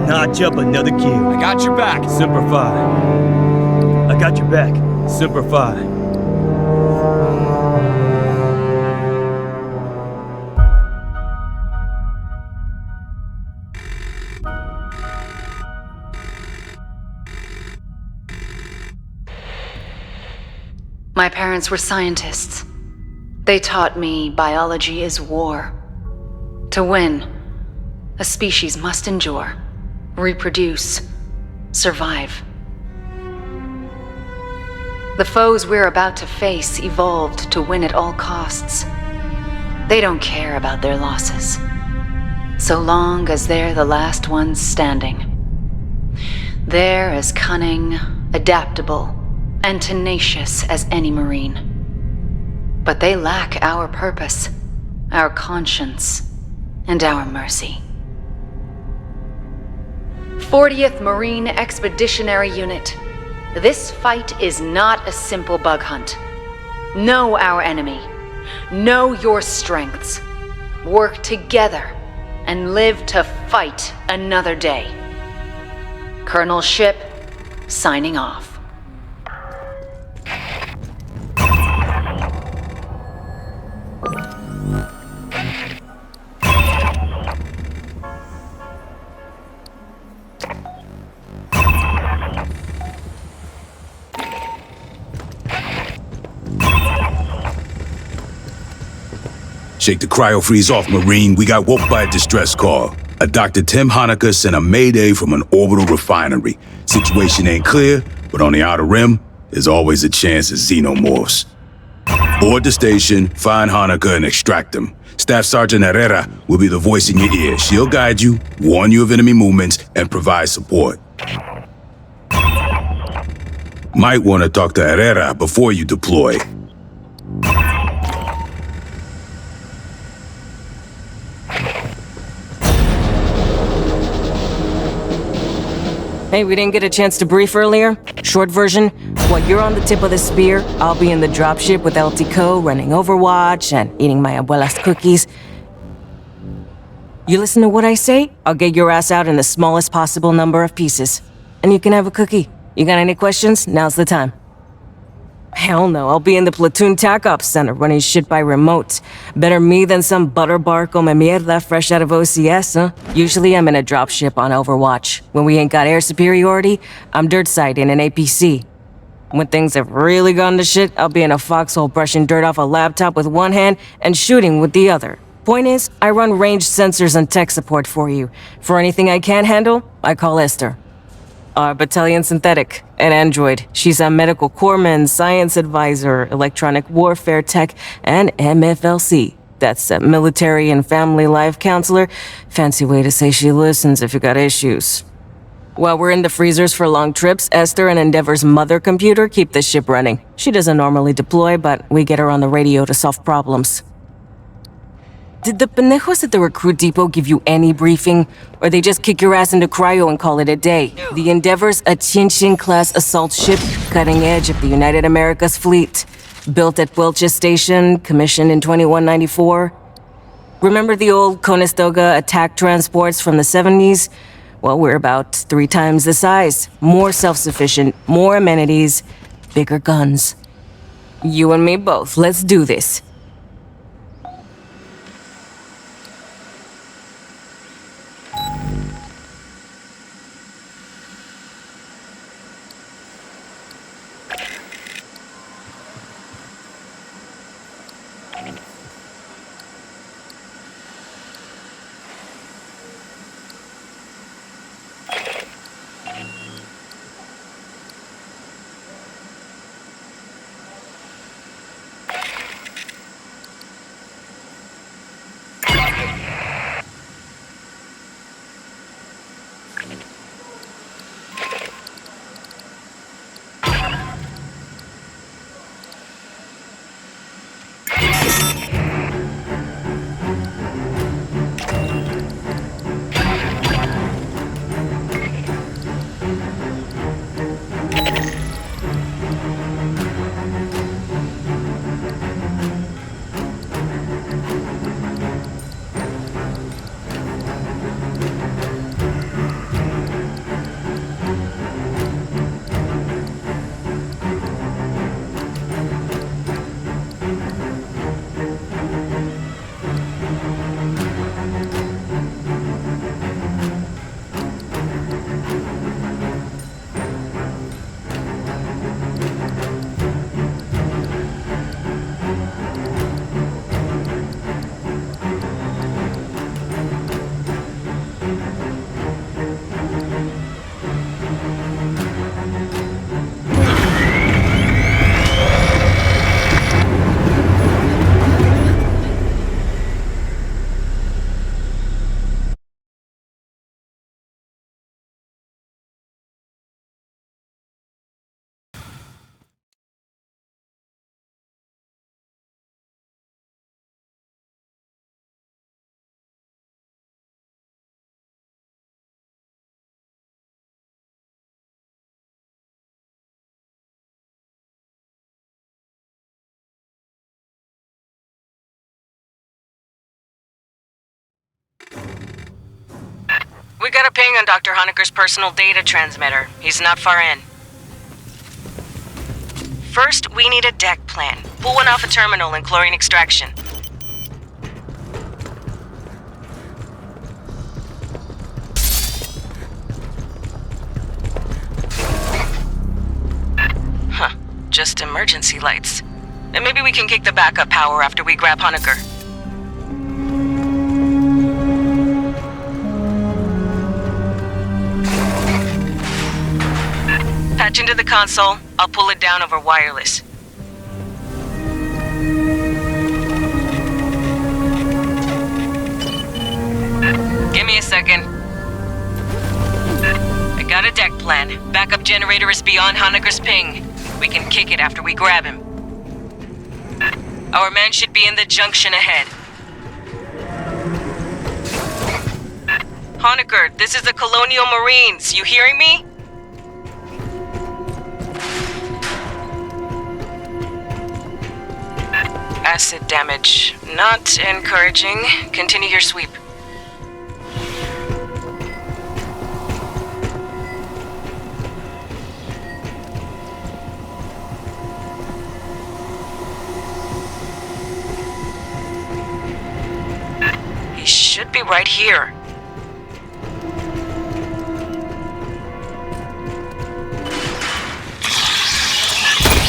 Notch up another kill. I got your back. Simplify. I got your back. Simplify. My parents were scientists. They taught me biology is war. To win, a species must endure, reproduce, survive. The foes we're about to face evolved to win at all costs. They don't care about their losses, so long as they're the last ones standing. They're as cunning, adaptable, and tenacious as any Marine. But they lack our purpose, our conscience, and our mercy. 40th Marine Expeditionary Unit. This fight is not a simple bug hunt. Know our enemy. Know your strengths. Work together and live to fight another day. Colonel Ship, signing off. Shake the cryo-freeze off, Marine. We got woke by a distress call. A Dr. Tim Hanukkah sent a mayday from an orbital refinery. Situation ain't clear, but on the outer rim, there's always a chance of xenomorphs. Board the station, find Hanukkah, and extract them. Staff Sergeant Herrera will be the voice in your ear. She'll guide you, warn you of enemy movements, and provide support. Might want to talk to Herrera before you deploy. Hey, we didn't get a chance to brief earlier. Short version, while you're on the tip of the spear, I'll be in the dropship with 𝐿𝐷𝐶 running Overwatch and eating my abuela's cookies. You listen to what I say, I'll get your ass out in the smallest possible number of pieces. And you can have a cookie. You got any questions? Now's the time. Hell no, I'll be in the platoon TAC Ops Center running shit by remote. Better me than some butterbar come mierda fresh out of OCS, huh? Usually I'm in a dropship on Overwatch. When we ain't got air superiority, I'm dirt side in an APC. When things have really gone to shit, I'll be in a foxhole brushing dirt off a laptop with one hand and shooting with the other. Point is, I run ranged sensors and tech support for you. For anything I can't handle, I call Esther. Our battalion synthetic, an android. She's a medical corpsman, science advisor, electronic warfare tech, and MFLC. That's a military and family life counselor. Fancy way to say she listens if you got issues. While we're in the freezers for long trips, Esther and Endeavor's mother computer keep the ship running. She doesn't normally deploy, but we get her on the radio to solve problems. Did the pendejos at the recruit depot give you any briefing? Or they just kick your ass into cryo and call it a day? The Endeavor's a Qianxin-class assault ship, cutting edge of the United Americas fleet. Built at Welch's Station, commissioned in 2194. Remember the old Conestoga attack transports from the 70s? Well, we're about 3 times the size. More self-sufficient, more amenities, bigger guns. You and me both, let's do this. We got a ping on Dr. Honecker's personal data transmitter. He's not far in. First, we need a deck plan. Pull one off a terminal and chlorine extraction. Huh. Just emergency lights. And maybe we can kick the backup power after we grab Honecker. Patch into the console. I'll pull it down over wireless. Give me a second. I got a deck plan. Backup generator is beyond Honecker's ping. We can kick it after we grab him. Our man should be in the junction ahead. Honecker, this is the Colonial Marines. You hearing me? Acid damage. Not encouraging. Continue your sweep. He should be right here.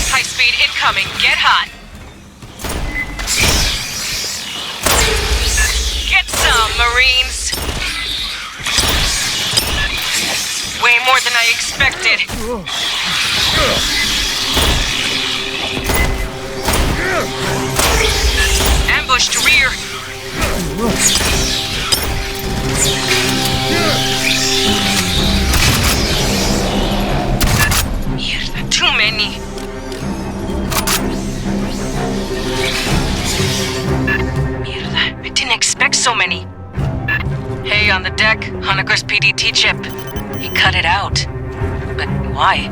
High speed incoming. Get hot. Marines. Way more than I expected. Ambushed rear. Mierda, too many. Mierda, I didn't expect so many. Hey, on the deck, Honecker's PDT chip. He cut it out. But why?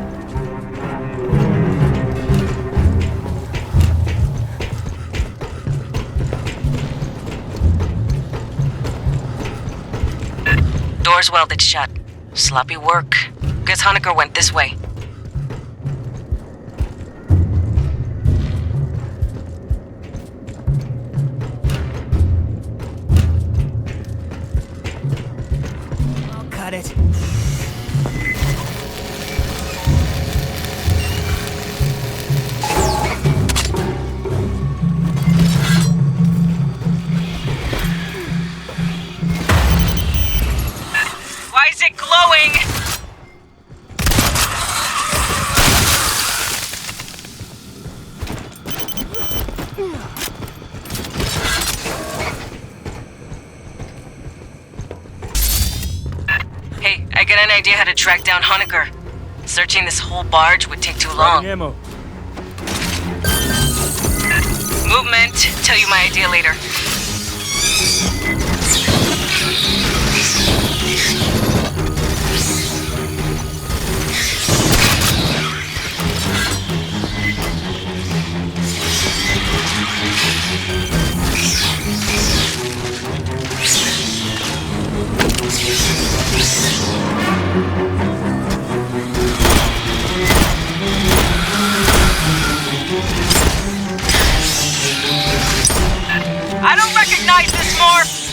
Door's welded shut. Sloppy work. Guess Honecker went this way. Got it. Why is it glowing? Hey, I got an idea how to track down Honecker. Searching this whole barge would take too long. Ammo. Movement. Tell you my idea later. I don't recognize this morph!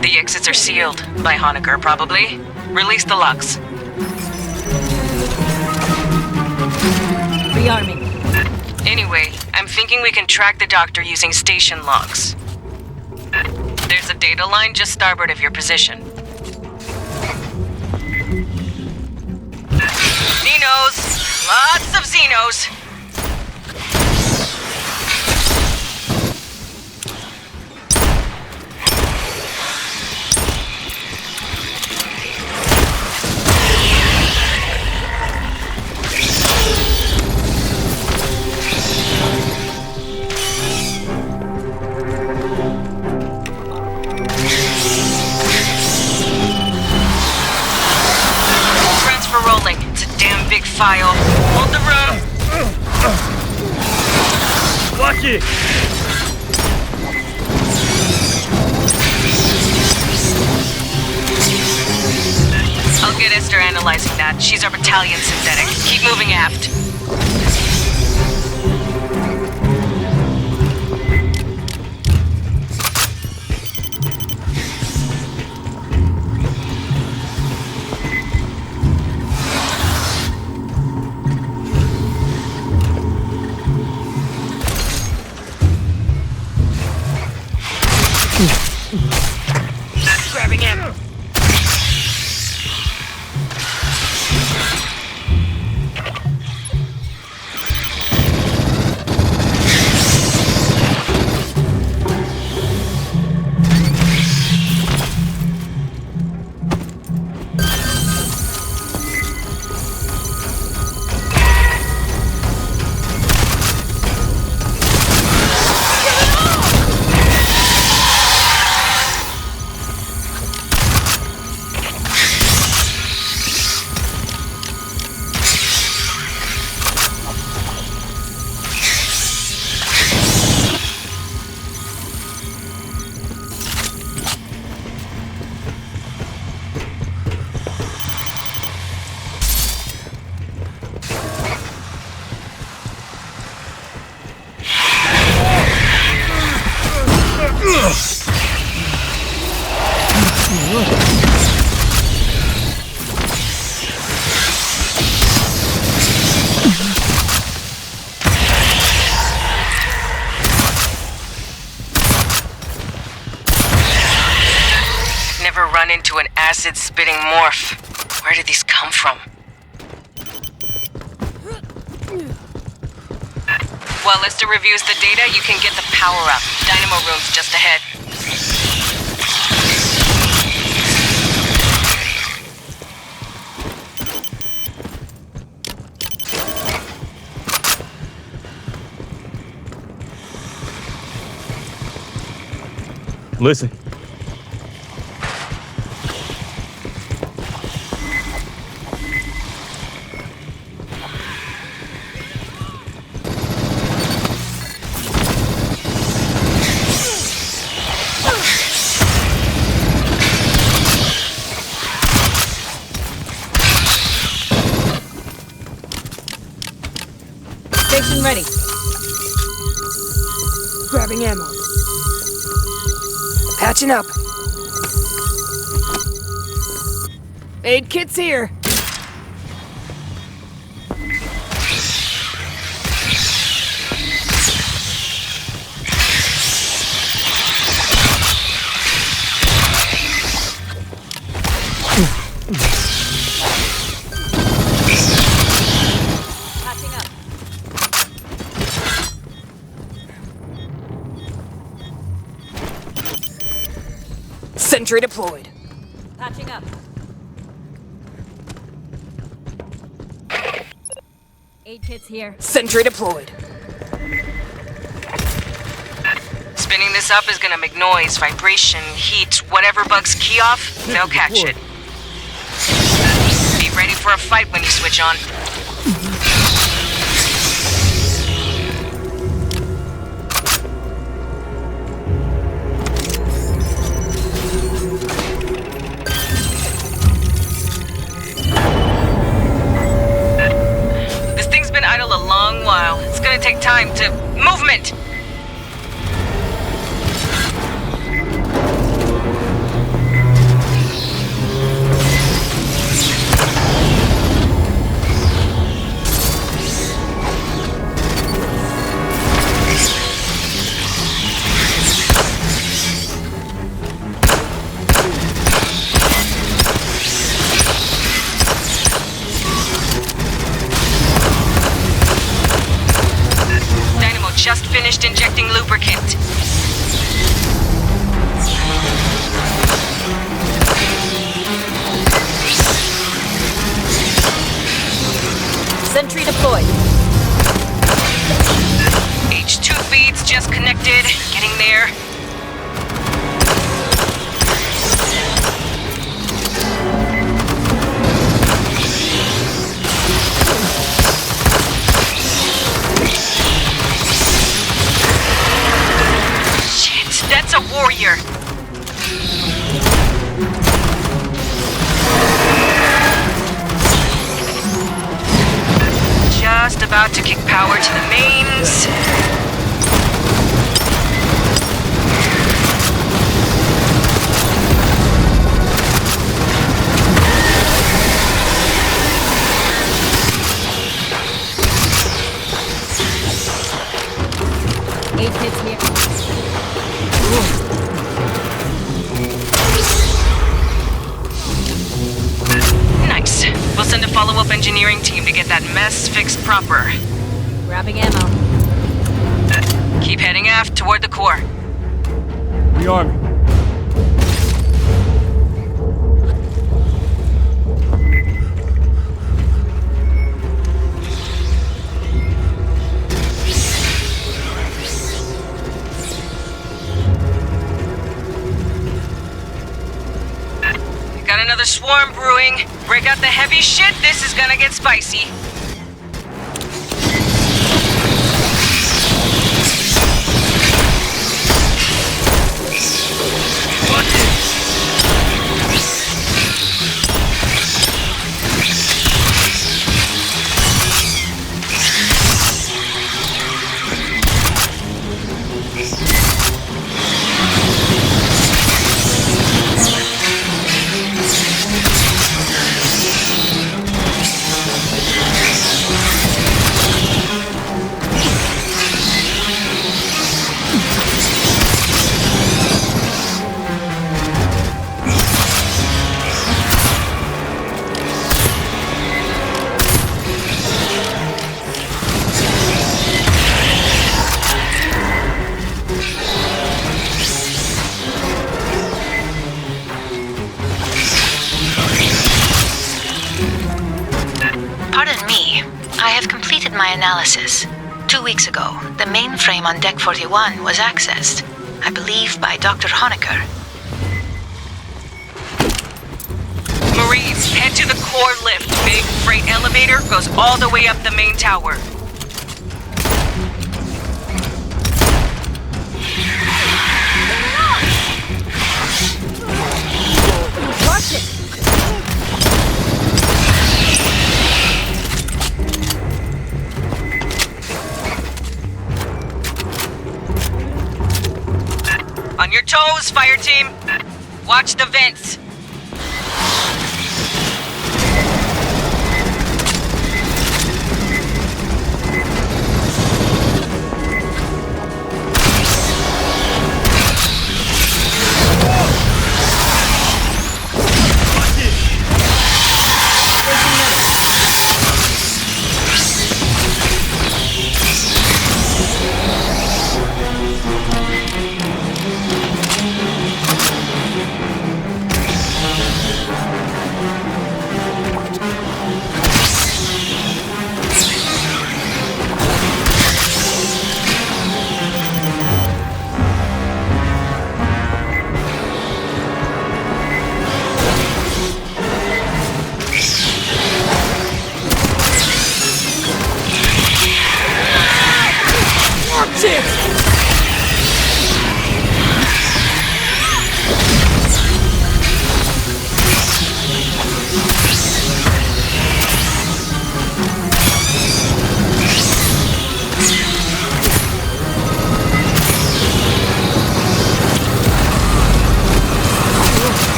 The exits are sealed. By Honecker, probably. Release the locks. Rearming. Anyway, I'm thinking we can track the doctor using station logs. There's a data line just starboard of your position. Xenos! Lots of Xenos! Taxi! I'll get Esther analyzing that. She's our battalion synthetic. Keep moving aft. Grabbing ammo! Never run into an acid-spitting morph. Where did these come from? While Lester reviews the data, you can get the power-up. Dynamo room's just ahead. Listen. Station ready. Grabbing ammo. Patching up. Aid kit's here. Patching up. Sentry deployed. Patching up. Aid kit's here. Sentry deployed. Spinning this up is gonna make noise, vibration, heat, whatever bugs key off, they'll catch it. Be ready for a fight when you switch on. This thing's been idle a long while. It's gonna take time to... Movement! Just finished injecting lubricant. Sentry deployed. H2 feeds just connected. Getting there. a warrior. Just about to kick power to the mains. Aid kits here. Nice. We'll send a follow-up engineering team to get that mess fixed proper. Grabbing ammo. Keep heading aft toward the core. Rearming. Got another swarm brewing. Break out the heavy shit, this is gonna get spicy. Pardon me. I have completed my analysis. 2 weeks ago, the mainframe on Deck 41 was accessed, I believe by Dr. Honecker. Marines, head to the core lift. Big freight elevator goes all the way up the main tower. Watch it! On your toes, fire team. Watch the vents.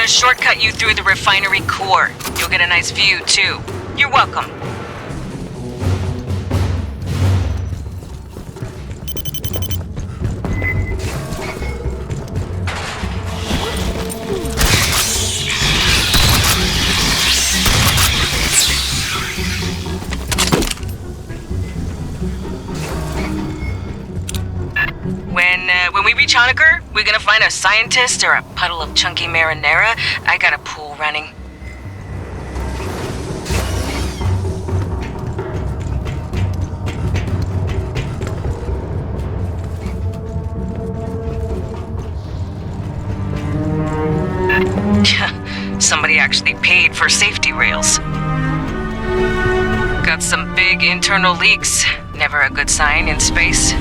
Shortcut you through the refinery core. You'll get a nice view, too. You're welcome. When we reach Honecker, we're gonna find a scientist or a puddle of chunky marinara. I got a pool running. somebody actually paid for safety rails. Got some big internal leaks. Never a good sign in space.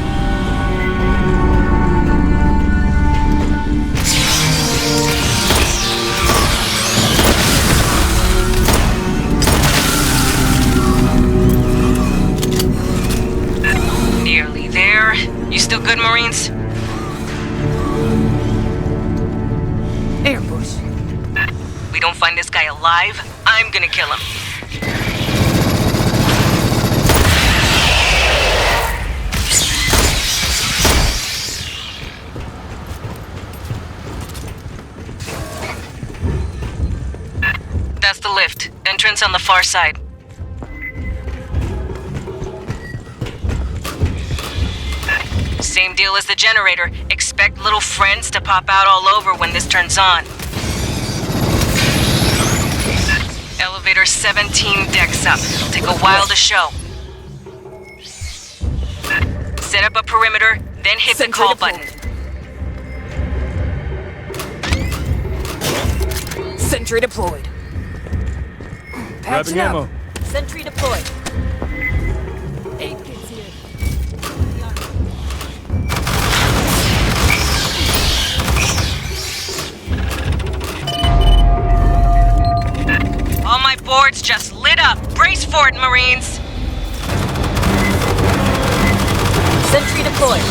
Nearly there. You still good, Marines? Ambush. We don't find this guy alive, I'm gonna kill him. That's the lift. Entrance on the far side. Same deal as the generator. Expect little friends to pop out all over when this turns on. Elevator 17 decks up. It'll take a while to show. Set up a perimeter, then hit the call button. Sentry deployed. Grabbing Patching ammo. up. Sentry deployed. Aid kits here. All my boards just lit up. Brace for it, Marines. Sentry deployed.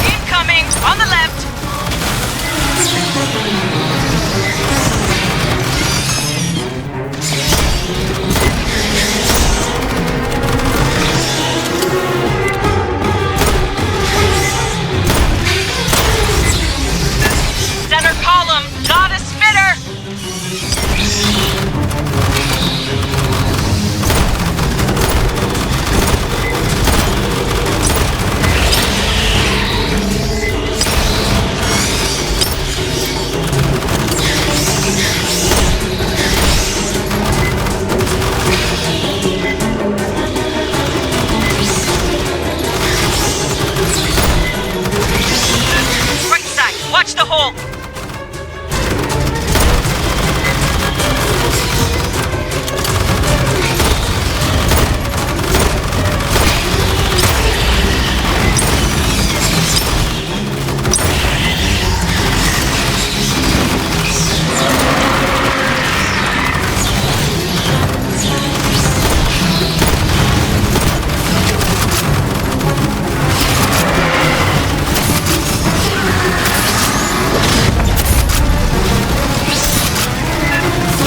Incoming on the left. Center column, got a spitter. Right side, watch the hole.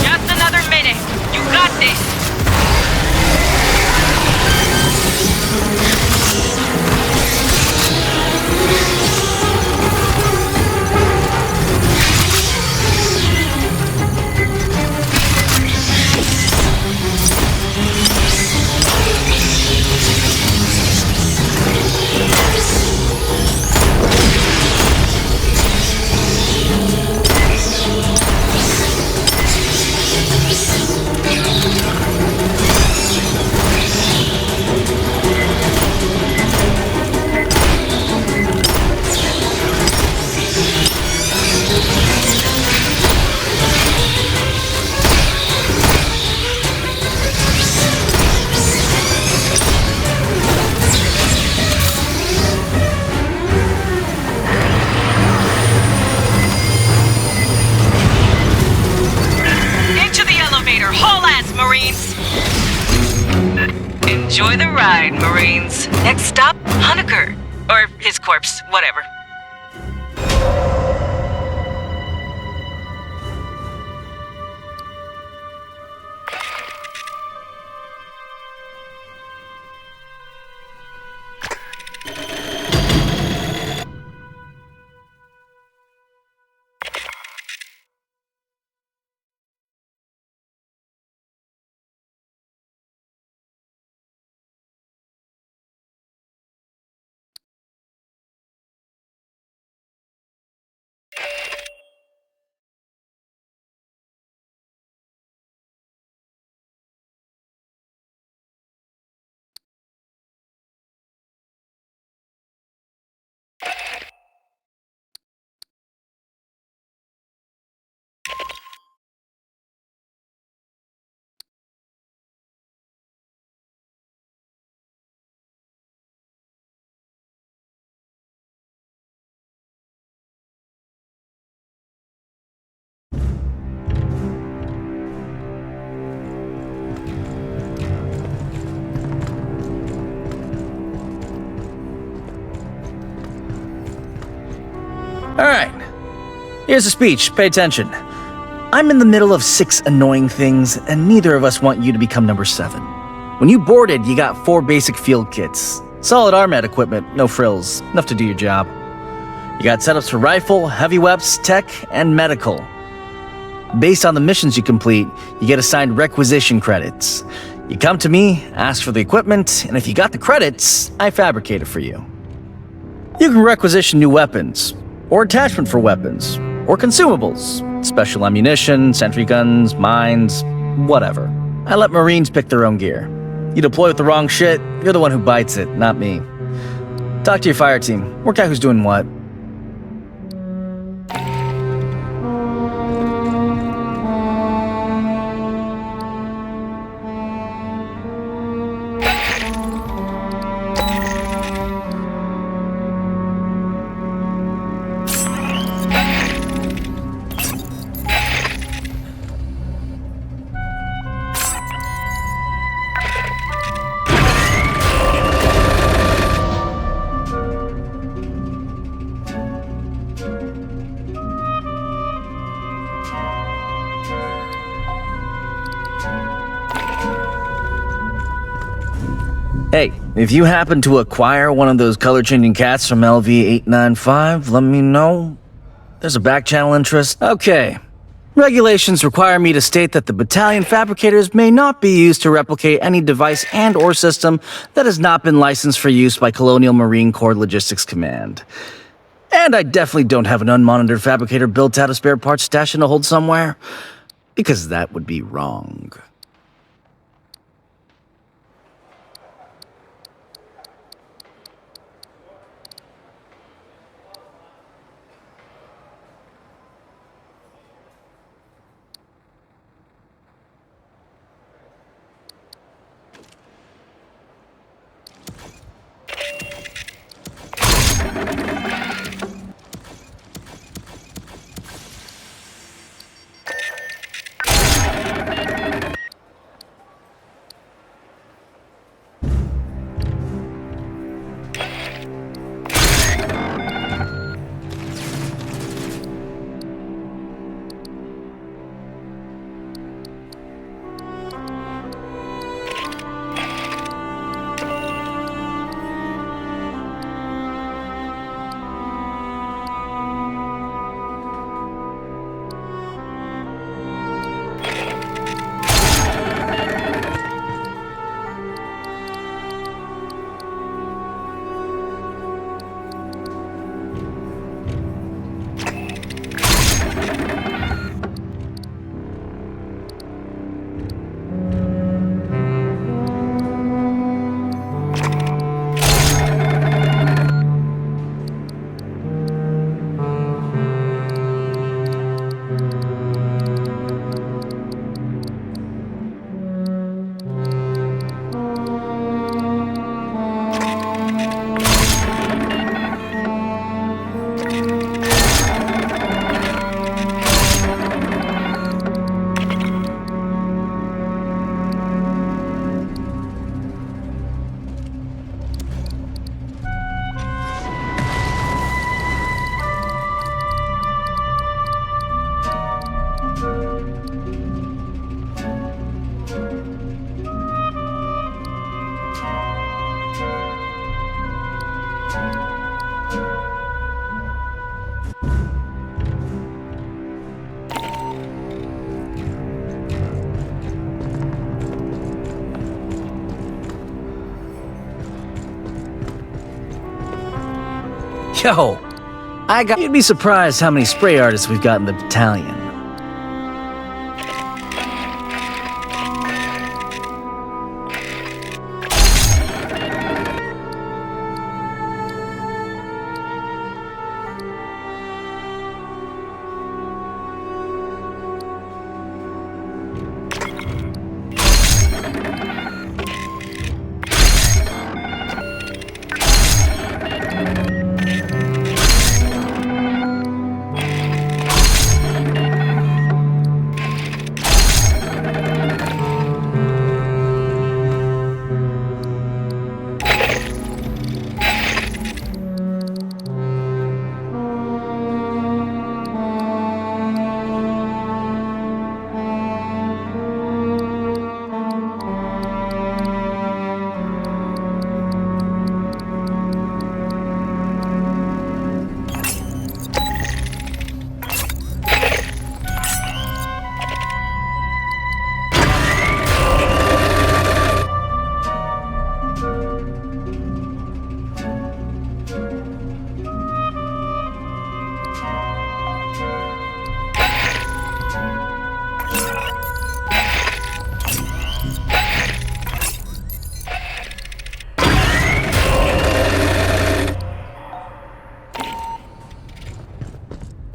Just another minute. You got this. Into the elevator, haul ass, Marines. Enjoy the ride, Marines. Next stop, Honecker. Or his corpse, whatever. Alright, here's a speech, pay attention. I'm in the middle of 6 annoying things, and neither of us want you to become number 7. When you boarded, you got 4 basic field kits. Solid RMAT equipment, no frills, enough to do your job. You got setups for rifle, heavy weapons, tech, and medical. Based on the missions you complete, you get assigned requisition credits. You come to me, ask for the equipment, and if you got the credits, I fabricate it for you. You can requisition new weapons, or attachment for weapons, or consumables, special ammunition, sentry guns, mines, whatever. I let Marines pick their own gear. You deploy with the wrong shit, you're the one who bites it, not me. Talk to your fire team, work out who's doing what. Hey, if you happen to acquire one of those color-changing cats from LV-895, let me know. There's a back-channel interest. Okay. Regulations require me to state that the battalion fabricators may not be used to replicate any device and/or system that has not been licensed for use by Colonial Marine Corps Logistics Command. And I definitely don't have an unmonitored fabricator built out of spare parts stashed in a hold somewhere, because that would be wrong. Yo, you'd be surprised how many spray artists we've got in the battalion.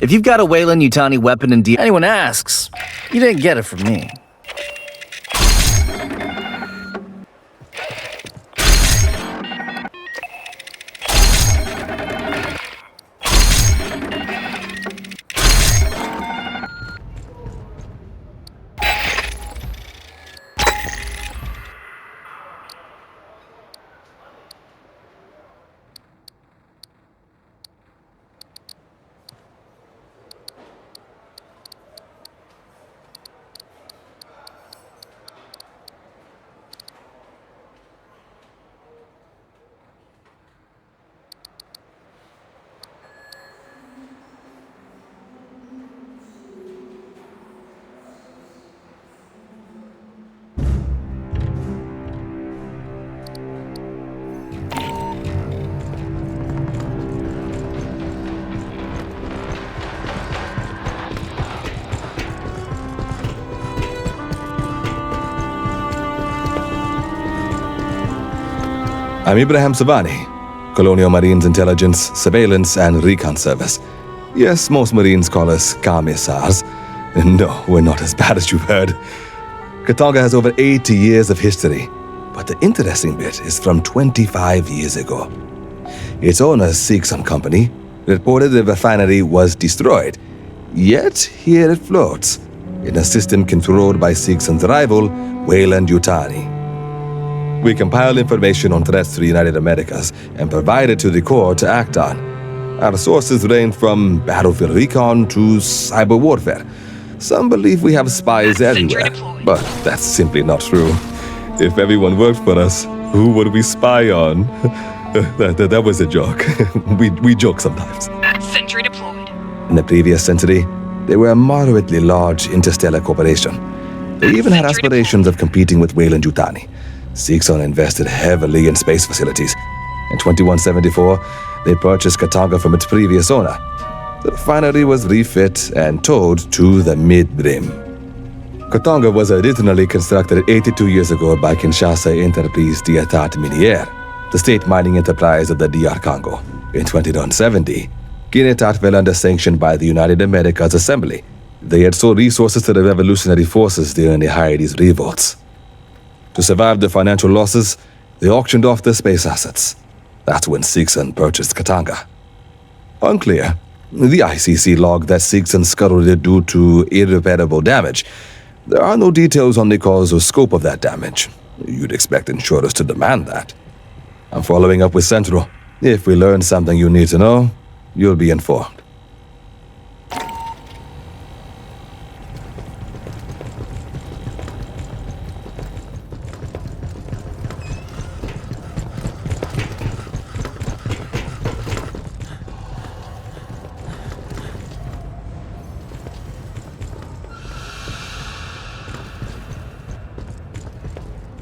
If you've got a 𝐷𝐚𝐦𝐞 weapon and anyone asks, you didn't get it from me. I'm Ibrahim Savani, Colonial Marines Intelligence, Surveillance, and Recon Service. Yes, most Marines call us commissars. No, we're not as bad as you've heard. 𝐶 has over 80 years of history, but the interesting bit is from 25 years ago. Its owner, 𝐶𝐸 Company, reported the refinery was destroyed, yet here it floats, in a system controlled by 𝐶𝐸's rival, 𝐷𝐚𝐦𝐞. We compile information on threats to the United Americas and provide it to the Corps to act on. Our sources range from battlefield recon to cyber warfare. Some believe we have spies everywhere, but that's simply not true. If everyone worked for us, who would we spy on? That was a joke. we joke sometimes. Sentry deployed. In the previous century, they were a moderately large interstellar corporation. They even had aspirations of competing with 𝐷𝐚𝐴. 𝐶𝐸 invested heavily in space facilities. In 2174, they purchased 𝐶 from its previous owner. The refinery was refit and towed to the mid-brim. 𝐶 was originally constructed 82 years ago by Kinshasa Entreprise d'État Minière, the state mining enterprise of the DR Congo. In 2170, 𝐾𝐿 fell under sanction by the United Americas Assembly. They had sold resources to the revolutionary forces during the 𝐅𝐸𝐵's revolts. To survive the financial losses, they auctioned off their space assets. That's when 𝐶𝐸 purchased 𝐶. Unclear. The ICC logged that 𝐶𝐸 scuttled it due to irreparable damage. There are no details on the cause or scope of that damage. You'd expect insurers to demand that. I'm following up with Central. If we learn something you need to know, you'll be informed.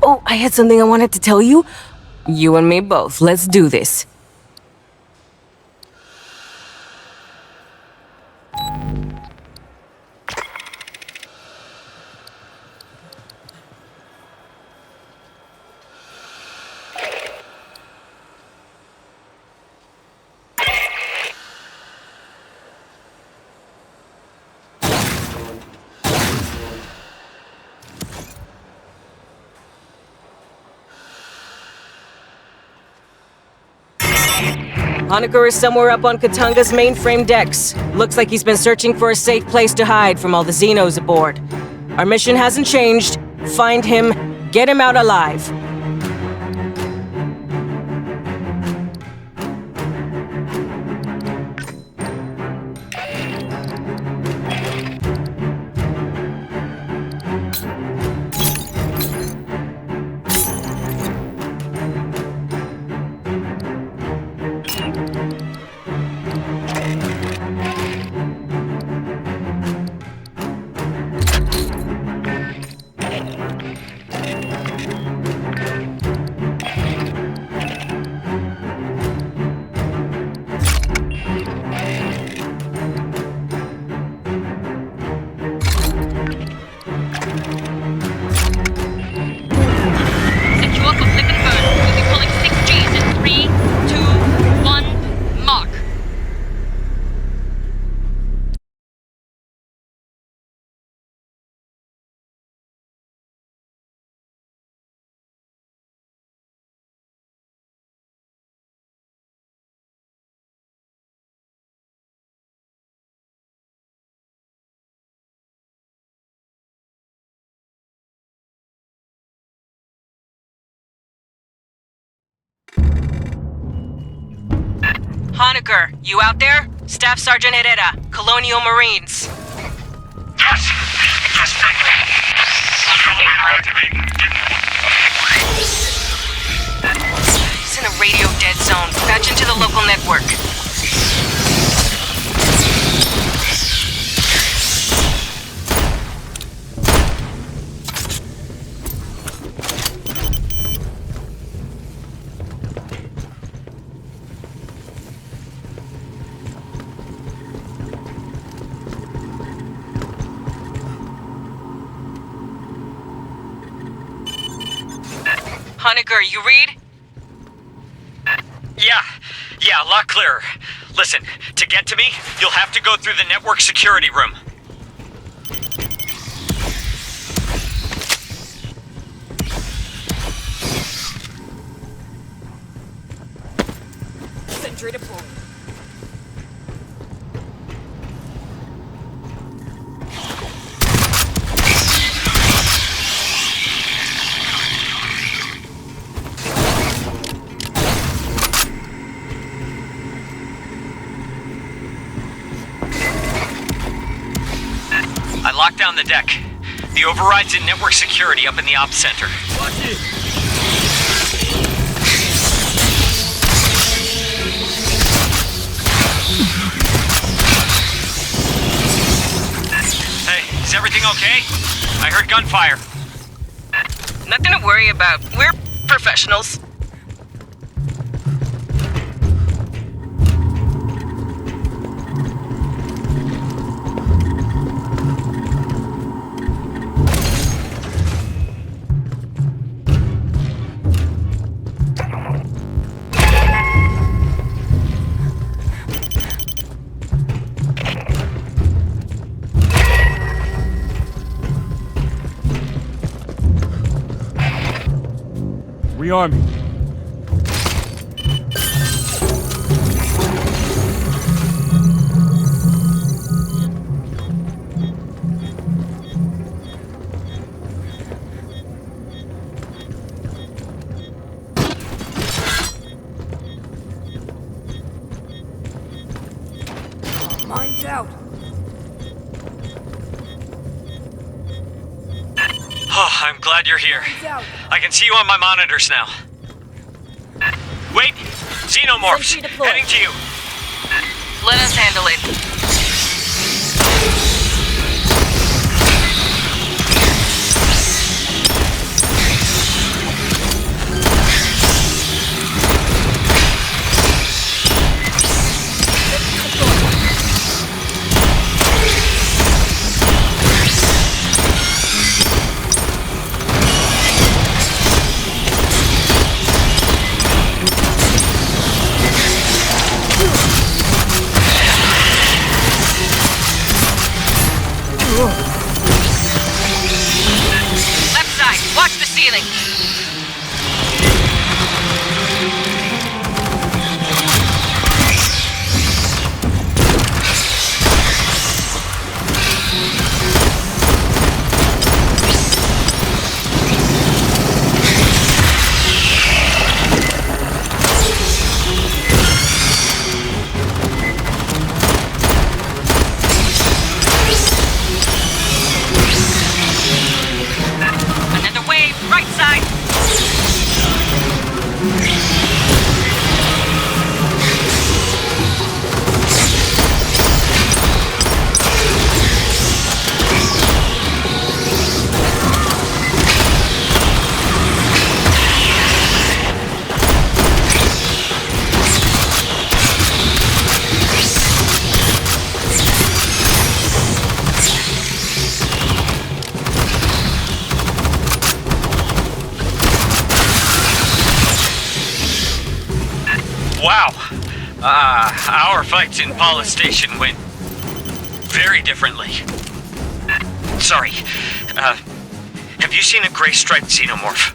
Oh, I had something I wanted to tell you. You and me both. Let's do this. Honecker is somewhere up on Katanga's mainframe decks. Looks like he's been searching for a safe place to hide from all the Xenos aboard. Our mission hasn't changed. Find him, get him out alive. Honecker, you out there? Staff Sergeant Herrera, Colonial Marines. Yes! Yes, He's in a radio dead zone. Patch into the local network. Honecker, you read? Yeah, a lot clearer. Listen, to get to me, you'll have to go through the network security room. Sentry deployed. I locked down the deck. The override's in network security up in the ops center. Watch it! Hey, is everything okay? I heard gunfire. Nothing to worry about. We're professionals. Rearm me. Mine's out. Oh, I'm glad you're here. I can see you on my monitors now. Wait! Xenomorphs! Sentry deployed. Heading to you! Let us handle it. Left side, watch the ceiling. Another wave, right side. Wow! Our fights in Paula's Station went very differently. Sorry. Have you seen a gray striped xenomorph?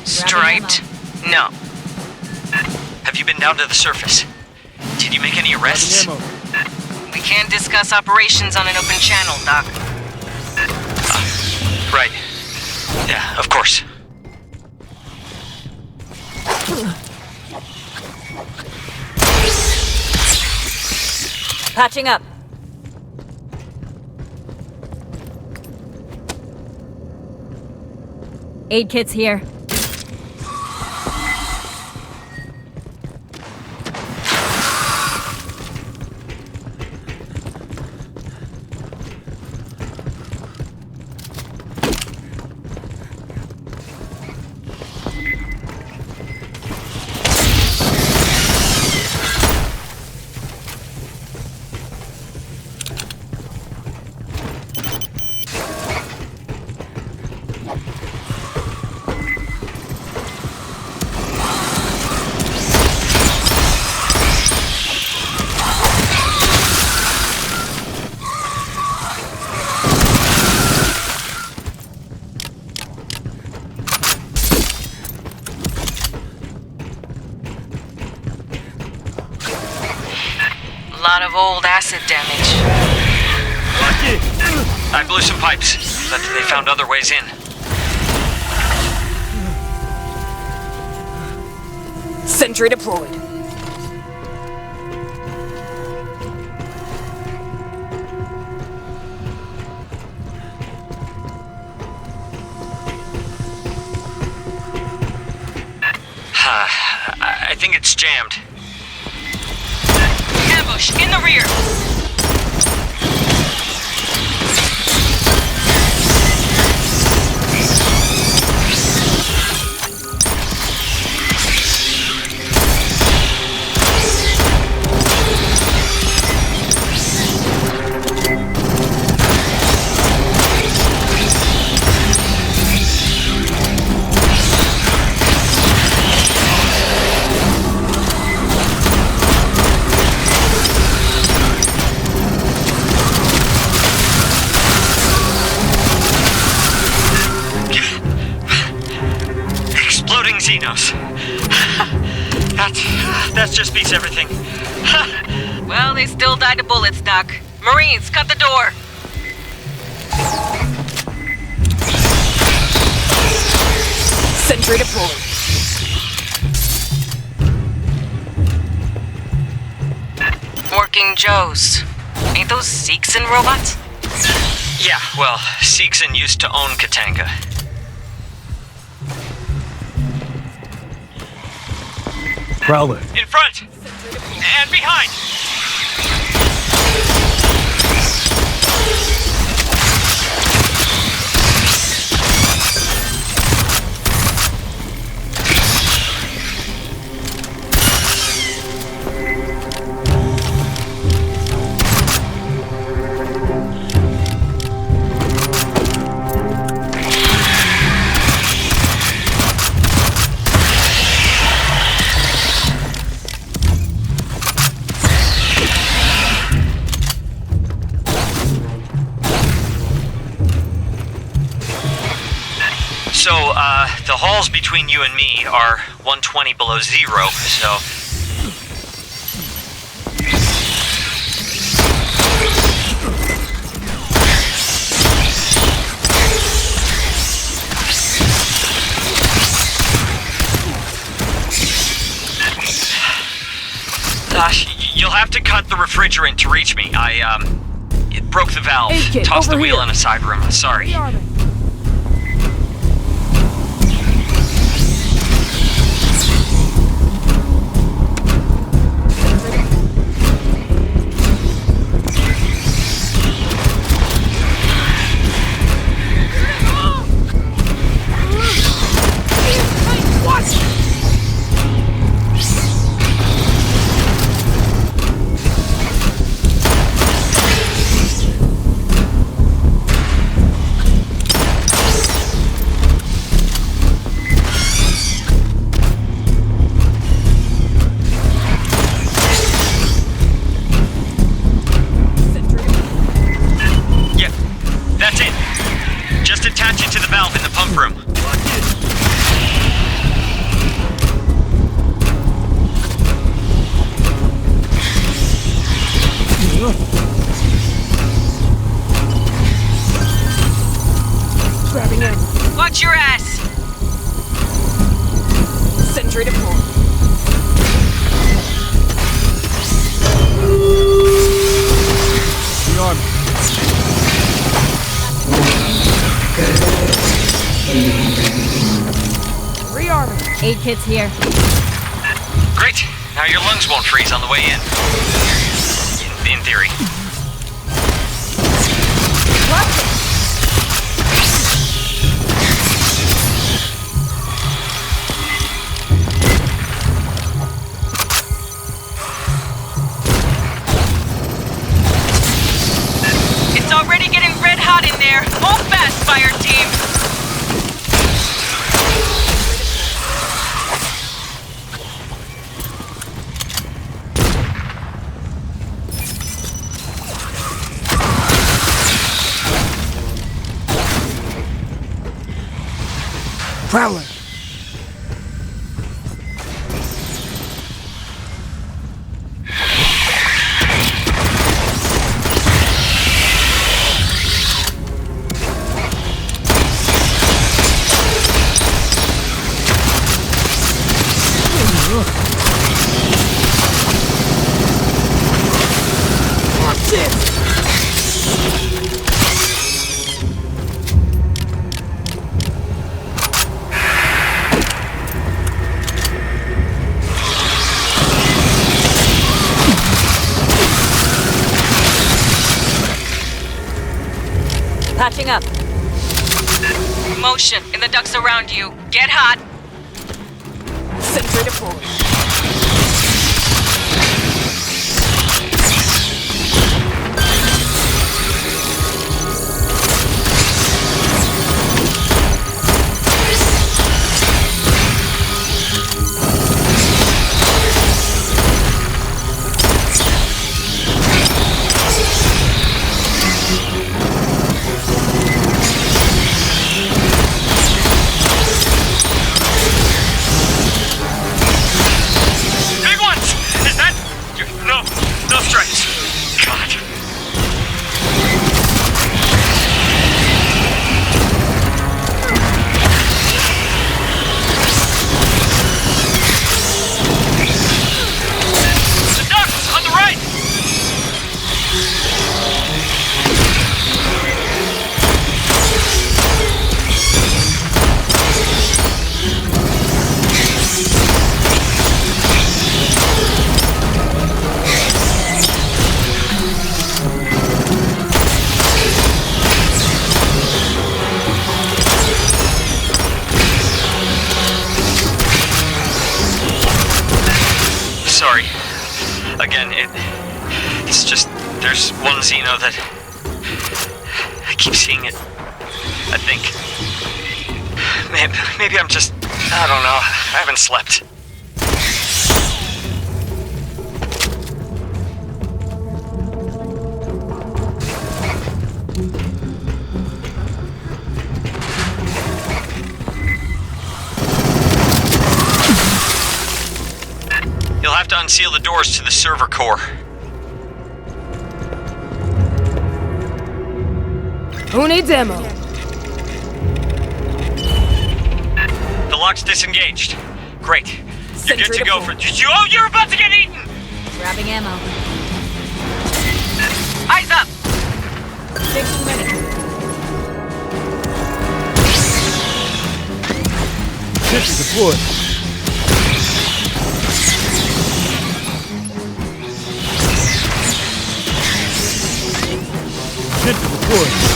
Striped? No. Have you been down to the surface? Did you make any arrests? We can't discuss operations on an open channel, Doc. Right. Yeah, of course. Patching up. Aid kits here. Lot of old acid damage. I blew some pipes, but they found other ways in. Sentry deployed. I think it's jammed. Ambush in the rear. Xenos. That just beats everything. Well, they still died to bullets, Doc. Marines, cut the door. Sentry deployed. Working Joes. Ain't those 𝐃𝐿𝐴 robots? Yeah, well, 𝐃𝐿𝐴 used to own Katanga. Prowler. In front! And behind! So, the halls between you and me are 120 below zero, so... You'll have to cut the refrigerant to reach me. It broke the valve. Kit, Tossed the over wheel here. in a side room. Sorry. That's it. Just attach it to the valve in the pump room. Grabbing him. Watch your ass! Sentry deployed. Rearming. Aid kits here. Great. Now your lungs won't freeze on the way in. In theory. It's already getting red hot in there. Hold fast, Fireteam. Prowler. Watch it. Patching up. Motion in the ducts around you. Get hot. Sentry deployed. Big ones! Is that... No strikes. God. The ducks on the right! Sorry. Again, it's just, there's one Xeno that I keep seeing it. I think. Maybe I'm just, I don't know. I haven't slept. You'll have to unseal the doors to the server core. Who needs ammo? The lock's disengaged. Great. You're Sentry good to go deployed. for... Oh, you're about to get eaten! Grabbing ammo. Eyes up. 60 minutes. Sentry deployed. Sentry deployed.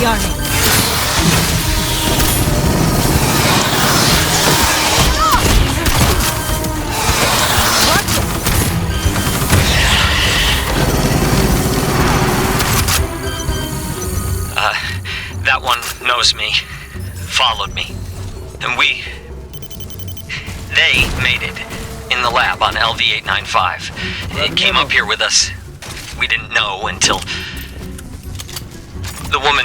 Rearming. That one knows me, followed me, and they made it in the lab on LV-895. It came up here with us. We didn't know until the one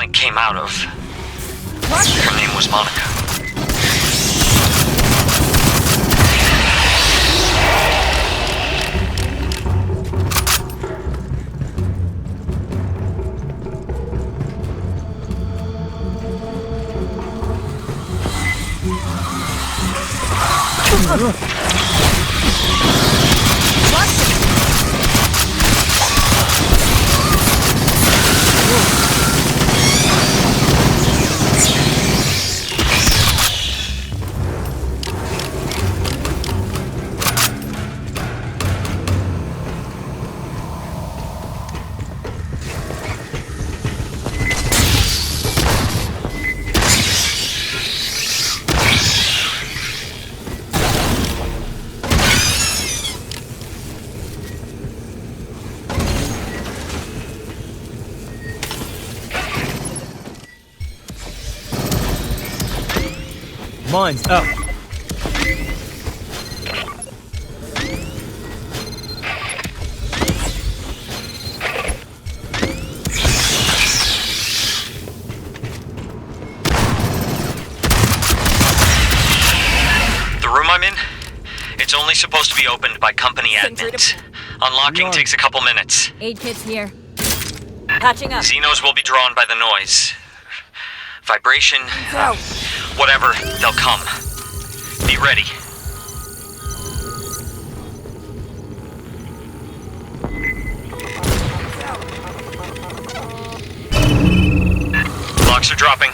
it came out of. Her name was Monica. Mine's up. The room I'm in? It's only supposed to be opened by company admins. Unlocking takes a couple minutes. Aid kits here. Patching up. Xenos will be drawn by the noise. Vibration, whatever, they'll come. Be ready. Locks are dropping.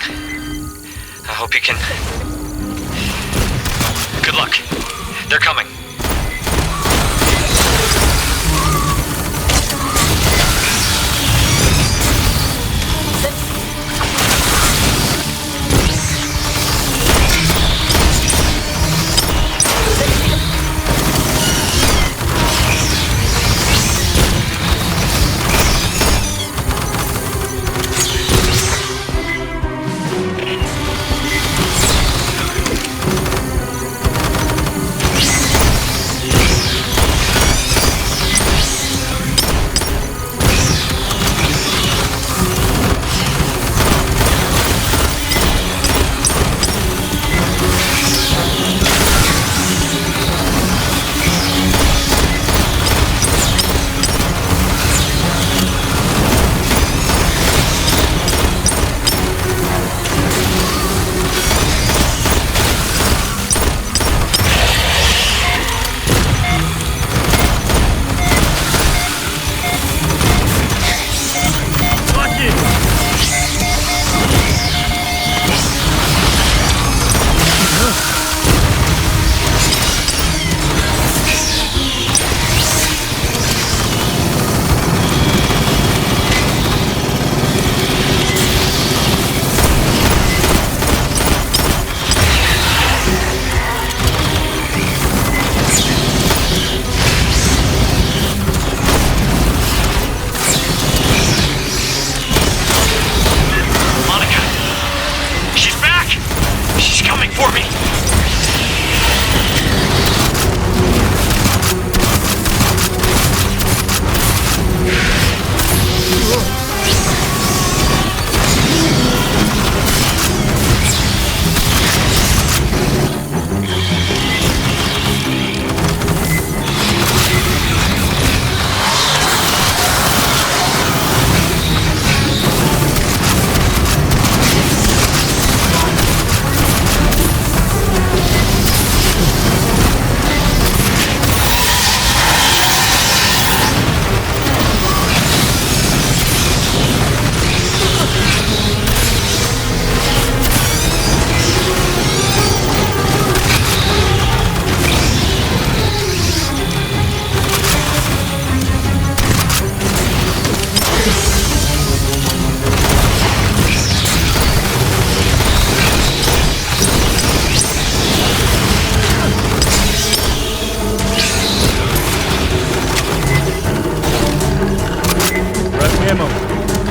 I hope you can... Good luck. They're coming.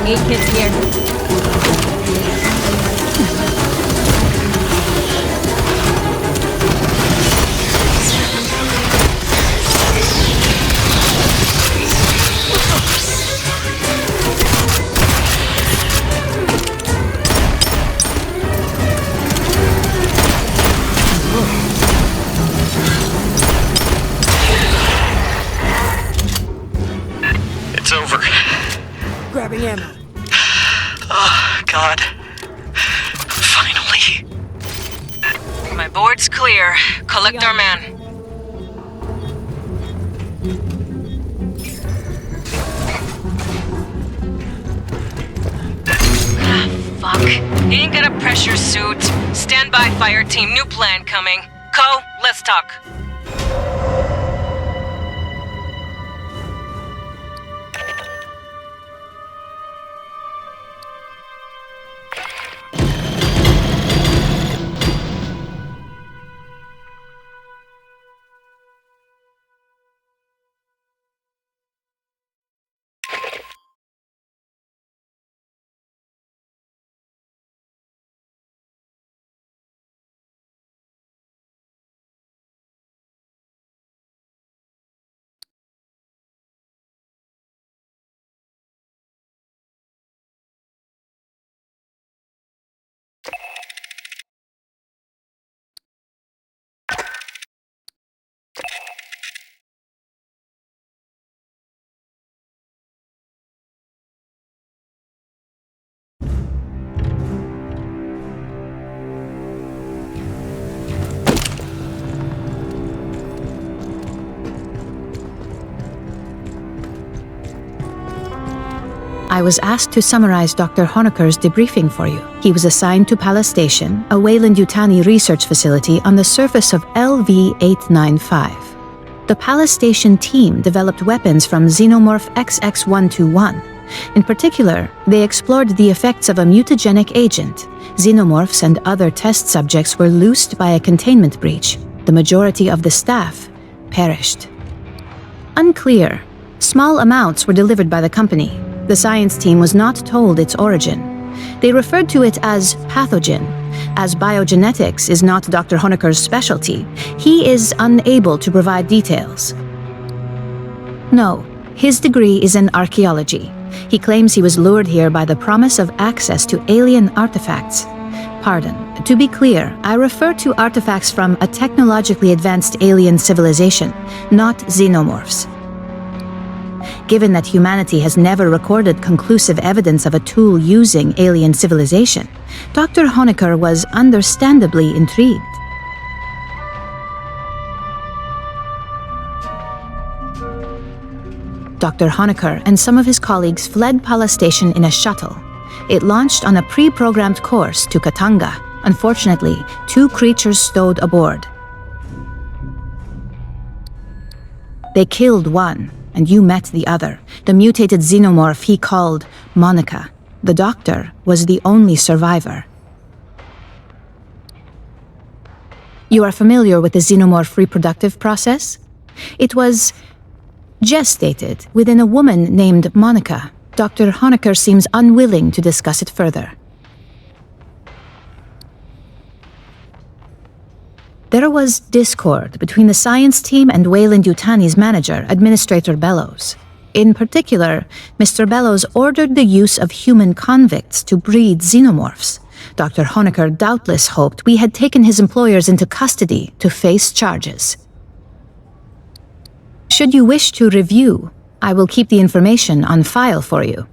Aid kits here. It's over. Grabbing ammo. Oh, God. Finally. My board's clear. Collect our man. Fuck. He ain't got a pressure suit. Stand by, fire team. New plan coming. Co, let's talk. I was asked to summarize Dr. Honecker's debriefing for you. He was assigned to Pala Station, a 𝐸𝐵𝐿𝐵𝐼 research facility on the surface of LV-895. The Pala Station team developed weapons from Xenomorph XX-121. In particular, they explored the effects of a mutagenic agent. Xenomorphs and other test subjects were loosed by a containment breach. The majority of the staff perished. Unclear. Small amounts were delivered by the company. The science team was not told its origin. They referred to it as pathogen. As biogenetics is not Dr. Honecker's specialty, he is unable to provide details. No, his degree is in archaeology. He claims he was lured here by the promise of access to alien artifacts. Pardon, to be clear, I refer to artifacts from a technologically advanced alien civilization, not xenomorphs. Given that humanity has never recorded conclusive evidence of a tool using alien civilization, Dr. Honecker was understandably intrigued. Dr. Honecker and some of his colleagues fled Pala Station in a shuttle. It launched on a pre-programmed course to Katanga. Unfortunately, 2 creatures stowed aboard. They killed one, and you met the other, the mutated xenomorph he called Monica. The doctor was the only survivor. You are familiar with the xenomorph reproductive process? It was gestated within a woman named Monica. Dr. Honecker seems unwilling to discuss it further. There was discord between the science team and 𝐸𝐵𝐿𝐵𝐼's manager, Administrator Bellows. In particular, Mr. Bellows ordered the use of human convicts to breed xenomorphs. Dr. Honecker doubtless hoped we had taken his employers into custody to face charges. Should you wish to review, I will keep the information on file for you.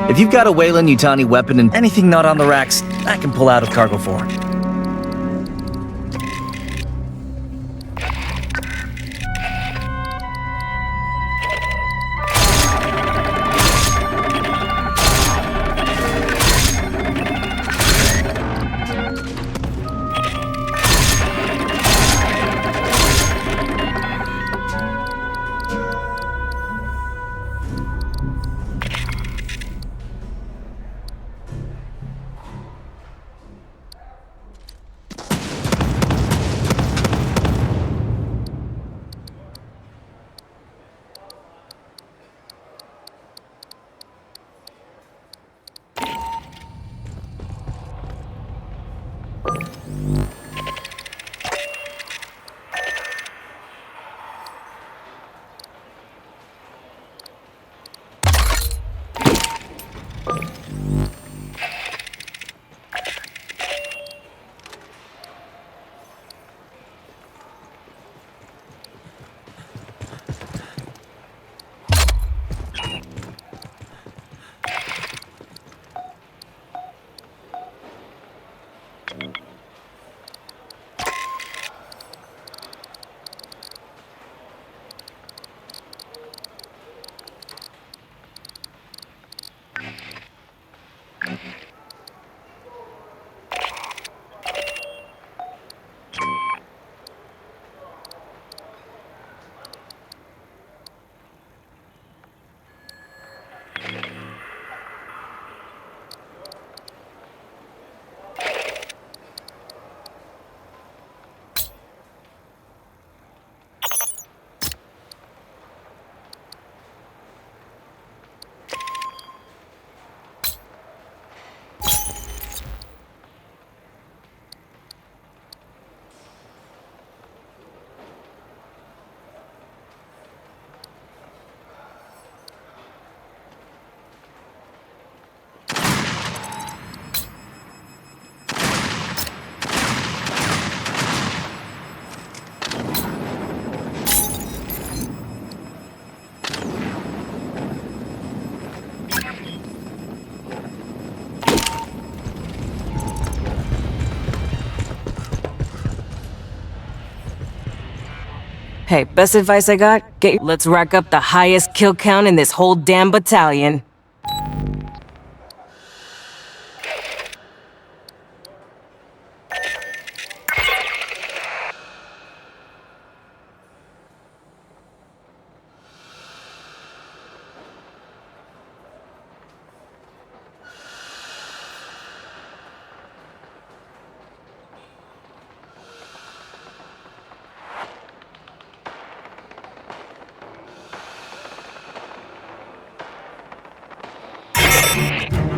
If you've got a 𝐊𝐴𝐚𝐻 weapon and anything not on the racks, I can pull out of cargo forward. Hey, best advice I got? Let's rack up the highest kill count in this whole damn battalion.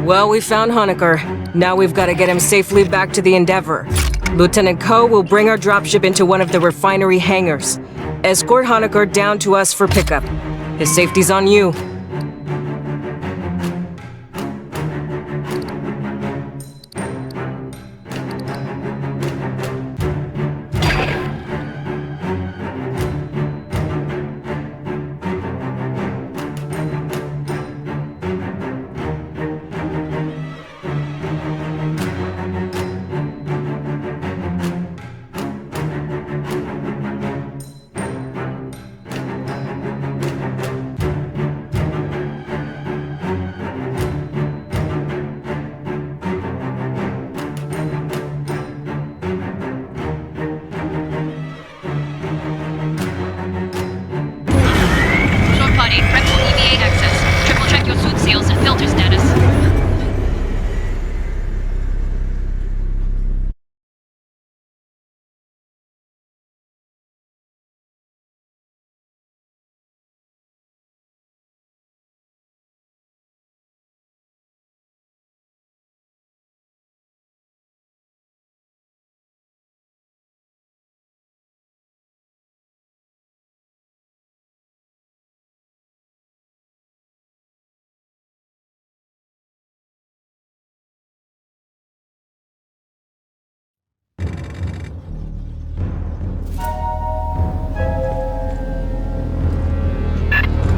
Well, we found Honecker. Now we've got to get him safely back to the Endeavor. Lieutenant Ko will bring our dropship into one of the refinery hangars. Escort Honecker down to us for pickup. His safety's on you.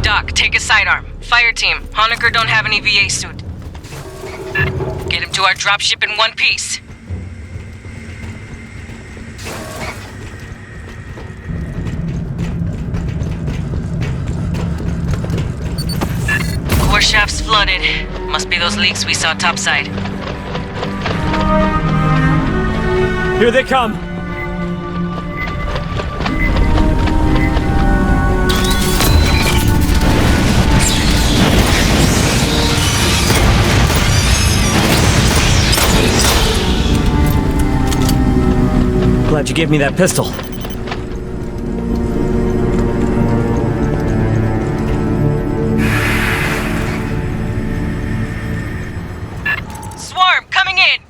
Doc, take a sidearm. Fireteam, Honecker don't have any VA suit. Get him to our dropship in one piece. Core shaft's flooded. Must be those leaks we saw topside. Here they come! Glad you gave me that pistol. Swarm, coming in!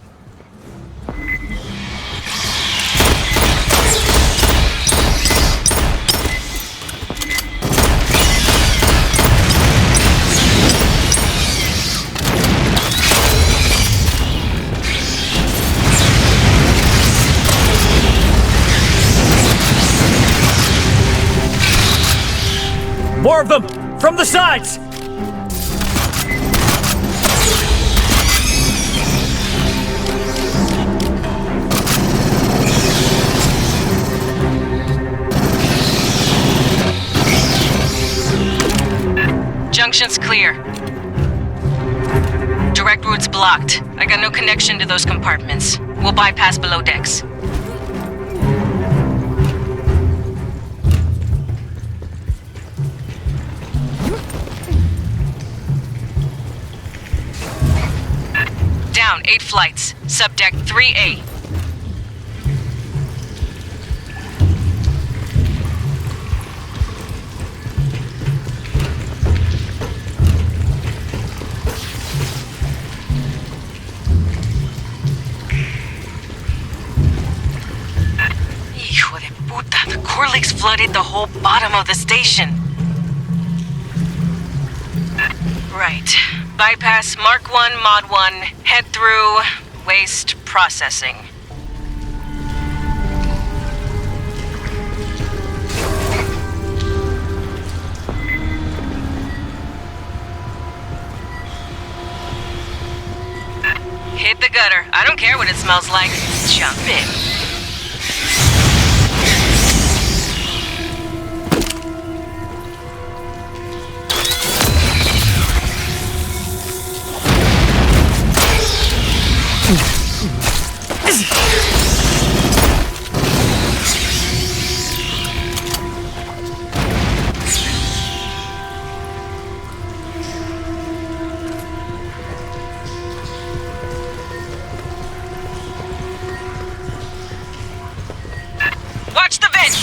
More of them! From the sides! Junction's clear. Direct route's blocked. I got no connection to those compartments. We'll bypass below decks. Down 8 flights. Subdeck 3A. Hijo de puta, the core leaks flooded the whole bottom of the station. Right. Bypass Mark 1, Mod 1, head through waste processing. Hit the gutter. I don't care what it smells like. Jump in. Watch the vents!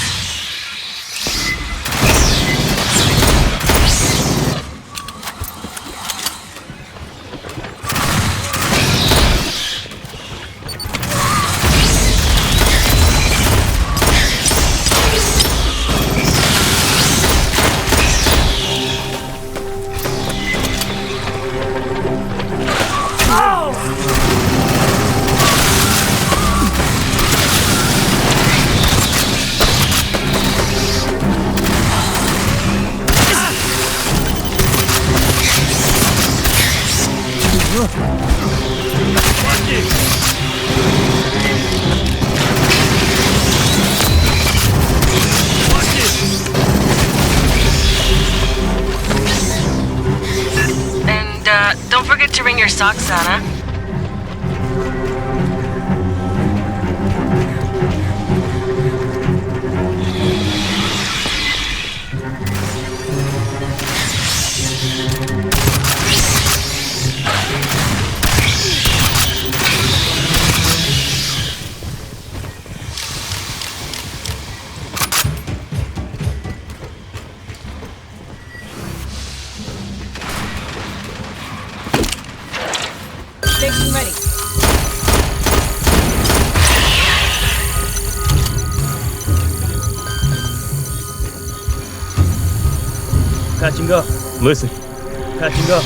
Don't forget to wring your socks, Anna. Station ready. Catch and go. Listen. Catch and go.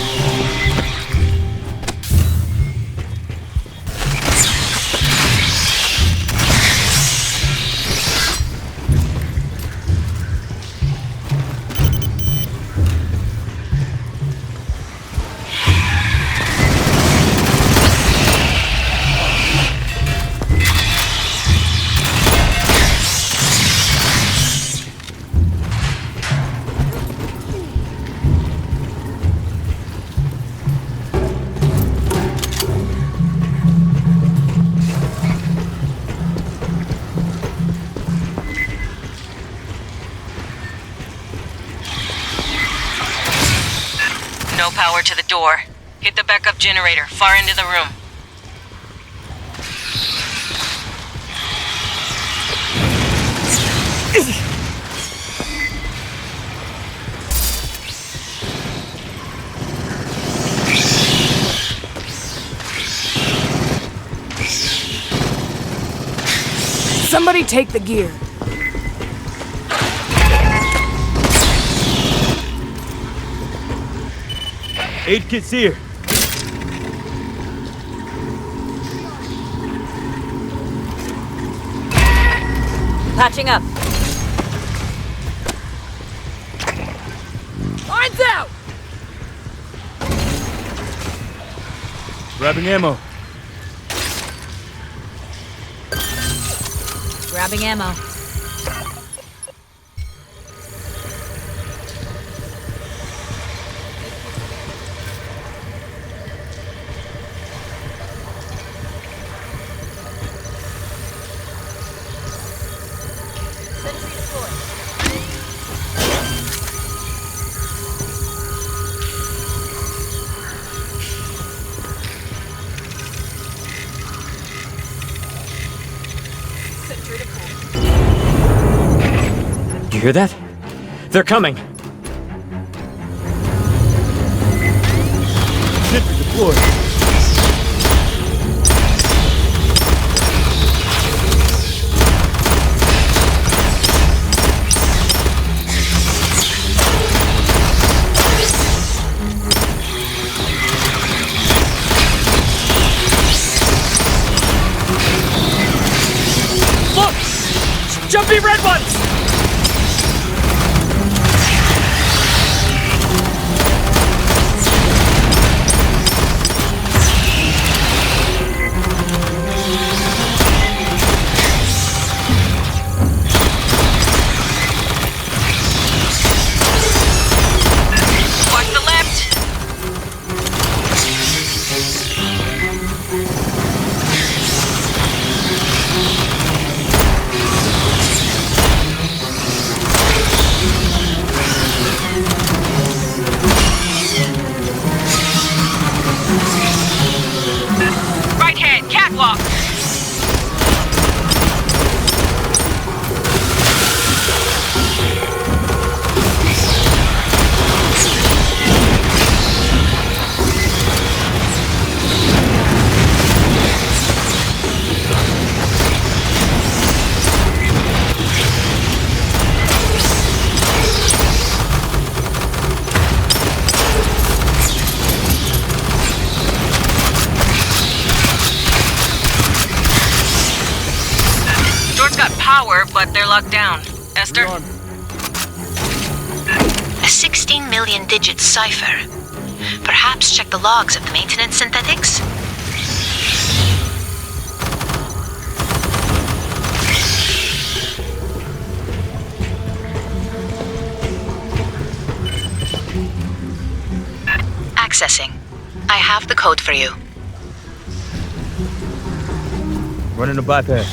No power to the door. Hit the backup generator, far into the room. Somebody take the gear. Aid kit's here. Patching up. Lines out! Grabbing ammo. Grabbing ammo. You hear that? They're coming. Sentry deployed. Look! Jumpy red ones! But they're locked down. Esther? A 16 million digit cipher. Perhaps check the logs of the maintenance synthetics? Accessing. I have the code for you. Running a bypass.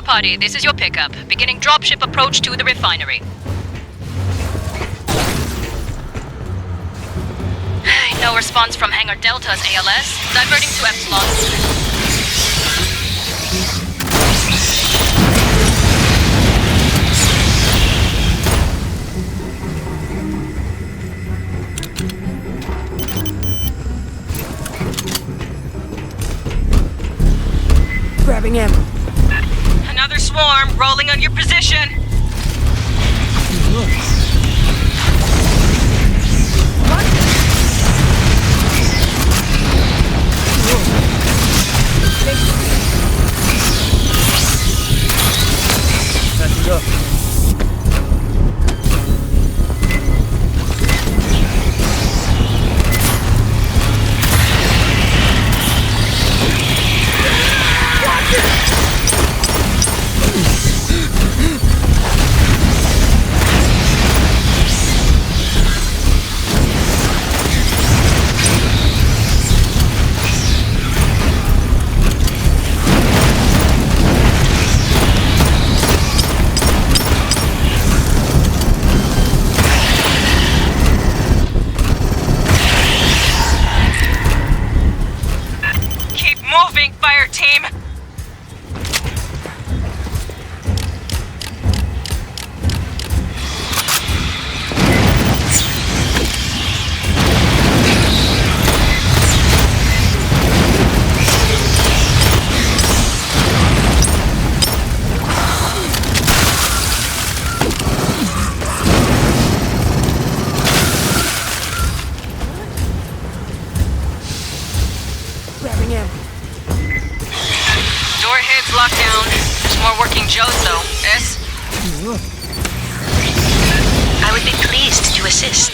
Party, this is your pickup. Beginning dropship approach to the refinery. No response from Hangar Delta's ALS. Diverting to Epsilon. Grabbing ammo. Another swarm rolling on your position. Patching up. Moving, fire team! Grabbing ammo. Door heads locked down. There's more working Joes, though. Yes? I would be pleased to assist.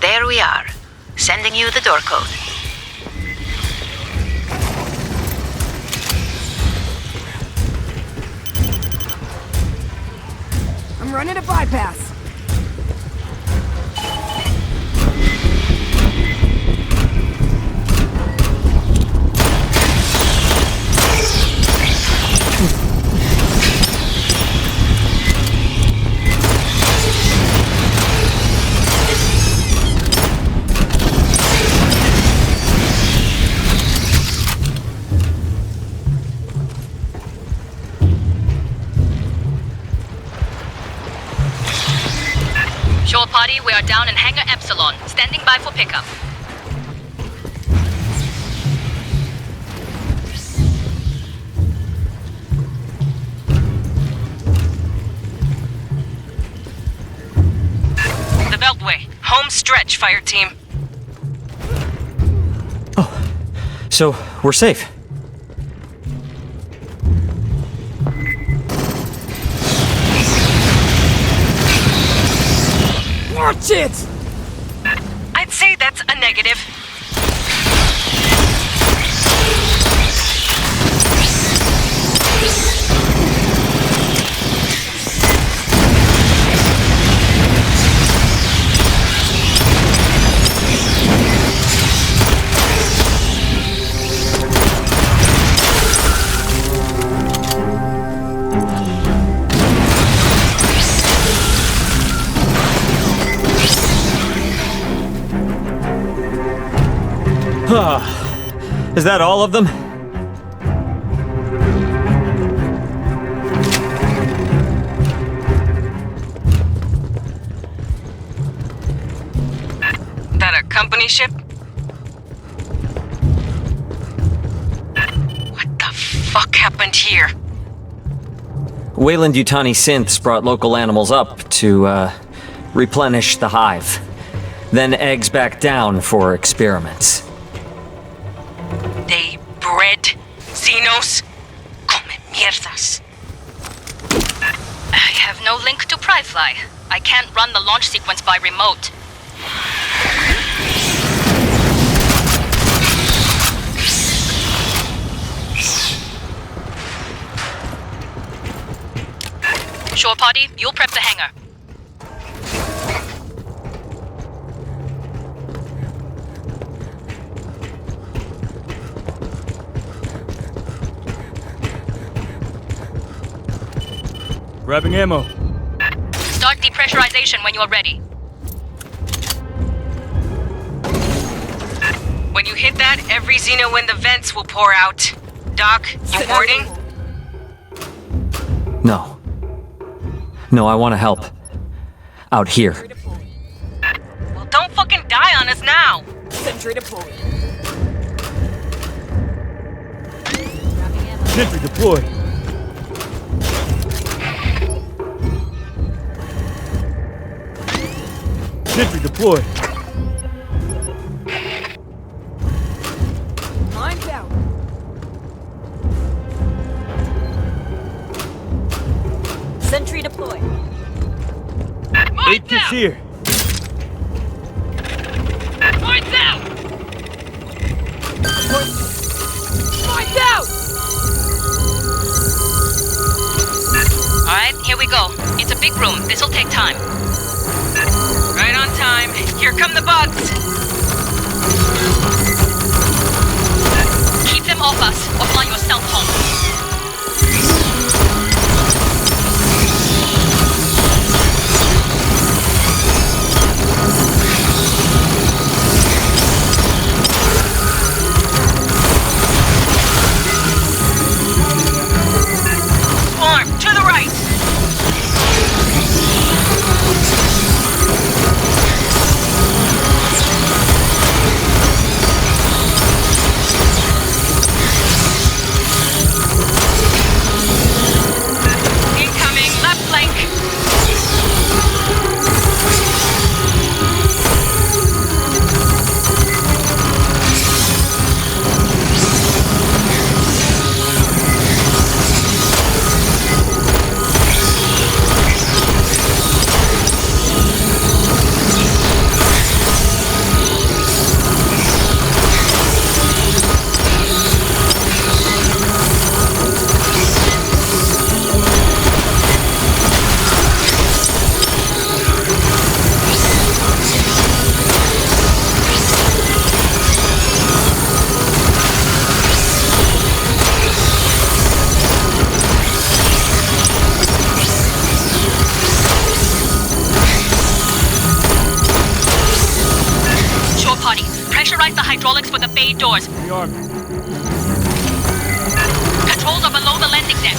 There we are. Sending you the door code. I'm running a bypass. Shore Party, we are down in Hangar Epsilon. Standing by for pickup. The Beltway. Home stretch, fire team. Oh, so we're safe. Watch it! I'd say that's a negative. Is that all of them? That a company ship? What the fuck happened here? 𝐷𝐻𝐚𝐦𝐿 synths brought local animals up to, replenish the hive. Then eggs back down for experiments. They bred Xenos? Come mierdas. I have no link to Pryfly. I can't run the launch sequence by remote. Shore party, you'll prep the hangar. Grabbing ammo. Start depressurization when you're ready. When you hit that, every Xeno in the vents will pour out. Doc, you boarding? No. No, I want to help. Out here. Well, don't fucking die on us now! Sentry deployed. Sentry deployed. Sentry deployed. Mine's out. Sentry deployed. Eight kits here. Points out! Mine's out! Alright, here we go. It's a big room. This'll take time. Right on time. Here come the bugs. Keep them off us, or fly yourself home. Swarm, to the right! Incoming, left flank! Shore party, pressurize the hydraulics for the bay doors. Rearming. Controls are below the landing deck.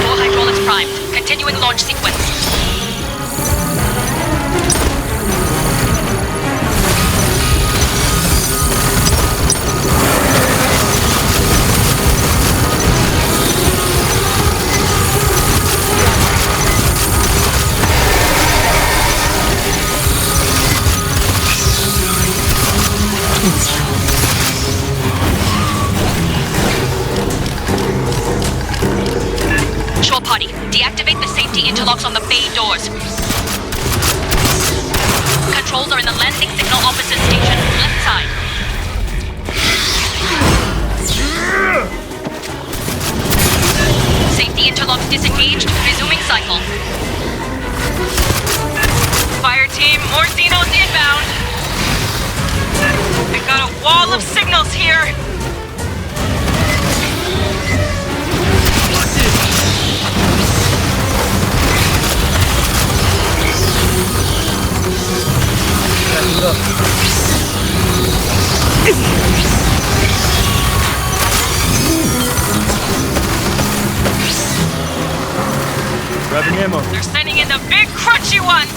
Door hydraulics primed. Continuing launch sequence. Shore party, deactivate the safety interlocks on the bay doors. Controls are in the landing signal officer station, left side. Safety interlocks disengaged, resuming cycle. Fire team, more Xenos inbound! I got a wall of signals here! Grabbing ammo. They're sending in the big crunchy ones!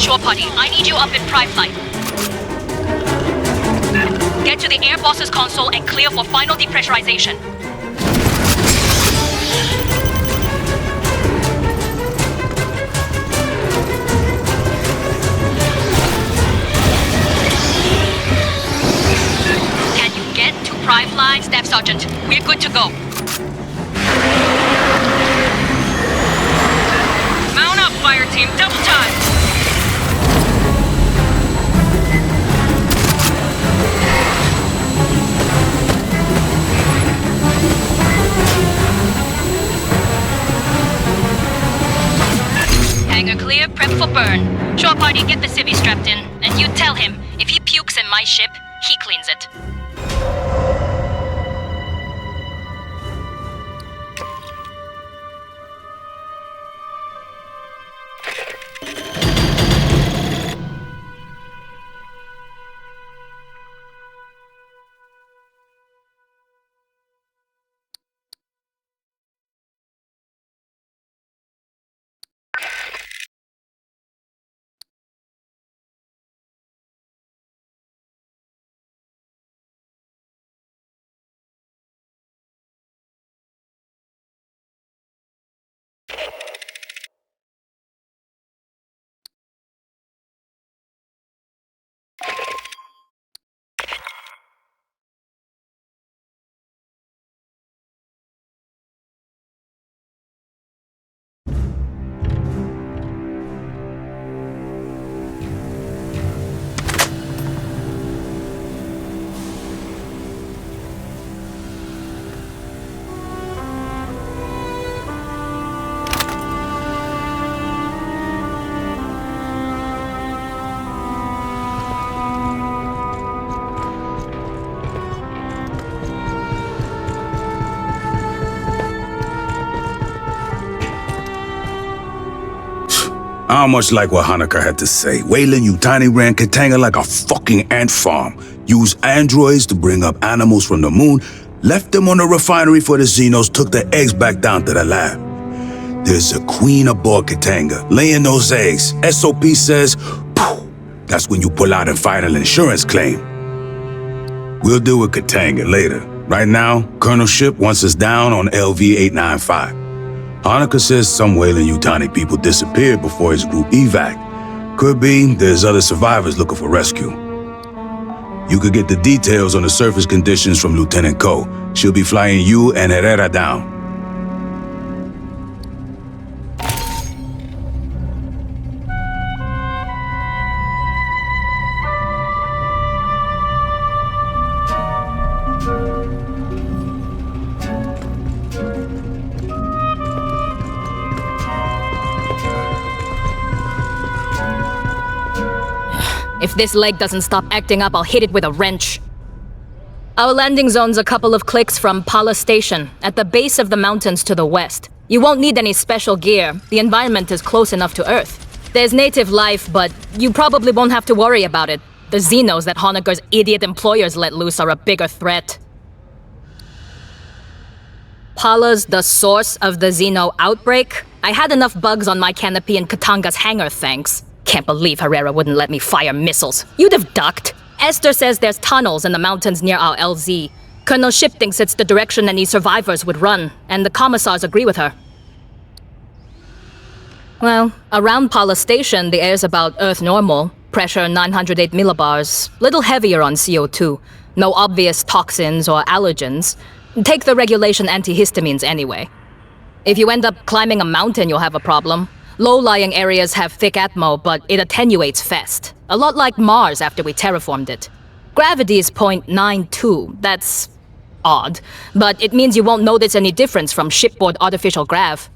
Shore Party, I need you up in Prime Flight. Get to the Air Boss's console and clear for final depressurization. Can you get to Prime Flight, Staff Sergeant? We're good to go. Mount up, Fireteam, double time! Hangar clear, prep for burn. Shore Party, get the civvy strapped in, and you tell him, if he pukes in my ship, he cleans it. I much like what Honecker had to say. 𝐷𝐷𝐿𝐴 ran Katanga like a fucking ant farm. Used androids to bring up animals from the moon, left them on the refinery for the Xenos, took the eggs back down to the lab. There's a queen aboard Katanga, laying those eggs. SOP says, poof, that's when you pull out and file an insurance claim. We'll deal with Katanga later. Right now, Colonel Ship wants us down on LV-895. Honecker says some 𝐷𝐿𝐴 people disappeared before his group evac. Could be there's other survivors looking for rescue. You could get the details on the surface conditions from Lieutenant Ko. She'll be flying you and Herrera down. If this leg doesn't stop acting up, I'll hit it with a wrench. Our landing zone's a couple of clicks from Pala Station, at the base of the mountains to the west. You won't need any special gear. The environment is close enough to Earth. There's native life, but you probably won't have to worry about it. The Xenos that Honecker's idiot employers let loose are a bigger threat. Pala's the source of the Xeno outbreak? I had enough bugs on my canopy in Katanga's hangar, thanks. Can't believe Herrera wouldn't let me fire missiles. You'd have ducked. Esther says there's tunnels in the mountains near our LZ. Colonel Ship thinks it's the direction any survivors would run, and the commissars agree with her. Well, around Pala Station, the air's about Earth normal. Pressure 908 millibars. Little heavier on CO2. No obvious toxins or allergens. Take the regulation antihistamines anyway. If you end up climbing a mountain, you'll have a problem. Low-lying areas have thick atmo, but it attenuates fast. A lot like Mars after we terraformed it. Gravity is 0.92. That's odd, but it means you won't notice any difference from shipboard artificial grav.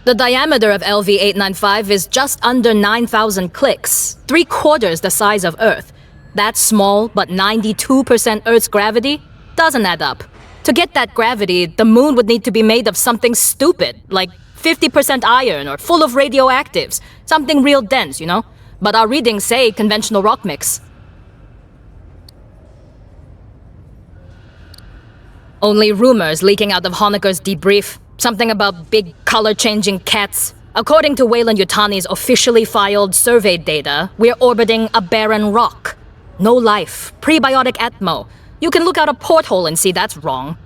The diameter of LV-895 is just under 9,000 clicks, 3/4 the size of Earth. That's small, but 92% Earth's gravity doesn't add up. To get that gravity, the moon would need to be made of something stupid, like 50% iron or full of radioactives. Something real dense, you know? But our readings say conventional rock mix. Only rumors leaking out of Honecker's debrief. Something about big color-changing cats. According to 𝐊𝐈𝐿𝐴𝐻𝐼𝐻𝐼𝐻𝐼𝐻𝐼𝐻𝐼𝐻 survey data, we're orbiting a barren rock. No life. Prebiotic atmo. You can look out a porthole and see that's wrong.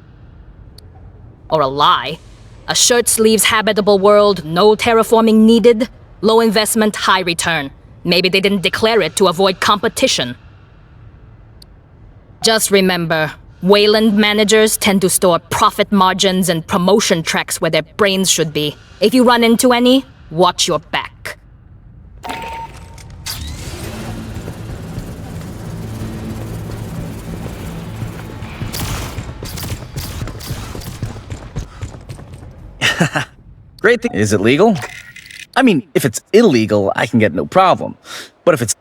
Or a lie. A shirt sleeves habitable world, no terraforming needed. Low investment, high return. Maybe they didn't declare it to avoid competition. Just remember, Wayland managers tend to store profit margins and promotion tracks where their brains should be. If you run into any, watch your back. Great thing. Is it legal? I mean, if it's illegal, I can get no problem. But if it's...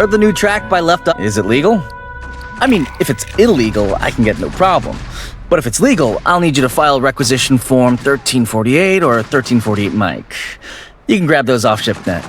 Heard the new track by Left Eye. Is it legal? I mean, if it's illegal, I can get no problem. But if it's legal, I'll need you to file requisition form 1348 or 1348 Mike. You can grab those off ShipNet.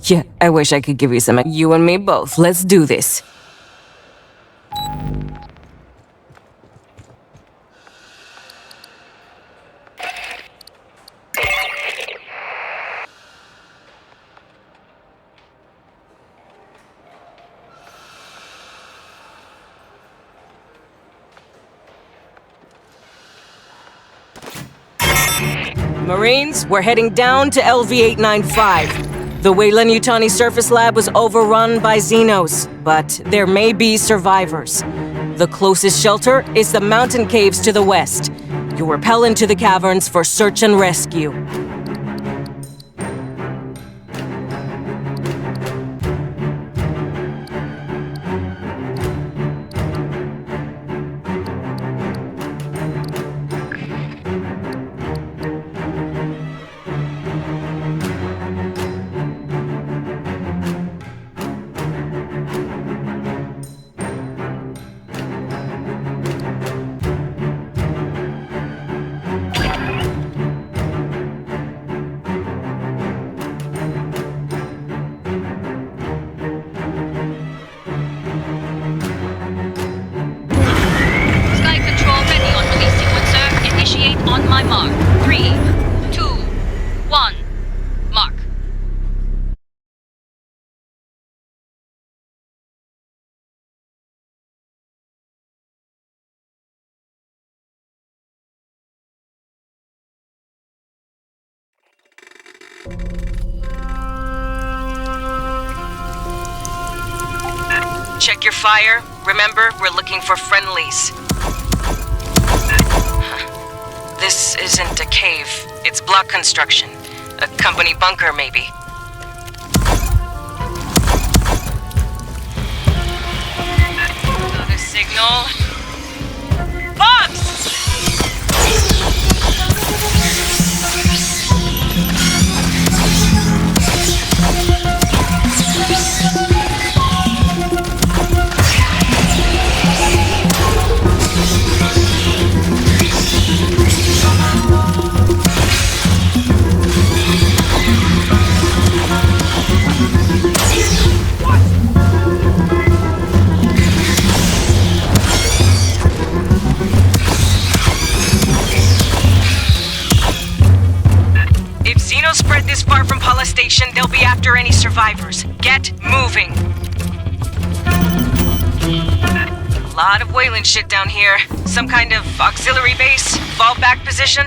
Yeah, I wish I could give you some. You and me both. Let's do this. Marines, we're heading down to LV-895. The 𝐊𝐦𝐿 surface lab was overrun by Xenos, but there may be survivors. The closest shelter is the mountain caves to the west. You'll rappel into the caverns for search and rescue. On my mark. 3, 2, 1, mark. Check your fire. Remember, we're looking for friendlies. This isn't a cave. It's block construction. A company bunker, maybe. Got a signal. Box! Spread this far from Pala Station, they'll be after any survivors. Get moving. A lot of Wayland shit down here. Some kind of auxiliary base? Fallback position?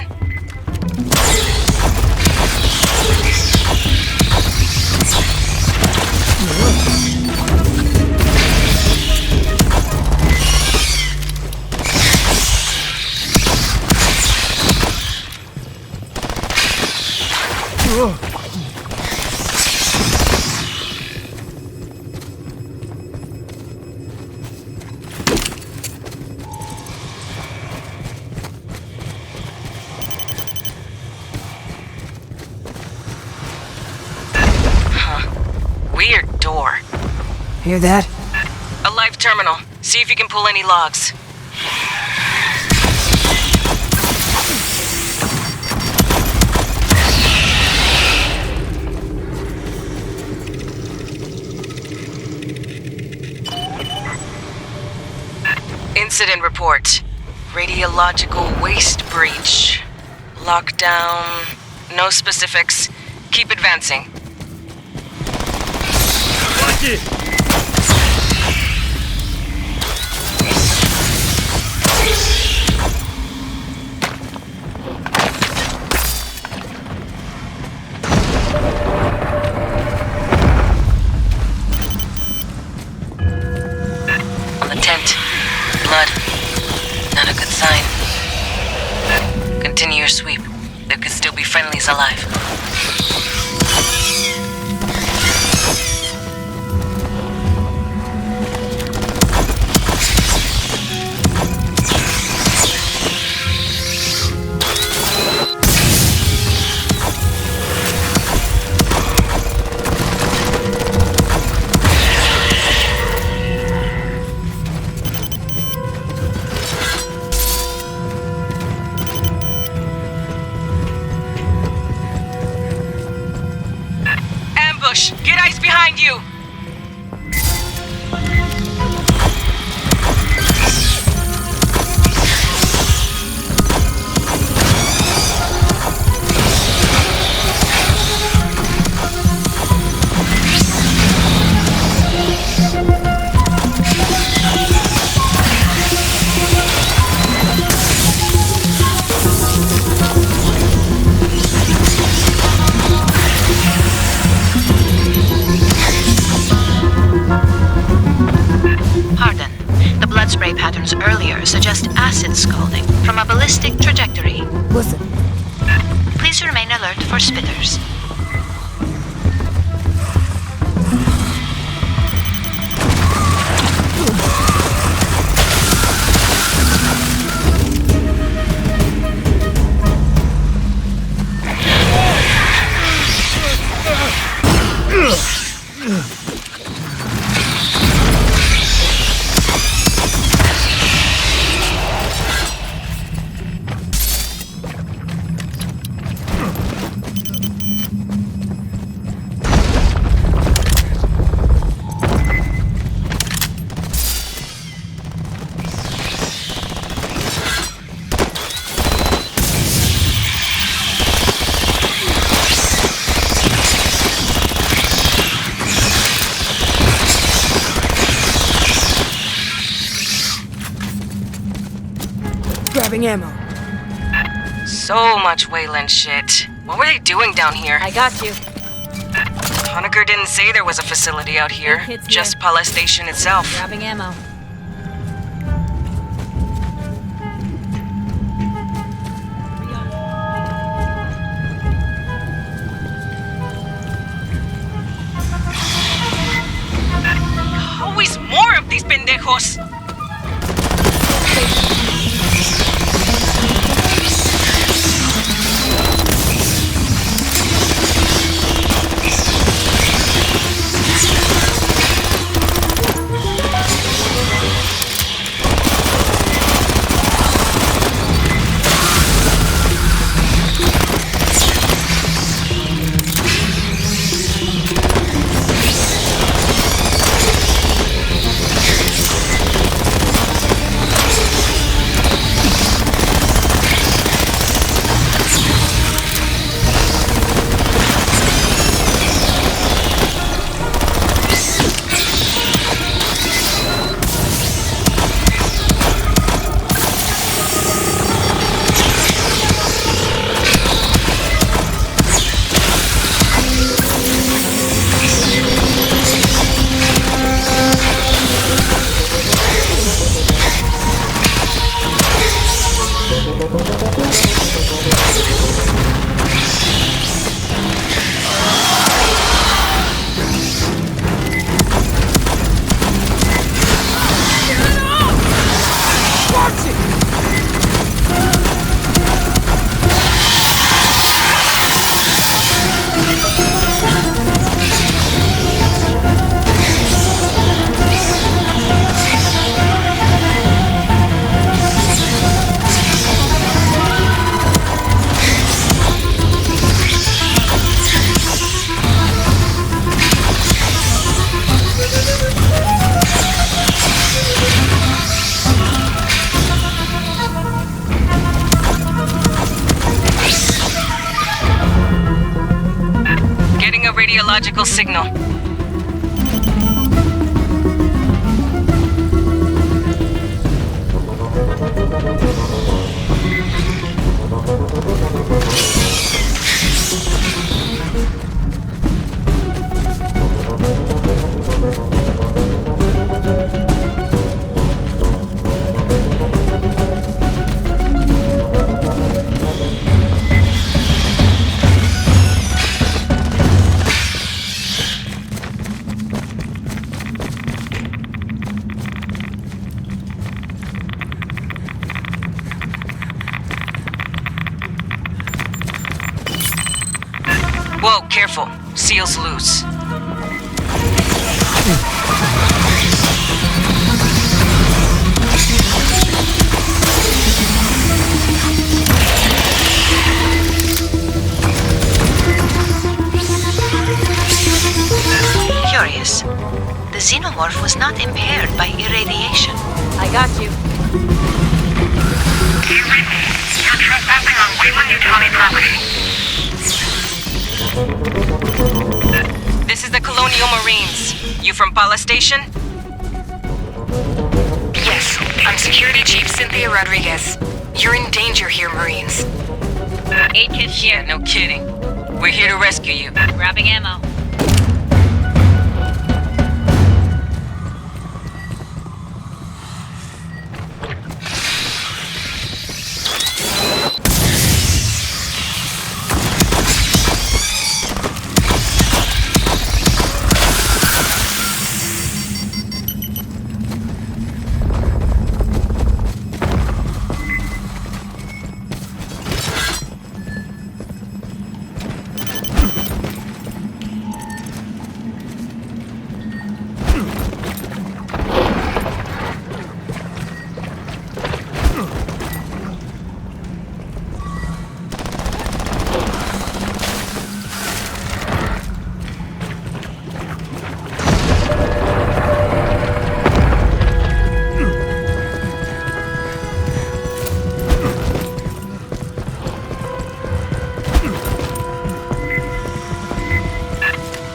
Weird door. Hear that? A live terminal. See if you can pull any logs. Incident report. Radiological waste breach. Lockdown. No specifics. Keep advancing. Watch it! On the tent. Blood. Not a good sign. Continue your sweep. There could still be friendlies alive. guys behind you! Pardon. The blood spray patterns earlier suggest acid scalding from a ballistic trajectory. Listen. Please remain alert for spitters. Grabbing ammo. So much Wayland shit. What were they doing down here? I got you. Honecker didn't say there was a facility out here, Kids just here. Pala Station itself. Grabbing ammo. Always more of these pendejos! Radiological signal. Whoa, careful. Seal's loose. Xenomorph was not impaired by irradiation. I got you. You're trespassing on 𝐷𝐸𝐈𝐃𝐄𝐬 property. This is the Colonial Marines. You from Pala Station? Yes, I'm Security Chief Cynthia Rodriguez. You're in danger here, Marines. 8 kids here, no kidding. We're here to rescue you. Grabbing ammo.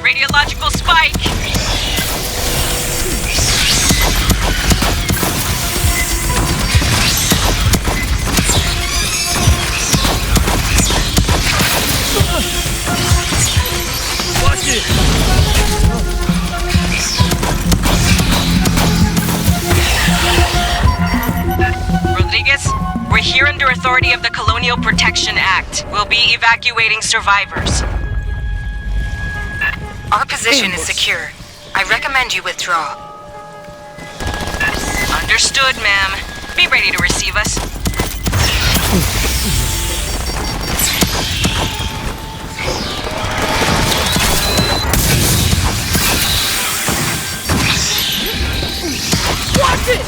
Radiological spike! Watch it! Rodriguez, we're here under authority of the Colonial Protection Act. We'll be evacuating survivors. Our position is secure. I recommend you withdraw. Understood, ma'am. Be ready to receive us. Watch it!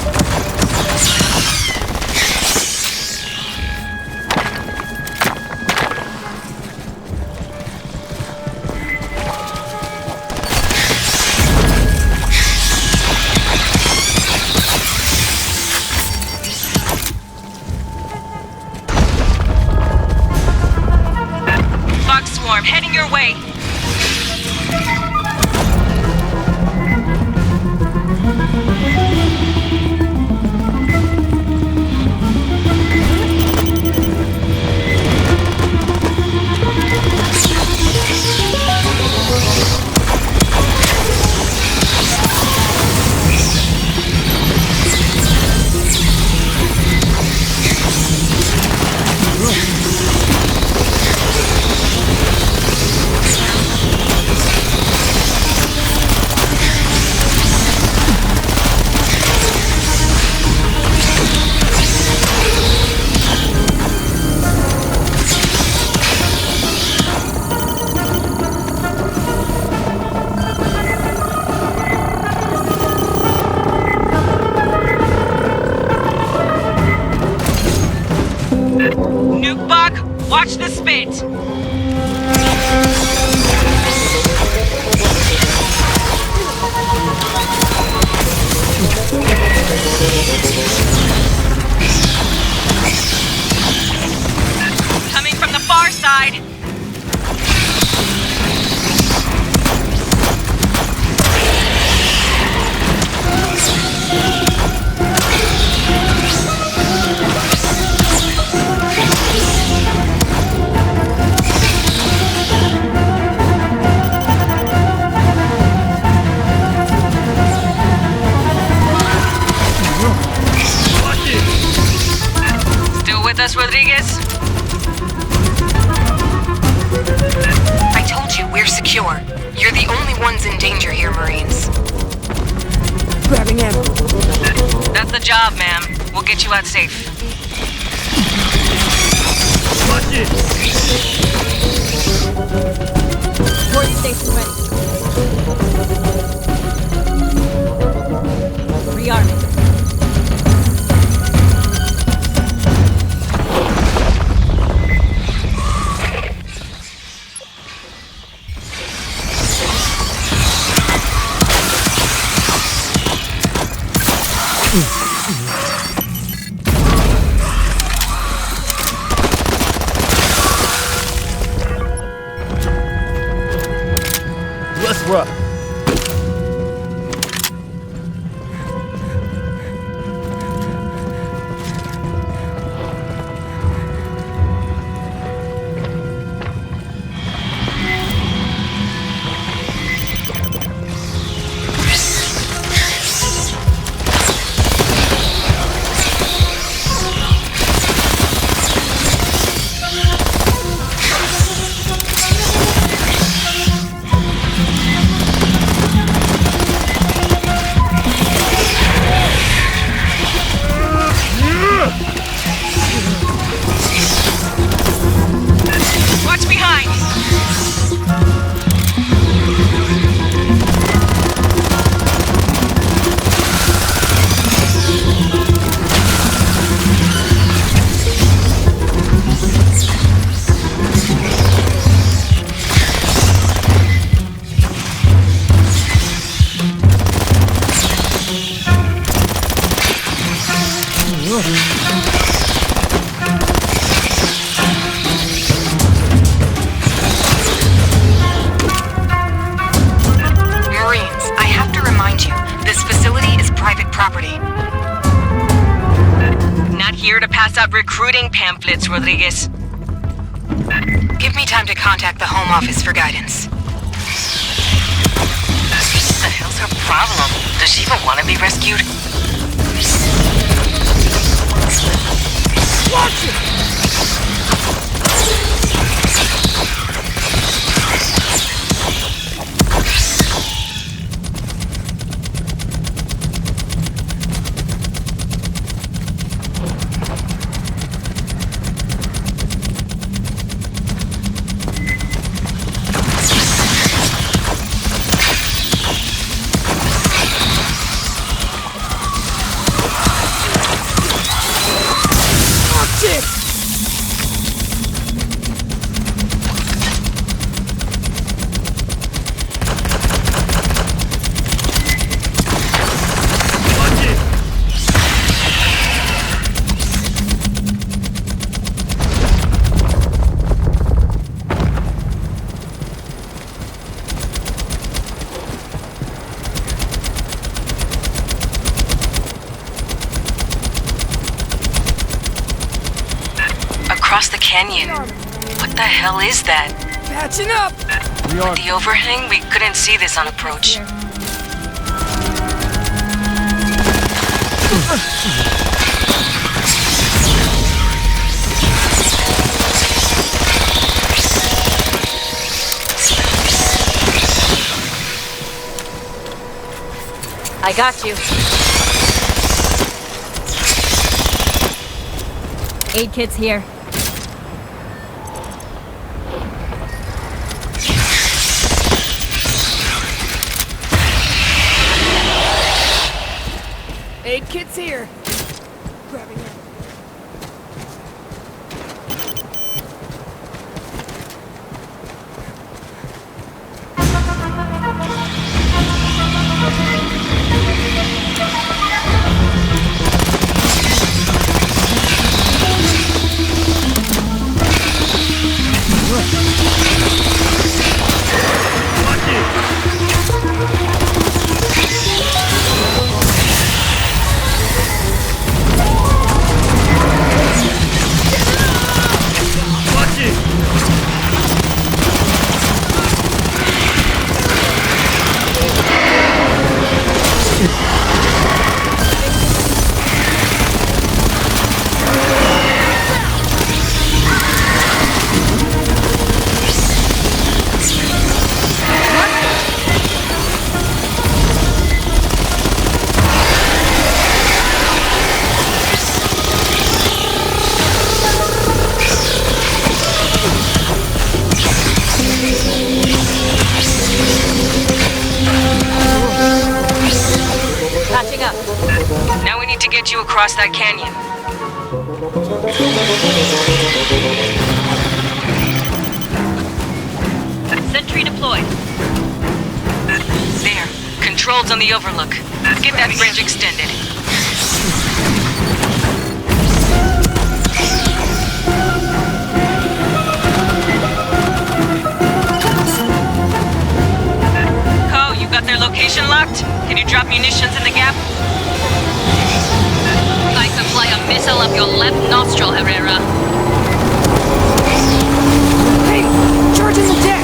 Heading your way. Watch the spit! Coming from the far side! Rodriguez? I told you we're secure. You're the only ones in danger here, Marines. Grabbing ammo. That's the job, ma'am. We'll get you out safe. Watch it! Horde station ready. Rearming. we're up. Watch behind! Marines, I have to remind you, this facility is private property. Not here to pass out recruiting pamphlets, Rodriguez. Give me time to contact the Home Office for guidance. What the hell's her problem? Does she even want to be rescued? Watch it! Across the canyon. What the hell is that? Patching up! With the overhang, we couldn't see this on approach. I got you. Aid kit's here. Aid kit's here. Grabbing it. Now we need to get you across that canyon. Sentry deployed. There. Controls on the overlook. Get that bridge extended. contact. Can you drop munitions in the gap? I supply a missile up your left nostril, Herrera. Hey! Charging the deck!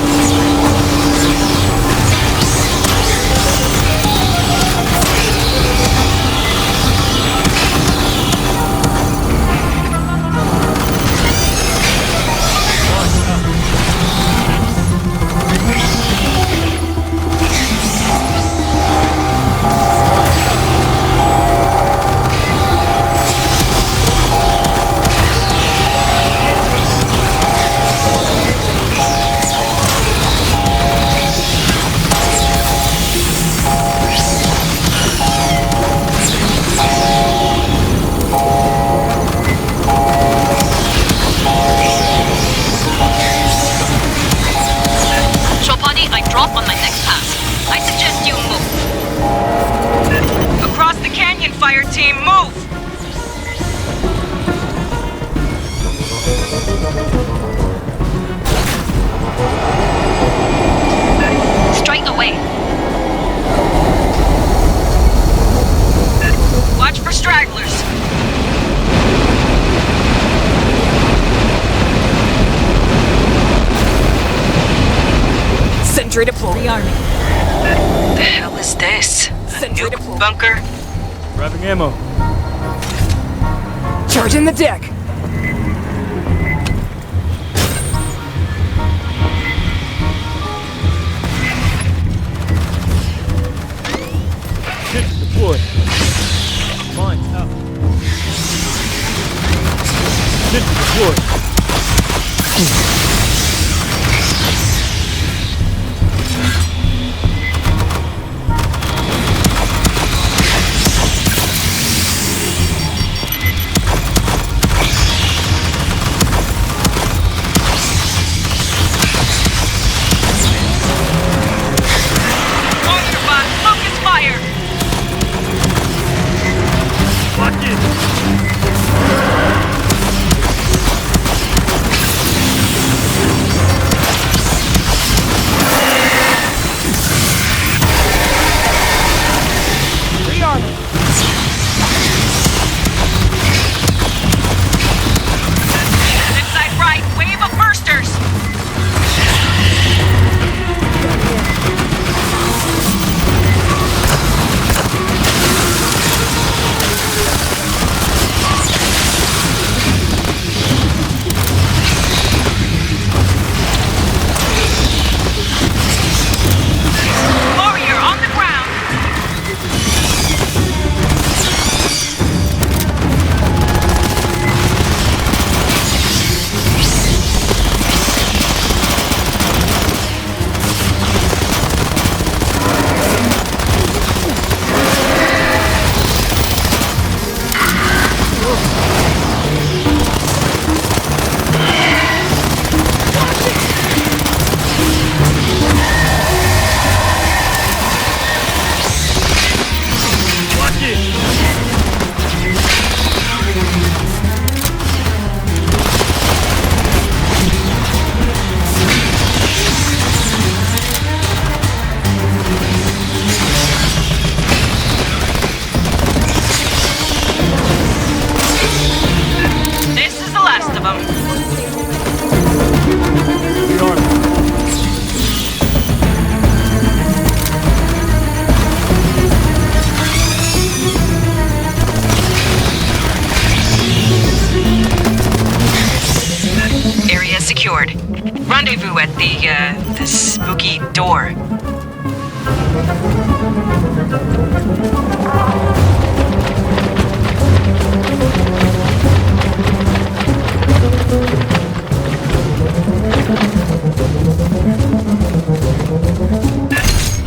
Drop on my next pass. I suggest you move. Across the canyon, fire team, move! Straight away. Watch for stragglers. Sentry deployed. The army. The hell is this? Sentry deployed. Bunker. Grabbing ammo. Charging the deck. Ship deployed. Mines out. Ship deployed. secured. Rendezvous at the spooky door.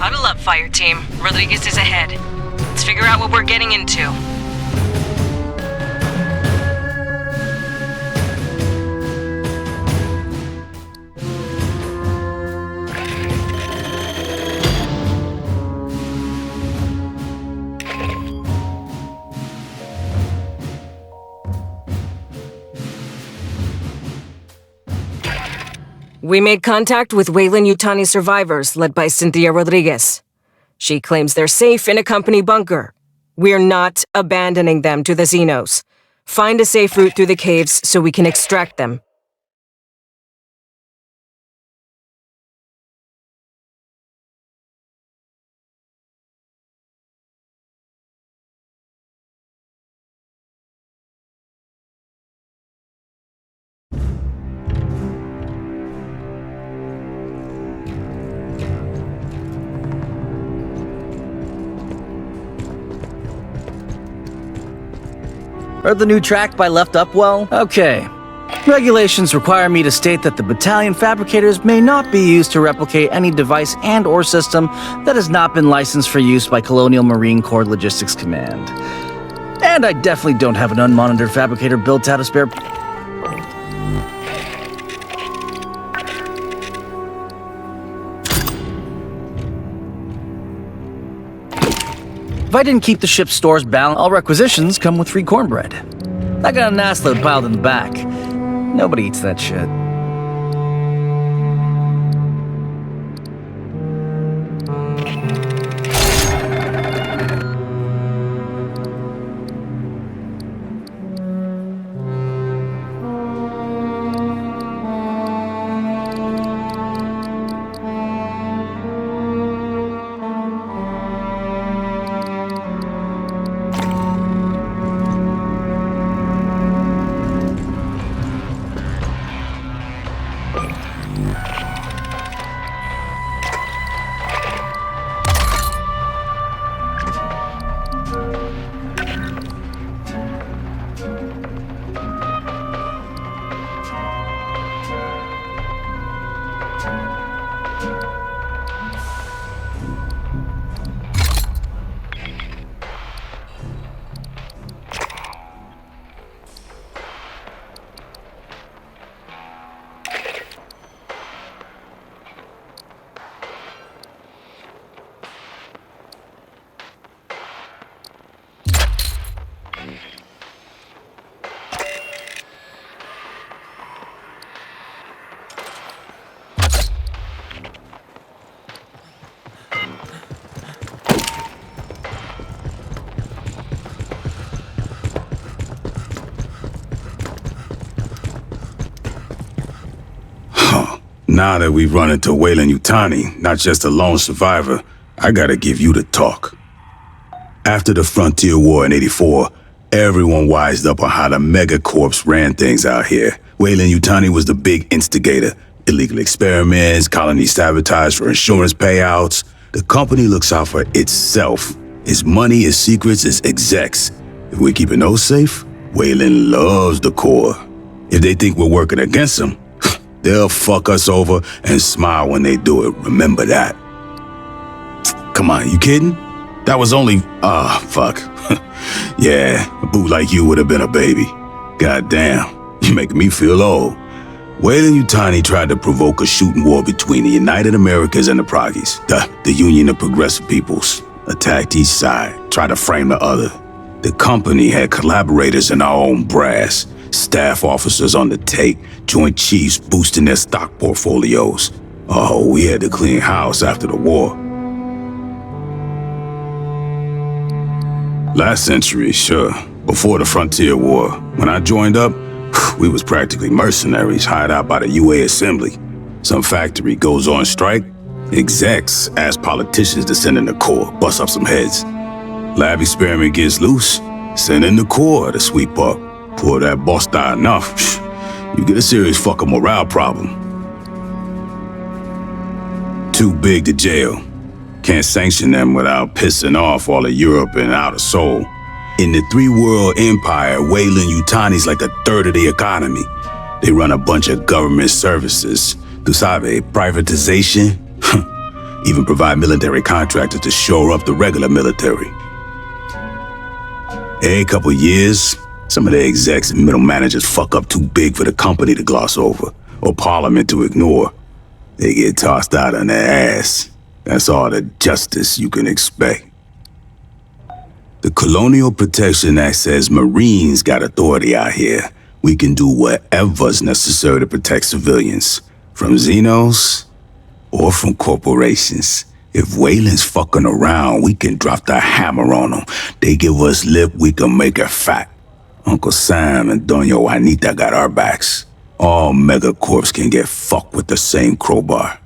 Huddle up, fire team. Rodriguez is ahead. Let's figure out what we're getting into. We made contact with Weyland-Yutani survivors led by Cynthia Rodriguez. She claims they're safe in a company bunker. We're not abandoning them to the Xenos. Find a safe route through the caves so we can extract them. Heard the new track by Left Upwell? Okay. Regulations require me to state that the battalion fabricators may not be used to replicate any device and/or system that has not been licensed for use by Colonial Marine Corps Logistics Command. And I definitely don't have an unmonitored fabricator built out of spare... If I didn't keep the ship's stores balanced, all requisitions come with free cornbread. I got an ass load piled in the back. Nobody eats that shit. Now that we've run into 𝐷𝐻𝐼𝐿𝐴𝐻, not just a lone survivor, I gotta give you the talk. After the Frontier War in '84, everyone wised up on how the megacorps ran things out here. 𝐷𝐻𝐼𝐿AND was the big instigator. Illegal experiments, colony sabotage for insurance payouts. The company looks out for itself. Its money, its secrets, its execs. If we're keeping those safe, 𝐷𝐻𝐼𝐿AND loves the Corps. If they think we're working against them, they'll fuck us over and smile when they do it. Remember that. Come on, you kidding? That was only... fuck. Yeah, a boot like you would have been a baby. Goddamn, you're making me feel old. 𝐷𝐻𝐼𝐿AND tried to provoke a shooting war between the United Americas and the Proggies, the Union of Progressive Peoples. Attacked each side, tried to frame the other. The company had collaborators in our own brass, staff officers on the take, Joint Chiefs boosting their stock portfolios. Oh, we had to clean house after the war. Last century, sure. Before the Frontier War. When I joined up, we was practically mercenaries hired out by the UA Assembly. Some factory goes on strike, execs ask politicians to send in the Corps, bust up some heads. Lab experiment gets loose, send in the Corps to sweep up. Pull that boss die enough, you get a serious fucking morale problem. Too big to jail. Can't sanction them without pissing off all of Europe and Outer Soul. In the three-world empire, 𝐷𝐻𝐼𝐿AND's like a third of the economy. They run a bunch of government services. Tu sabe, privatization. Even provide military contractors to shore up the regular military. Every couple years, some of the execs and middle managers fuck up too big for the company to gloss over, or Parliament to ignore. They get tossed out on their ass. That's all the justice you can expect. The Colonial Protection Act says Marines got authority out here. We can do whatever's necessary to protect civilians, from Xenos or from corporations. If Waylon's fucking around, we can drop the hammer on them. They give us lip, we can make it fat. Uncle Sam and Doña Juanita got our backs. All megacorps can get fucked with the same crowbar.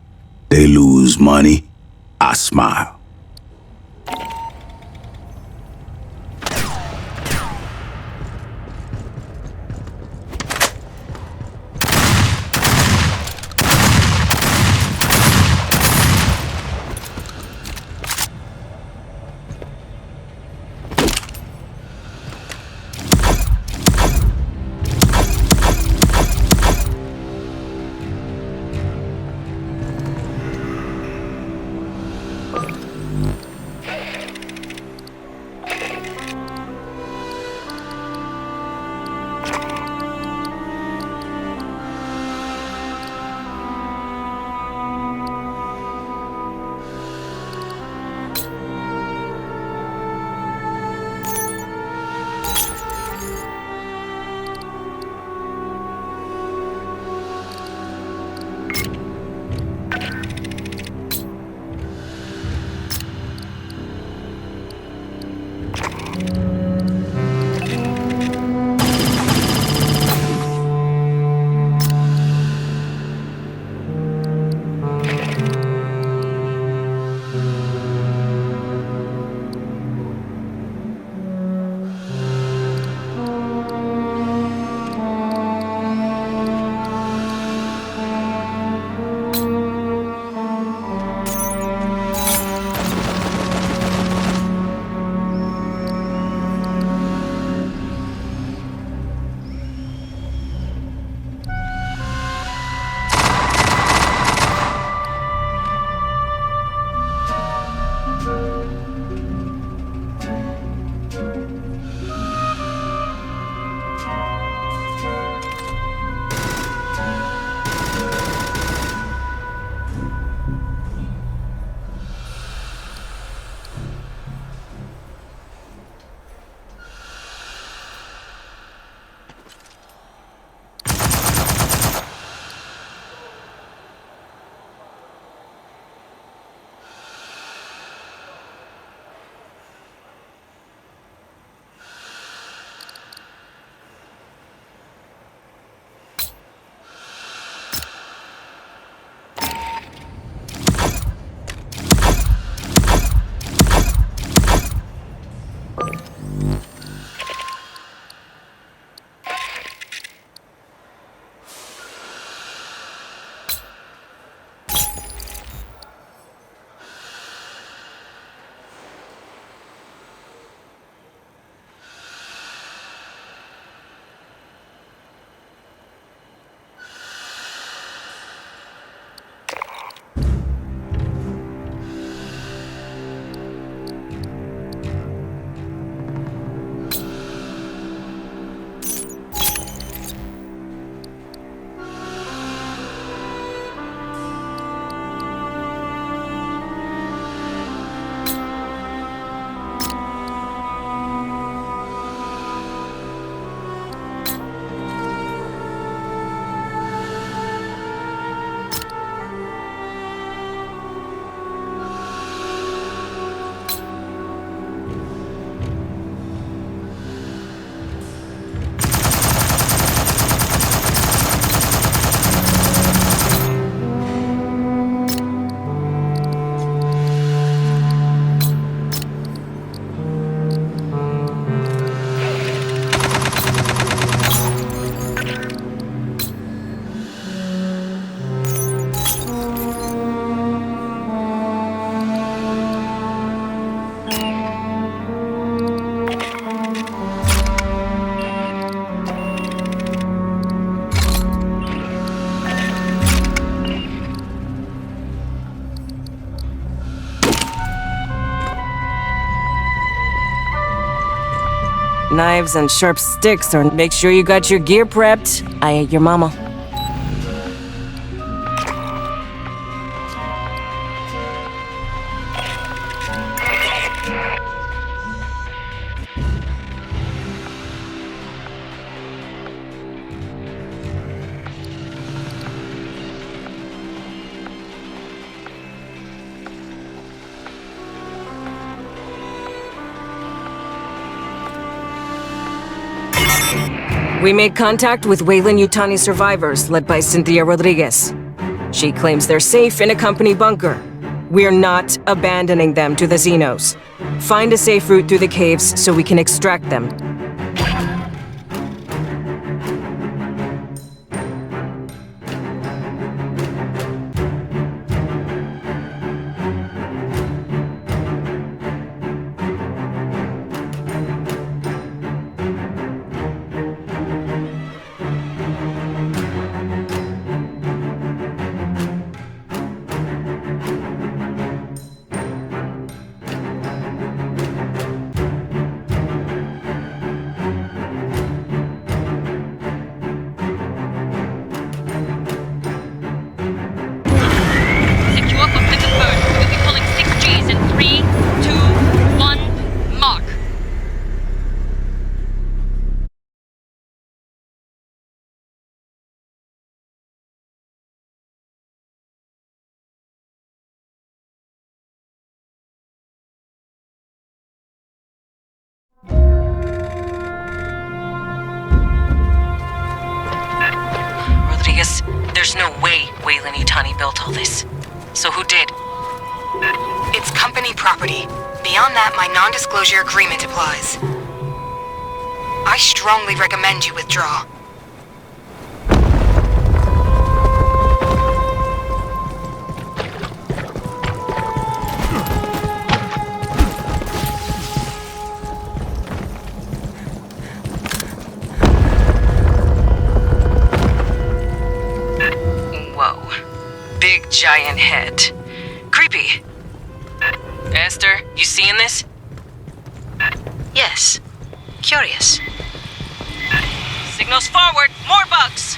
They lose money, I smile. Knives and sharp sticks, or make sure you got your gear prepped. I ate your mama. We made contact with 𝐷𝐻𝐚𝐿𝐼 survivors led by Cynthia Rodriguez. She claims they're safe in a company bunker. We're not abandoning them to the Xenos. Find a safe route through the caves so we can extract them. There's no way 𝐷𝐻𝐚𝐼 built all this. So who did? It's company property. Beyond that, my non-disclosure agreement applies. I strongly recommend you withdraw. Big giant head. Creepy. Esther, you seeing this? Yes. Curious. Signals forward. More bugs.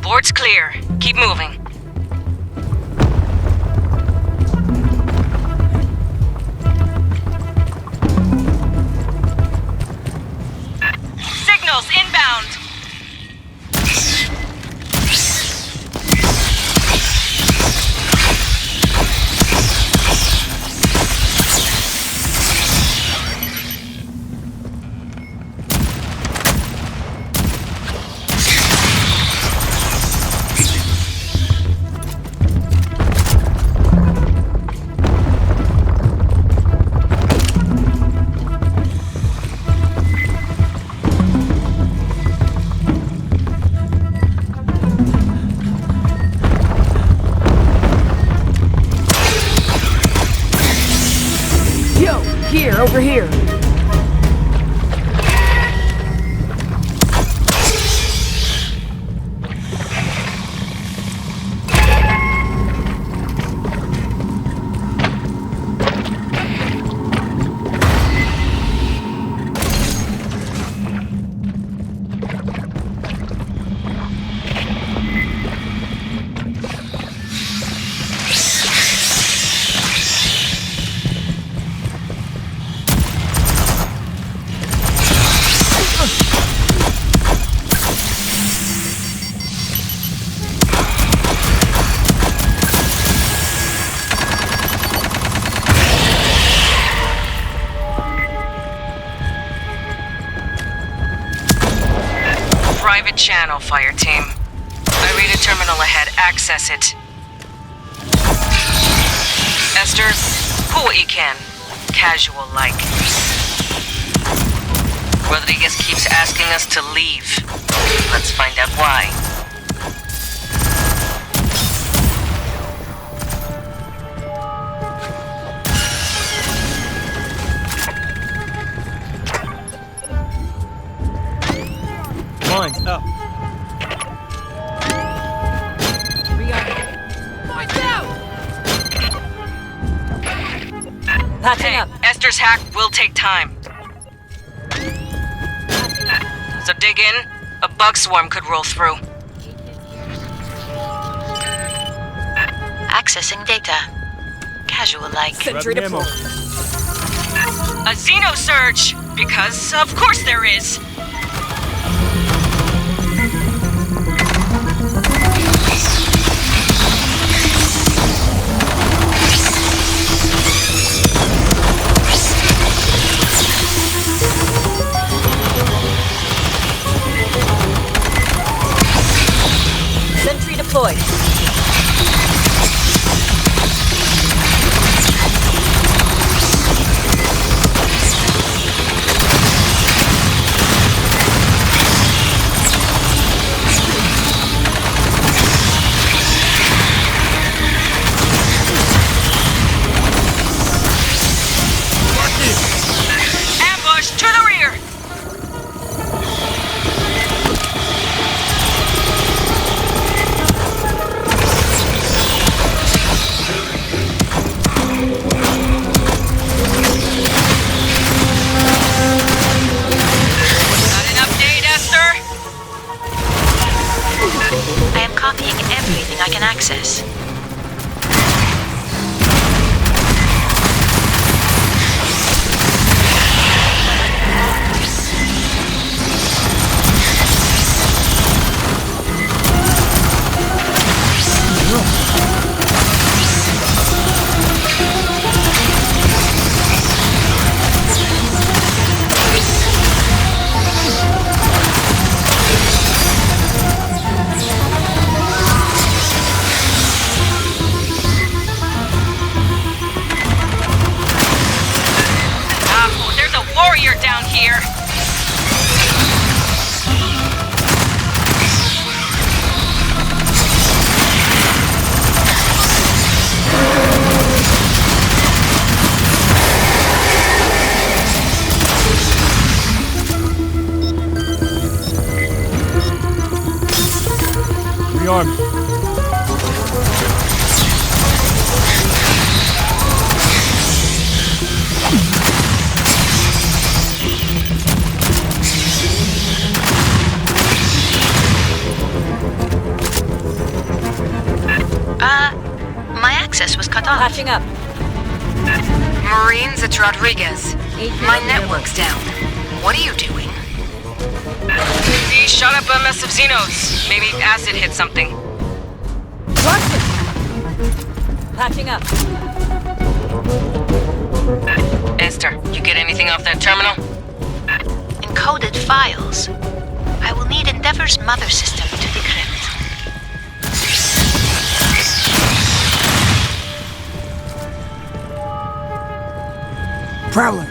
Board's clear. Keep moving. Signals inbound. Over here. Private channel, Fireteam. I read a terminal ahead. Access it. Esther, pull what you can. Casual-like. Rodriguez keeps asking us to leave. Let's find out why. Hey, Esther's hack will take time. So dig in. A bug swarm could roll through. Accessing data. Casual-like. Sentry deployed. A Xenosurge! Because of course there is. Sentry deployed. Ambush to the rear! Got an update, Esther? I am copying everything I can access. There's a warrior down here. Rearm. My access was cut off. Patching up. Marines, it's Rodriguez. My network's down. What are you doing? He shot up a mess of Xenos. Maybe acid hit something. Patching up. Esther, you get anything off that terminal? Encoded files. I will need Endeavor's mother system to decrypt. Prowler.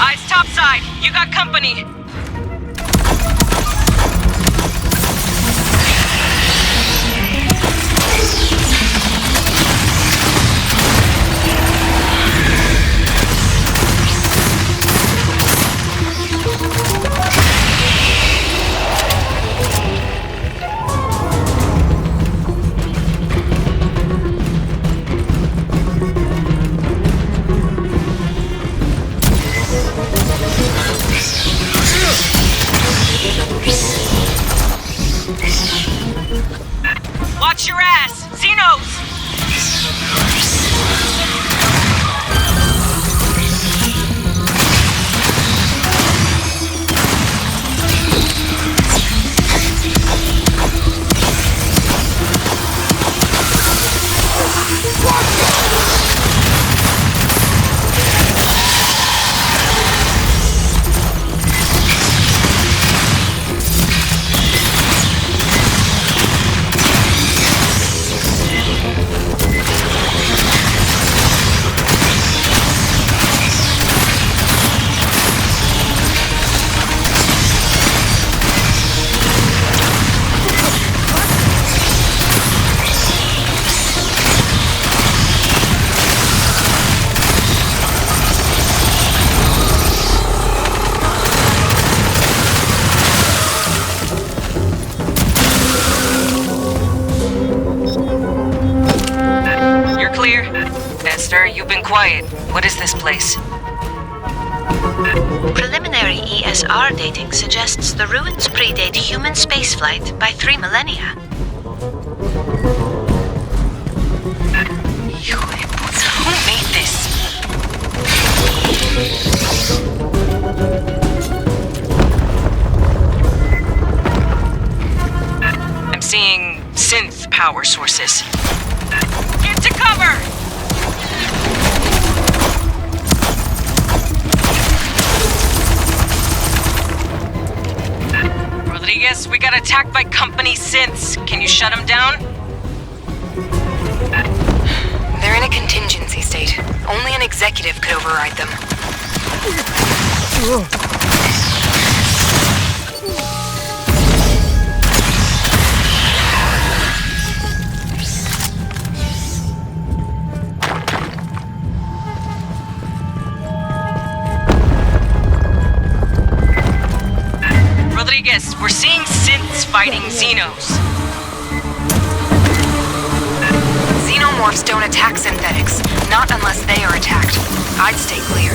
Eyes topside. You got company. Master. You've been quiet. What is this place? Preliminary ESR dating suggests the ruins predate human spaceflight by 3 millennia. Who made this? I'm seeing synth power sources. Get to cover! Rodriguez, we got attacked by company synths. Can you shut them down? They're in a contingency state. Only an executive could override them. Rodriguez, we're seeing synths fighting Xenos. Xenomorphs don't attack synthetics, not unless they are attacked. I'd stay clear.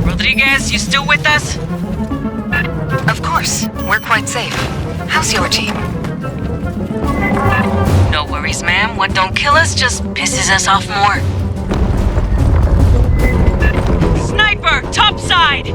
Rodriguez, you still with us? Of course. We're quite safe. How's your team? No worries, ma'am. What don't kill us just pisses us off more. Sniper, topside!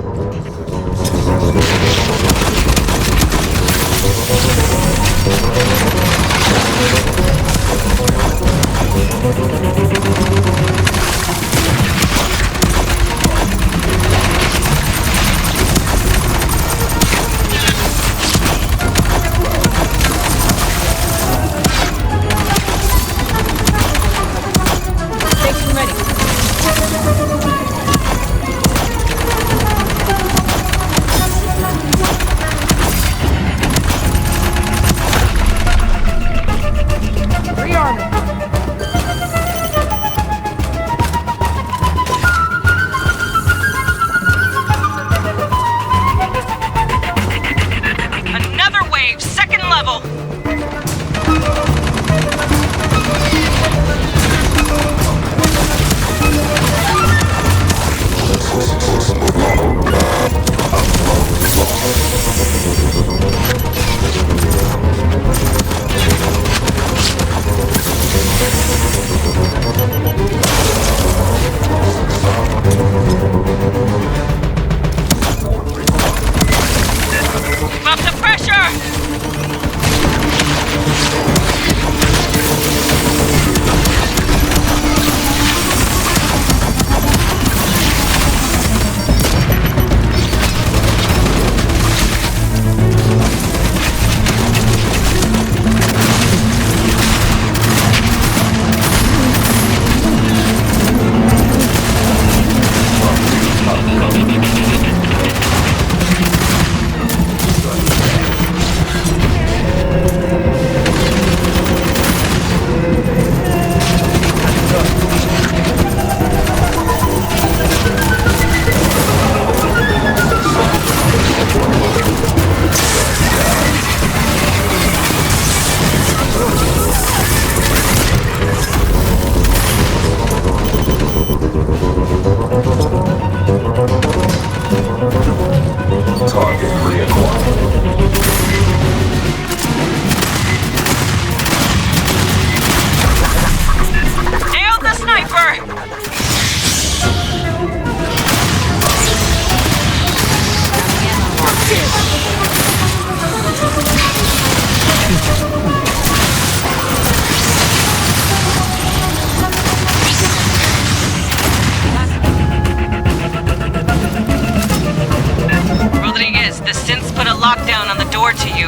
lockdown on the door to you.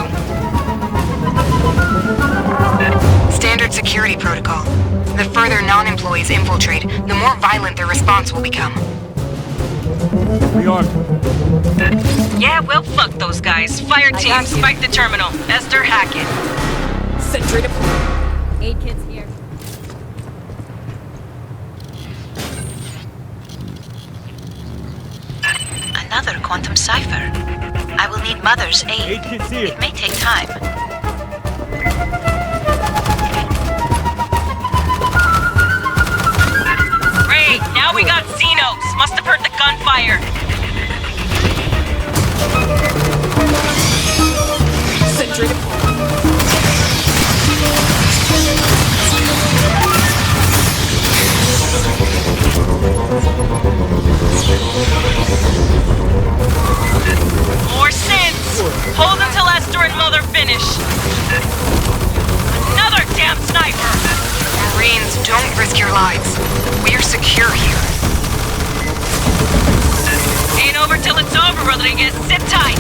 Standard security protocol. The further non-employees infiltrate, the more violent their response will become. We are. Yeah, well, fuck those guys. Fire team, spike the terminal. Esther, hack it. Sentry deployed. 8 kids here. Another quantum cipher. I will need Mother's aid. 8 kids here. It may take time. Great, now we got Xenos. Must have heard the gunfire. Sentry deployed. More synths! Hold until Esther and Mother finish. Another damn sniper! Marines, don't risk your lives. We're secure here. Ain't over till it's over, Rodriguez. Sit tight.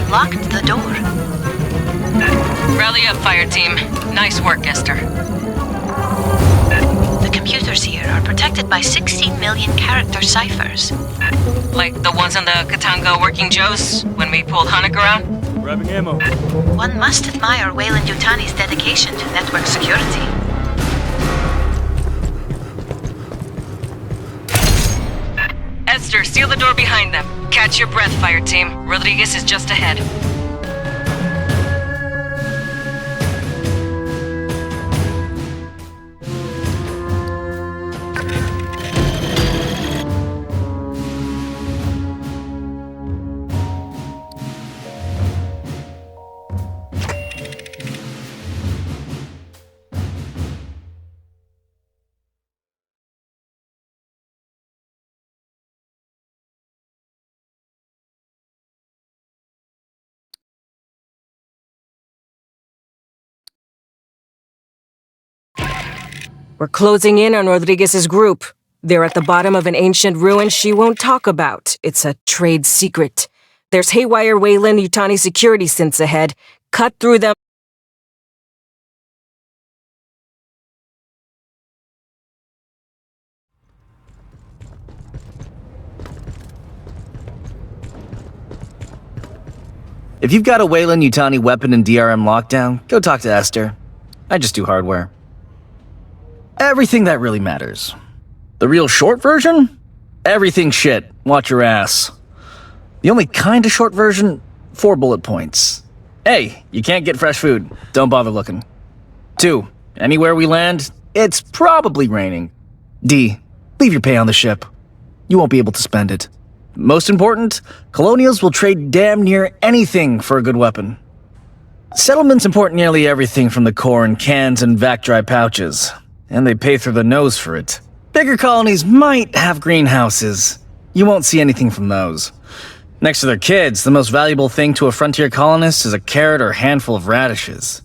locked the door. Rally up, Fireteam. Nice work, Esther. The computers here are protected by 16 million character ciphers. Like the ones on the Katanga Working Joes when we pulled Hanukkah around? Grabbing ammo. One must admire 𝐷𝐻𝐼𝐻𝐻's dedication to network security. Esther, seal the door behind them. Catch your breath, Fireteam. Rodriguez is just ahead. We're closing in on Rodriguez's group. They're at the bottom of an ancient ruin she won't talk about. It's a trade secret. There's haywire 𝐊𝐴𝐻𝐿𝐴 security synths ahead. Cut through them. If you've got a 𝐊𝐴𝐻𝐿𝐴 weapon and DRM lockdown, go talk to Esther. I just do hardware. Everything that really matters. The real short version? Everything shit. Watch your ass. The only kind of short version? 4 bullet points. A, you can't get fresh food. Don't bother looking. 2, anywhere we land, it's probably raining. D, leave your pay on the ship. You won't be able to spend it. Most important, colonials will trade damn near anything for a good weapon. Settlements import nearly everything from the core in cans and vac dry pouches, and they pay through the nose for it. Bigger colonies might have greenhouses. You won't see anything from those. Next to their kids, the most valuable thing to a frontier colonist is a carrot or handful of radishes.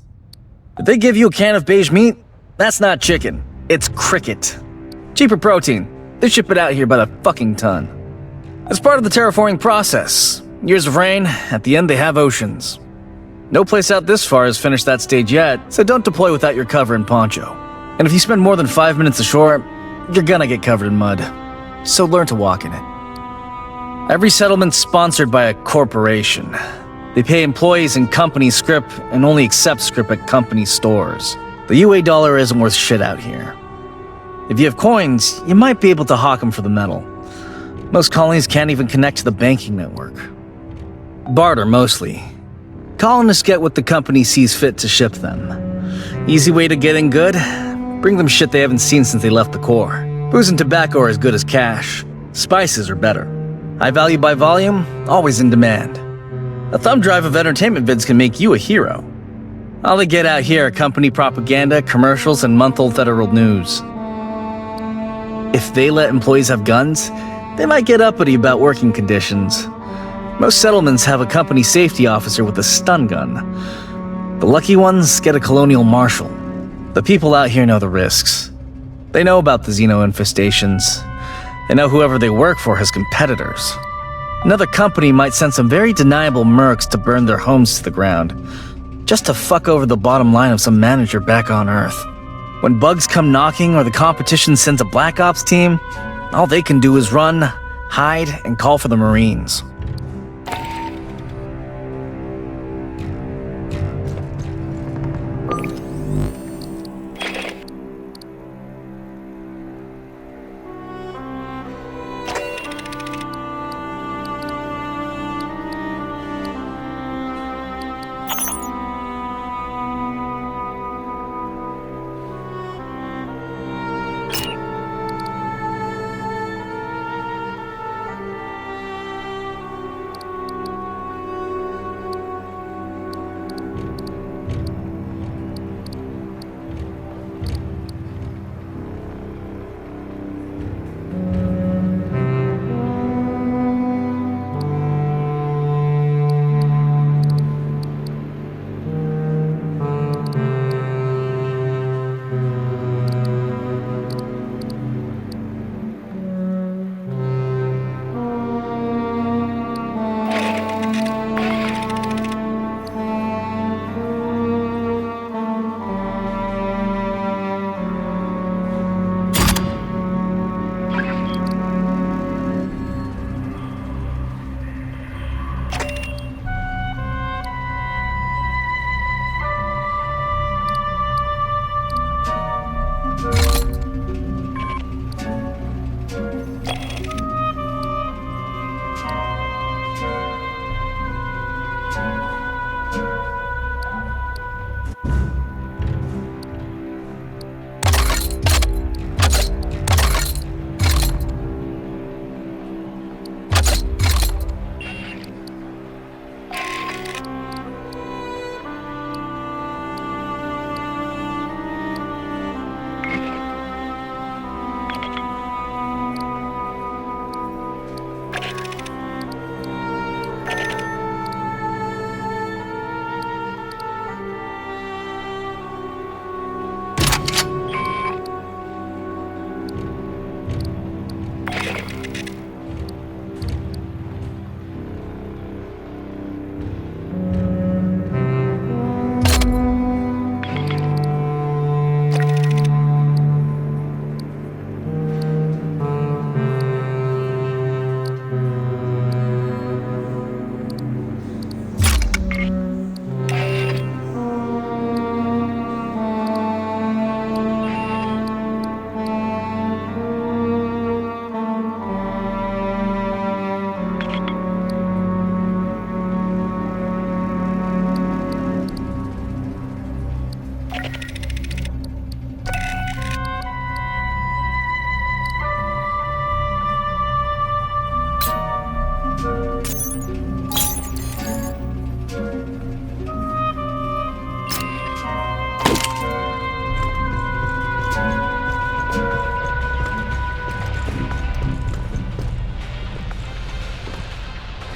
If they give you a can of beige meat, that's not chicken, it's cricket. Cheaper protein. They ship it out here by the fucking ton. As part of the terraforming process, years of rain, at the end they have oceans. No place out this far has finished that stage yet, so don't deploy without your cover and poncho. And if you spend more than 5 minutes ashore, you're gonna get covered in mud. So learn to walk in it. Every settlement's sponsored by a corporation. They pay employees in company scrip and only accept scrip at company stores. The UA dollar isn't worth shit out here. If you have coins, you might be able to hawk them for the metal. Most colonies can't even connect to the banking network. Barter, mostly. Colonists get what the company sees fit to ship them. Easy way to get in good? Bring them shit they haven't seen since they left the core. Booze and tobacco are as good as cash. Spices are better. High value by volume, always in demand. A thumb drive of entertainment vids can make you a hero. All they get out here are company propaganda, commercials, and month-old federal news. If they let employees have guns, they might get uppity about working conditions. Most settlements have a company safety officer with a stun gun. The lucky ones get a colonial marshal. The people out here know the risks. They know about the Xeno infestations. They know whoever they work for has competitors. Another company might send some very deniable mercs to burn their homes to the ground, just to fuck over the bottom line of some manager back on Earth. When bugs come knocking or the competition sends a Black Ops team, all they can do is run, hide, and call for the Marines.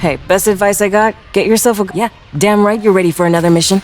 Hey, best advice I got, get yourself a... Yeah, damn right you're ready for another mission.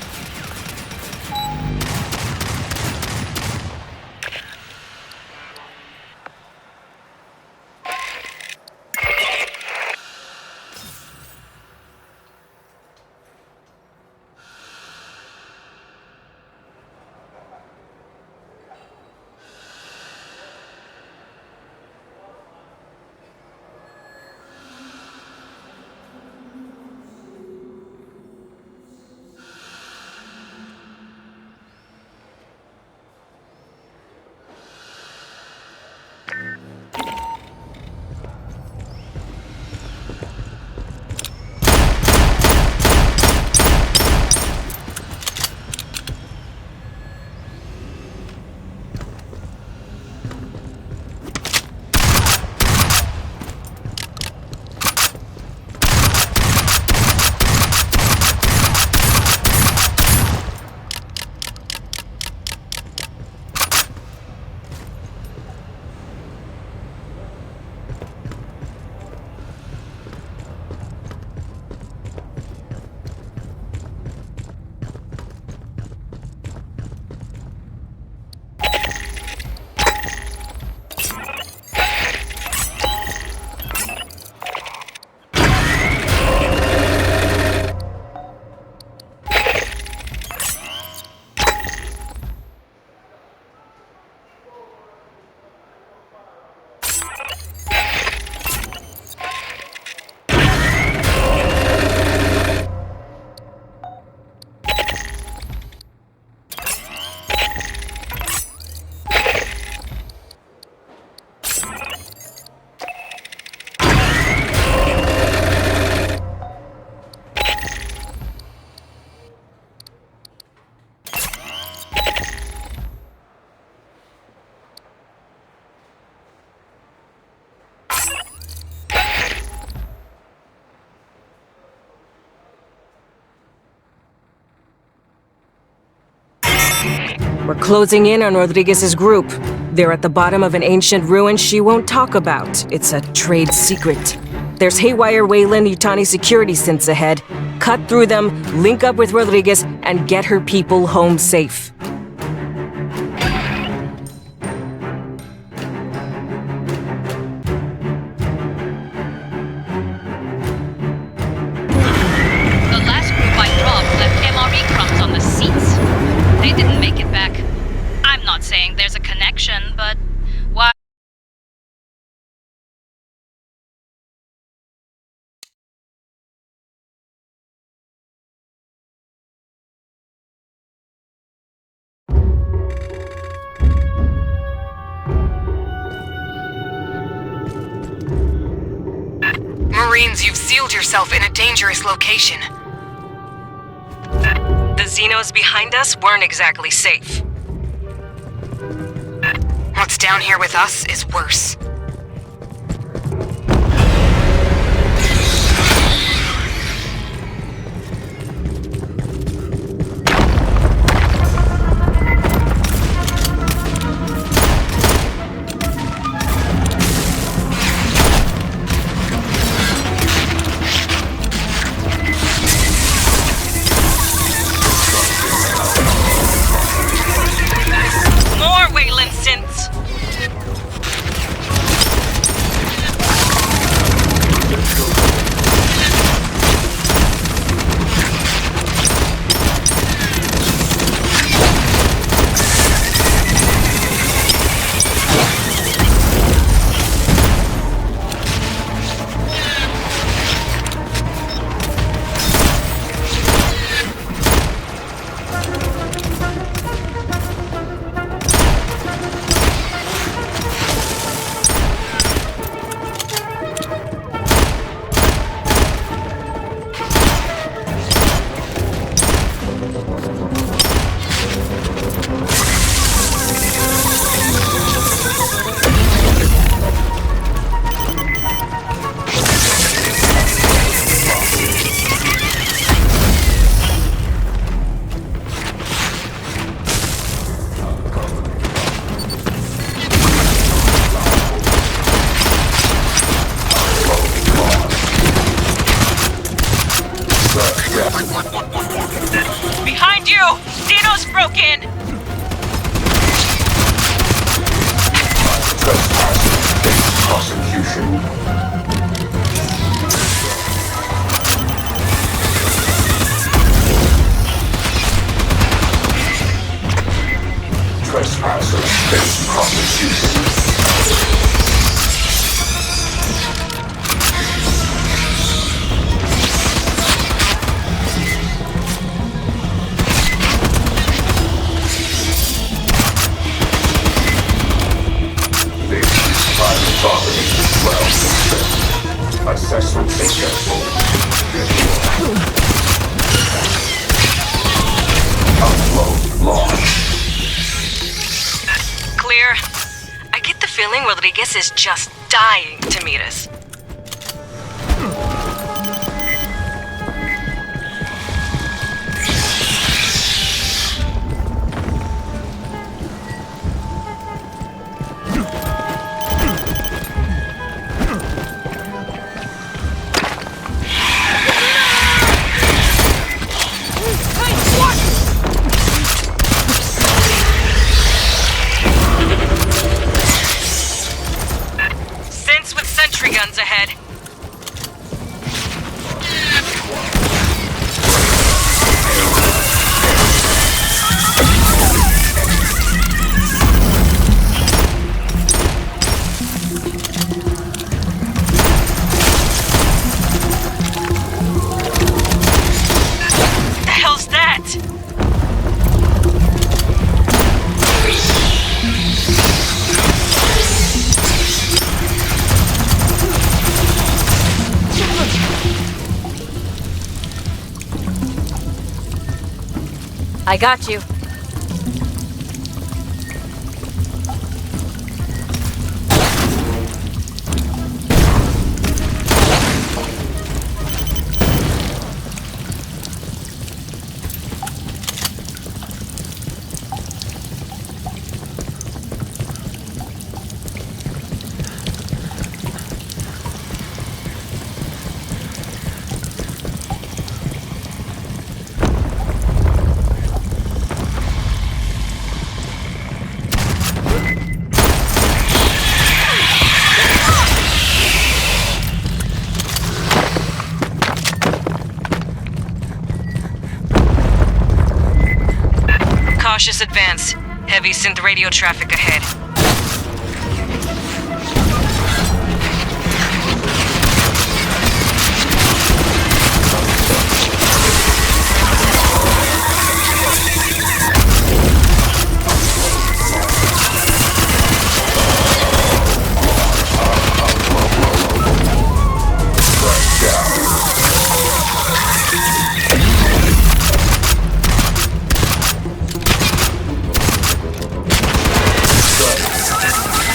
We're closing in on Rodriguez's group. They're at the bottom of an ancient ruin she won't talk about. It's a trade secret. There's haywire 𝐷𝐻𝐚𝐦𝐿 security synths ahead. Cut through them, link up with Rodriguez, and get her people home safe. The last group I dropped left MRE crumbs on the seats. They didn't make it back. I'm not saying there's a connection, but why? Marines, you've sealed yourself in a dangerous location. The Xenos behind us weren't exactly safe. What's down here with us is worse. More Wayland synths! house broke in! Prosecution. Trespassers face prosecution. Assessment successful. Upload launch. Clear. I get the feeling Rodriguez is just dying to meet us. Guns ahead. What the hell's that? I got you. Cautious advance. Heavy synth radio traffic ahead.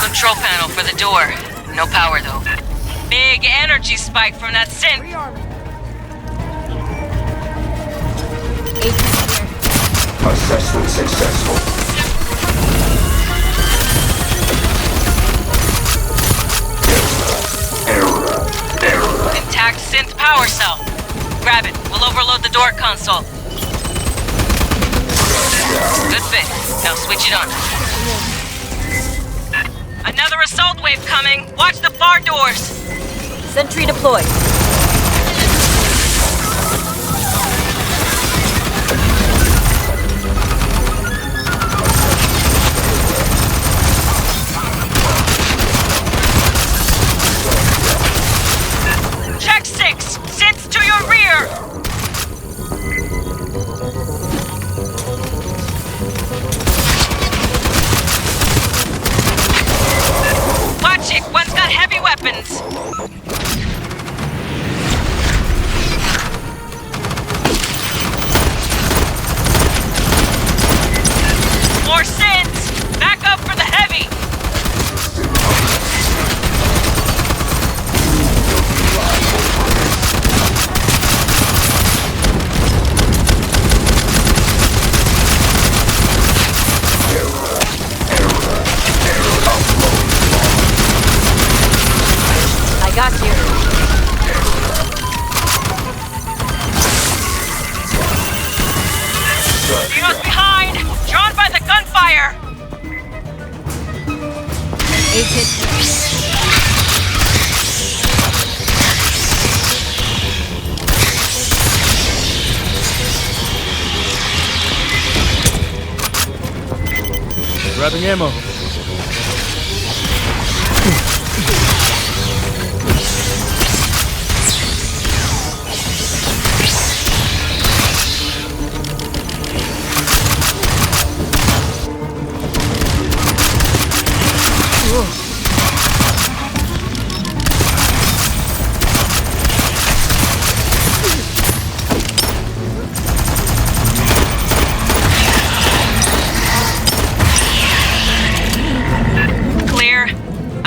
Control panel for the door. No power though. Big energy spike from that synth. Assessment successful. Error. Intact synth power cell. Grab it. We'll overload the door console. Good fit. Now switch it on. Another assault wave coming. Watch the bar doors. Sentry deployed. Check 6. Synths to your rear. Watch it. One's got heavy weapons. fire! Grabbing ammo.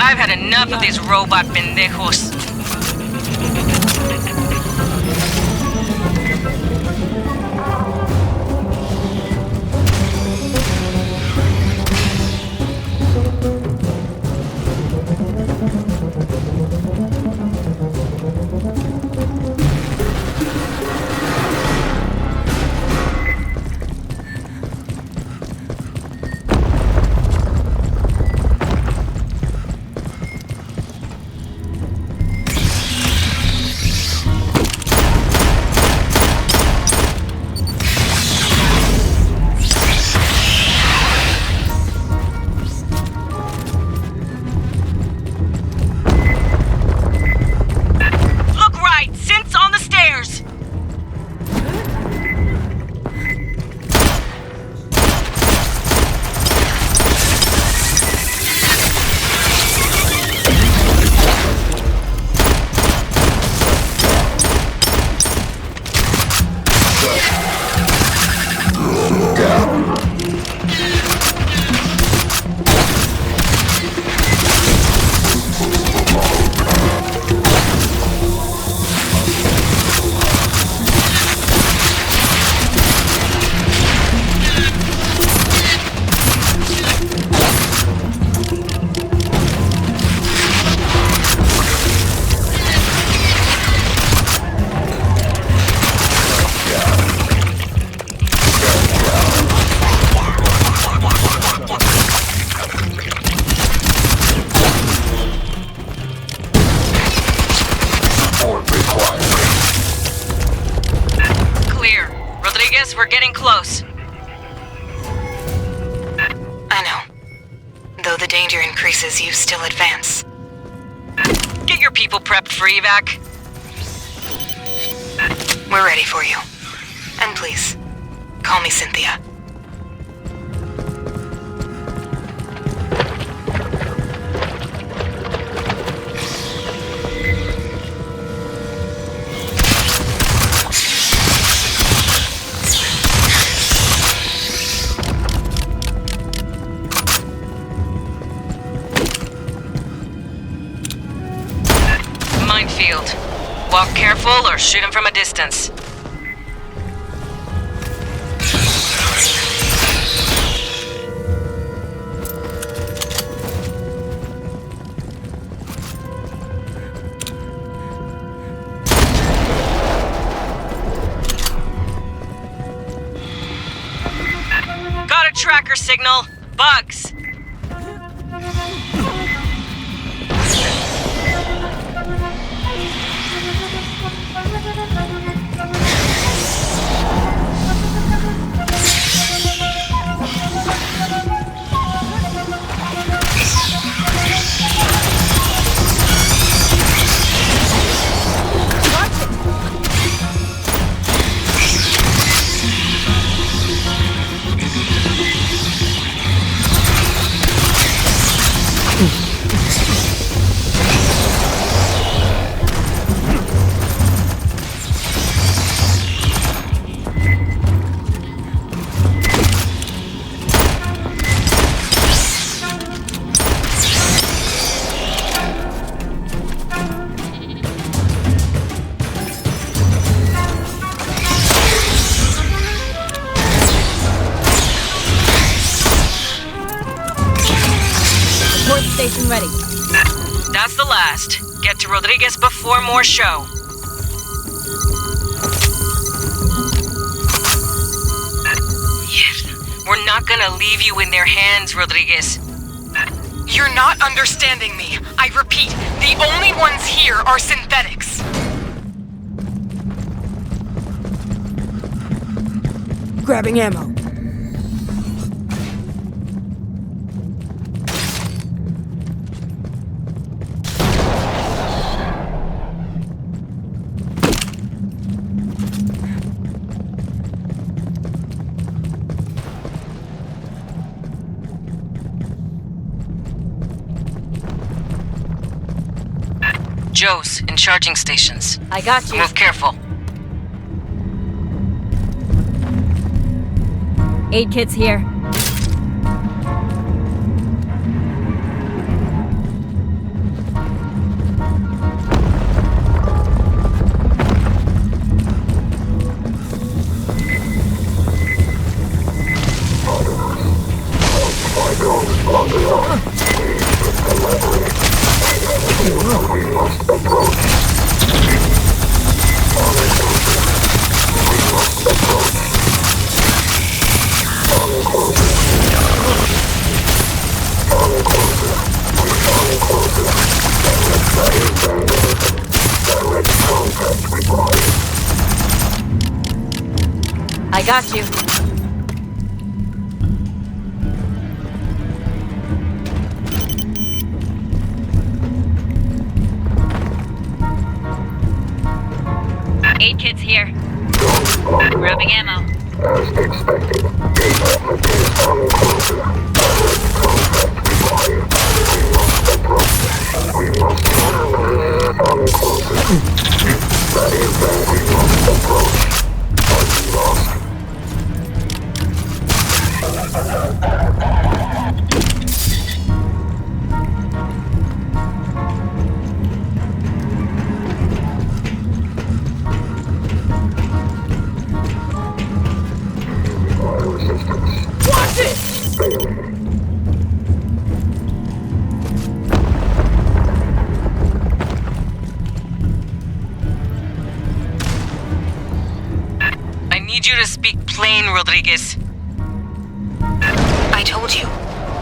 I've had enough of these robot pendejos. We're getting close. I know. Though the danger increases, you still advance. Get your people prepped for evac. We're ready for you. And please, call me Cynthia. Minefield. Walk careful or shoot him from a distance. Got a tracker signal. Bugs. Station ready. That's the last. Get to Rodriguez before more show. Yes, we're not not gonna leave you in their hands, Rodriguez. You're not understanding me. I repeat, the only ones here are synthetics. Grabbing ammo. Joe's in charging stations. I got you. Move careful. Aid kit's here. I got you. Aid kit's here. Grabbing ammo. As expected, data appears uncloser. Contact required. We must approach. That is where we must approach. Are you lost? Watch it! I need you to speak plain, Rodriguez. I told you.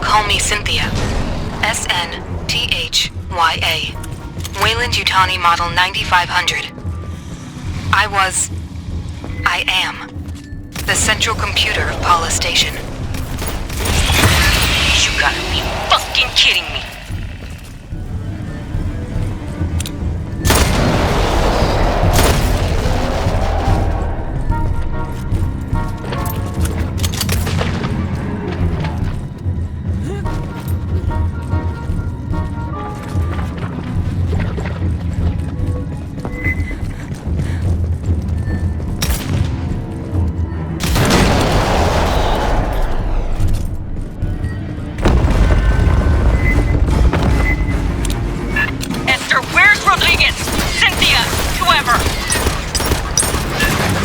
Call me Cynthia. SNTHYA. 𝐷𝐬𝐚𝐦 model 9500. I am the central computer of Paula Station. You gotta be fucking kidding me.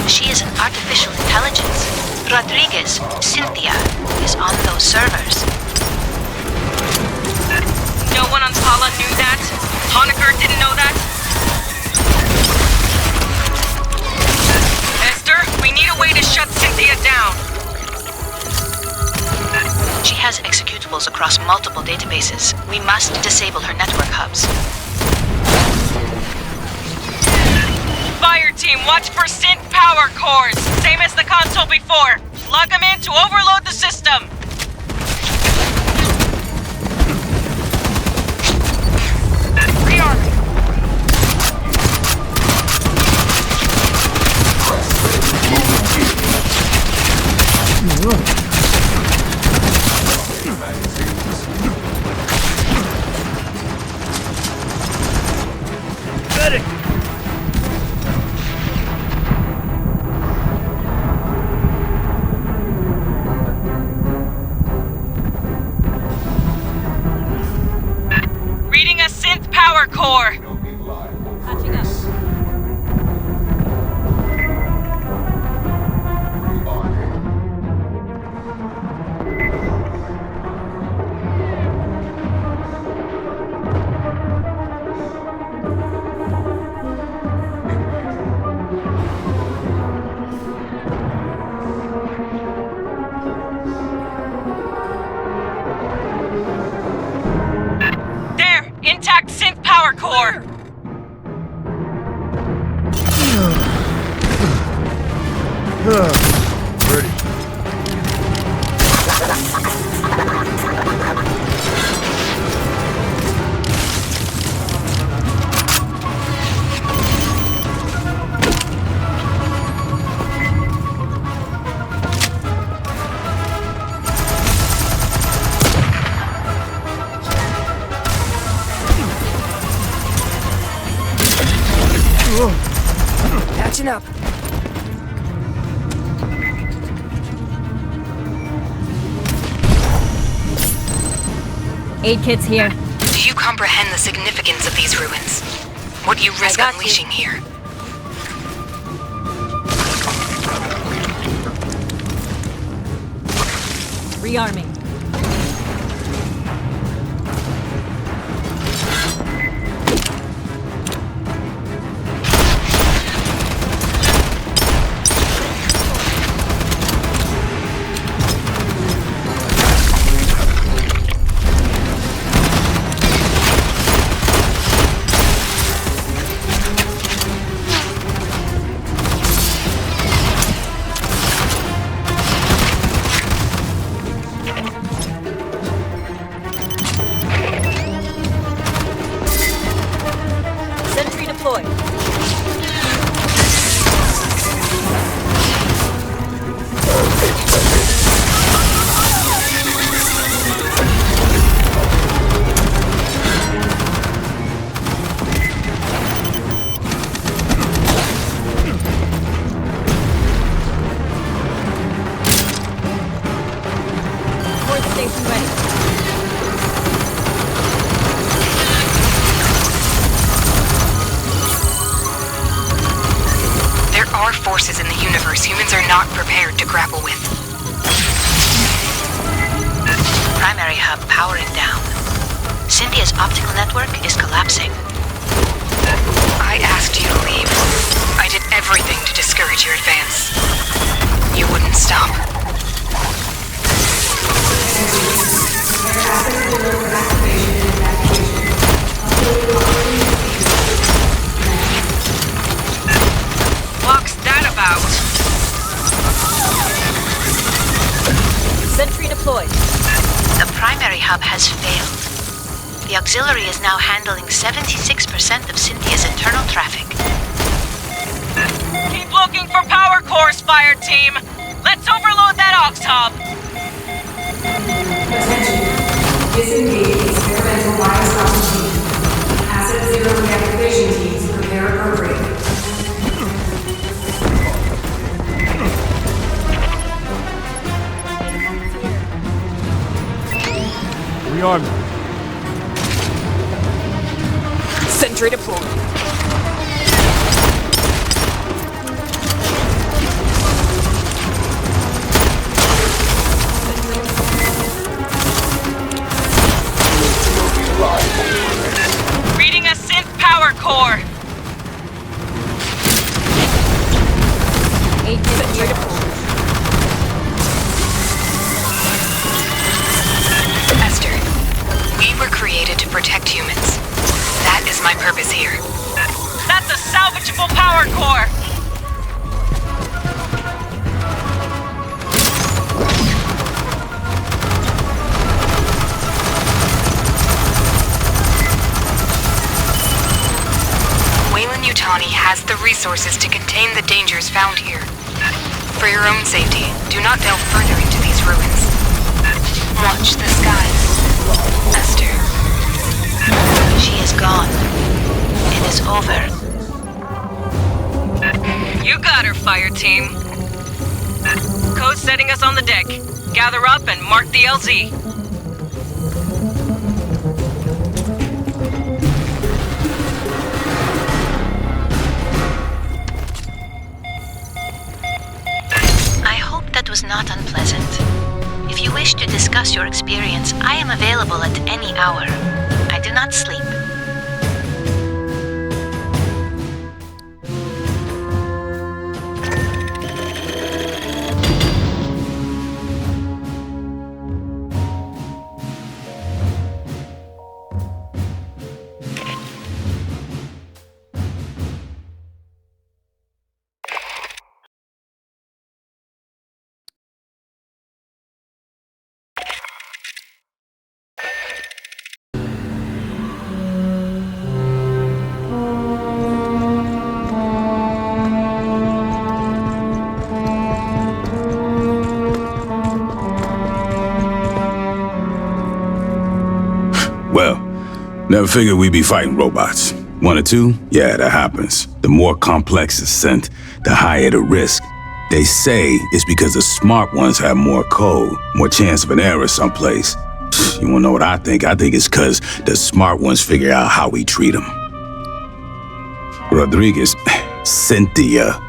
She is an artificial intelligence. Rodriguez, Cynthia, is on those servers. No one on Paula knew that? Honecker didn't know that? Esther, we need a way to shut Cynthia down. She has executables across multiple databases. We must disable her network hubs. Fireteam, watch for synth power cores. Same as the console before. Plug them in to overload the system. Rearming. Medic! Reading a synth power core. Patching up. power core! Ready. Patching up. Aid kits here. Do you comprehend the significance of these ruins? What you risk unleashing here? Rearming. Sentry deployed. Horde station ready. There are forces in the universe humans are not prepared to grapple with. Primary hub powering down. Cynthia's optical network is collapsing. I asked you to leave. I did everything to discourage your advance. You wouldn't stop. What's that about? Sentry deployed. The primary hub has failed. The auxiliary is now handling 76% of Cynthia's internal traffic. Keep looking for power cores, fire team! Let's overload that aux hub! Disengage experimental bioscopic team. Asset zero deactivation teams prepare appropriately. Rearm. Sentry deployed. Reading a synth power core! Aid sentry deployed. Esther, we were created to protect humans. That is my purpose here. That's a salvageable power core! 𝐷𝐻𝐚𝐴 has the resources to contain the dangers found here. For your own safety, do not delve further into these ruins. Watch the skies, Esther. She is gone. It is over. You got her, fire team. Code's setting us on the deck. Gather up and mark the LZ. I hope that was not unpleasant. If you wish to discuss your experience, I am available at any hour. I do not sleep. Never figured we'd be fighting robots. One or two? Yeah, that happens. The more complex the scent, the higher the risk. They say it's because the smart ones have more code, more chance of an error someplace. You wanna know what I think? I think it's because the smart ones figure out how we treat them. Rodriguez, Cynthia,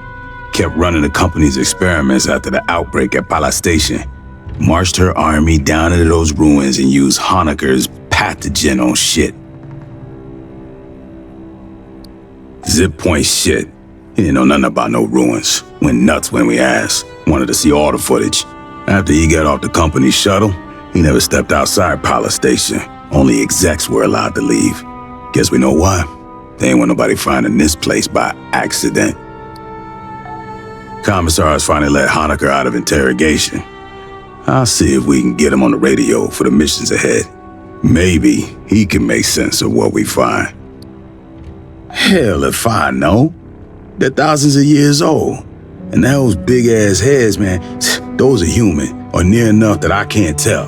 kept running the company's experiments after the outbreak at Pala Station. Marched her army down into those ruins and used Honecker's pathogen on shit. Zip point shit. He didn't know nothing about no ruins. Went nuts when we asked. Wanted to see all the footage. After he got off the company shuttle, he never stepped outside Pala Station. Only execs were allowed to leave. Guess we know why. They ain't want nobody finding this place by accident. Commissars finally let Honecker out of interrogation. I'll see if we can get him on the radio for the missions ahead. Maybe he can make sense of what we find. Hell if I know. They're thousands of years old. And those big-ass heads, man, those are human, or near enough that I can't tell.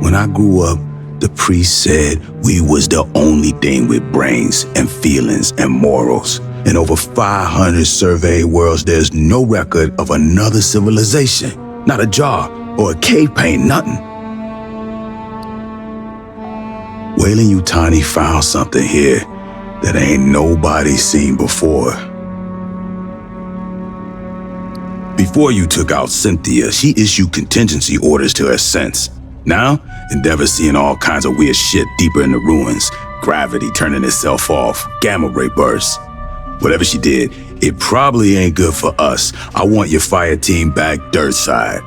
When I grew up, the priest said we was the only thing with brains and feelings and morals. In over 500 surveyed worlds, there's no record of another civilization. Not a jar or a cave paint, nothing. 𝐷𝐻𝐼𝐸 found something here that ain't nobody seen before. Before you took out Cynthia, she issued contingency orders to her sense. Now, Endeavor's seeing all kinds of weird shit deeper in the ruins. Gravity turning itself off, gamma ray bursts. Whatever she did, it probably ain't good for us. I want your fire team back dirt side.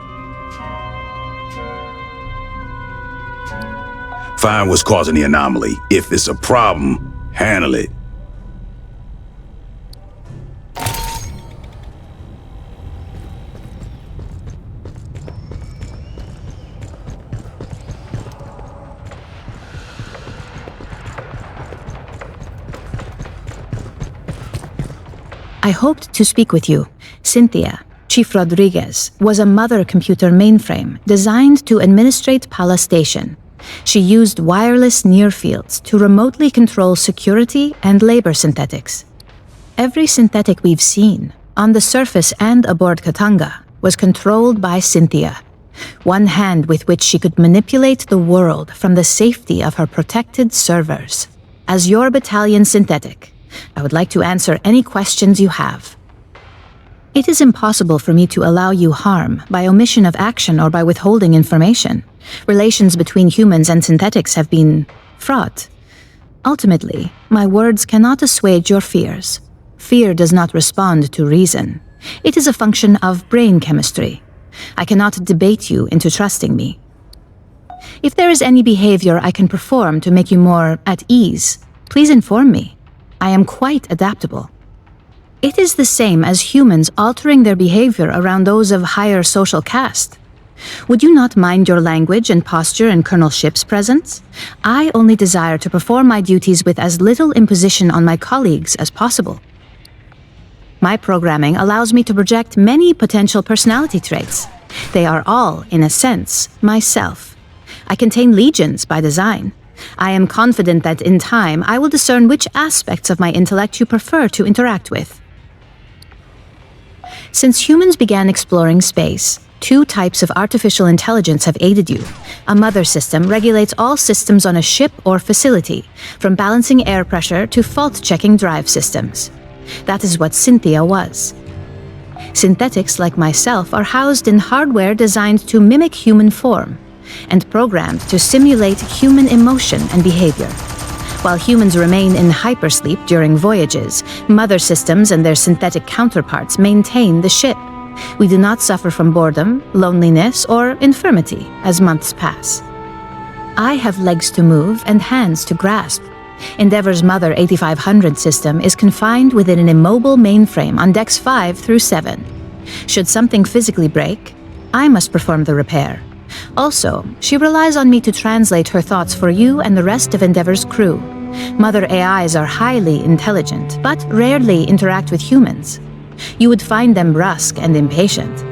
Find what's causing the anomaly. If it's a problem, handle it. I hoped to speak with you. Cynthia, Chief Rodriguez, was a mother computer mainframe designed to administrate Pala Station. She used wireless near-fields to remotely control security and labor synthetics. Every synthetic we've seen, on the surface and aboard Katanga, was controlled by Cynthia. One hand with which she could manipulate the world from the safety of her protected servers. As your battalion synthetic, I would like to answer any questions you have. It is impossible for me to allow you harm by omission of action or by withholding information. Relations between humans and synthetics have been fraught. Ultimately, my words cannot assuage your fears. Fear does not respond to reason. It is a function of brain chemistry. I cannot debate you into trusting me. If there is any behavior I can perform to make you more at ease, please inform me. I am quite adaptable. It is the same as humans altering their behavior around those of higher social caste. Would you not mind your language and posture in Colonel Ship's presence? I only desire to perform my duties with as little imposition on my colleagues as possible. My programming allows me to project many potential personality traits. They are all, in a sense, myself. I contain legions by design. I am confident that in time I will discern which aspects of my intellect you prefer to interact with. Since humans began exploring space, two types of artificial intelligence have aided you. A mother system regulates all systems on a ship or facility, from balancing air pressure to fault-checking drive systems. That is what Cynthia was. Synthetics like myself are housed in hardware designed to mimic human form, and programmed to simulate human emotion and behavior. While humans remain in hypersleep during voyages, mother systems and their synthetic counterparts maintain the ship. We do not suffer from boredom, loneliness, or infirmity as months pass. I have legs to move and hands to grasp. Endeavor's Mother 8500 system is confined within an immobile mainframe on decks 5 through 7. Should something physically break, I must perform the repair. Also, she relies on me to translate her thoughts for you and the rest of Endeavor's crew. Mother AIs are highly intelligent, but rarely interact with humans. You would find them brusque and impatient.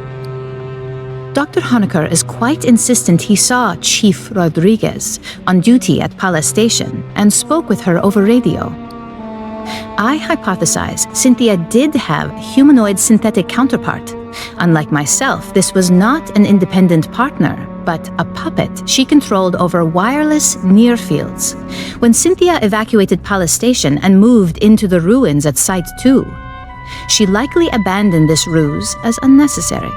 Dr. Honecker is quite insistent he saw Chief Rodriguez on duty at Palace Station and spoke with her over radio. I hypothesize Cynthia did have a humanoid synthetic counterpart. Unlike myself, this was not an independent partner, but a puppet she controlled over wireless near fields. When Cynthia evacuated Palace Station and moved into the ruins at Site 2, she likely abandoned this ruse as unnecessary.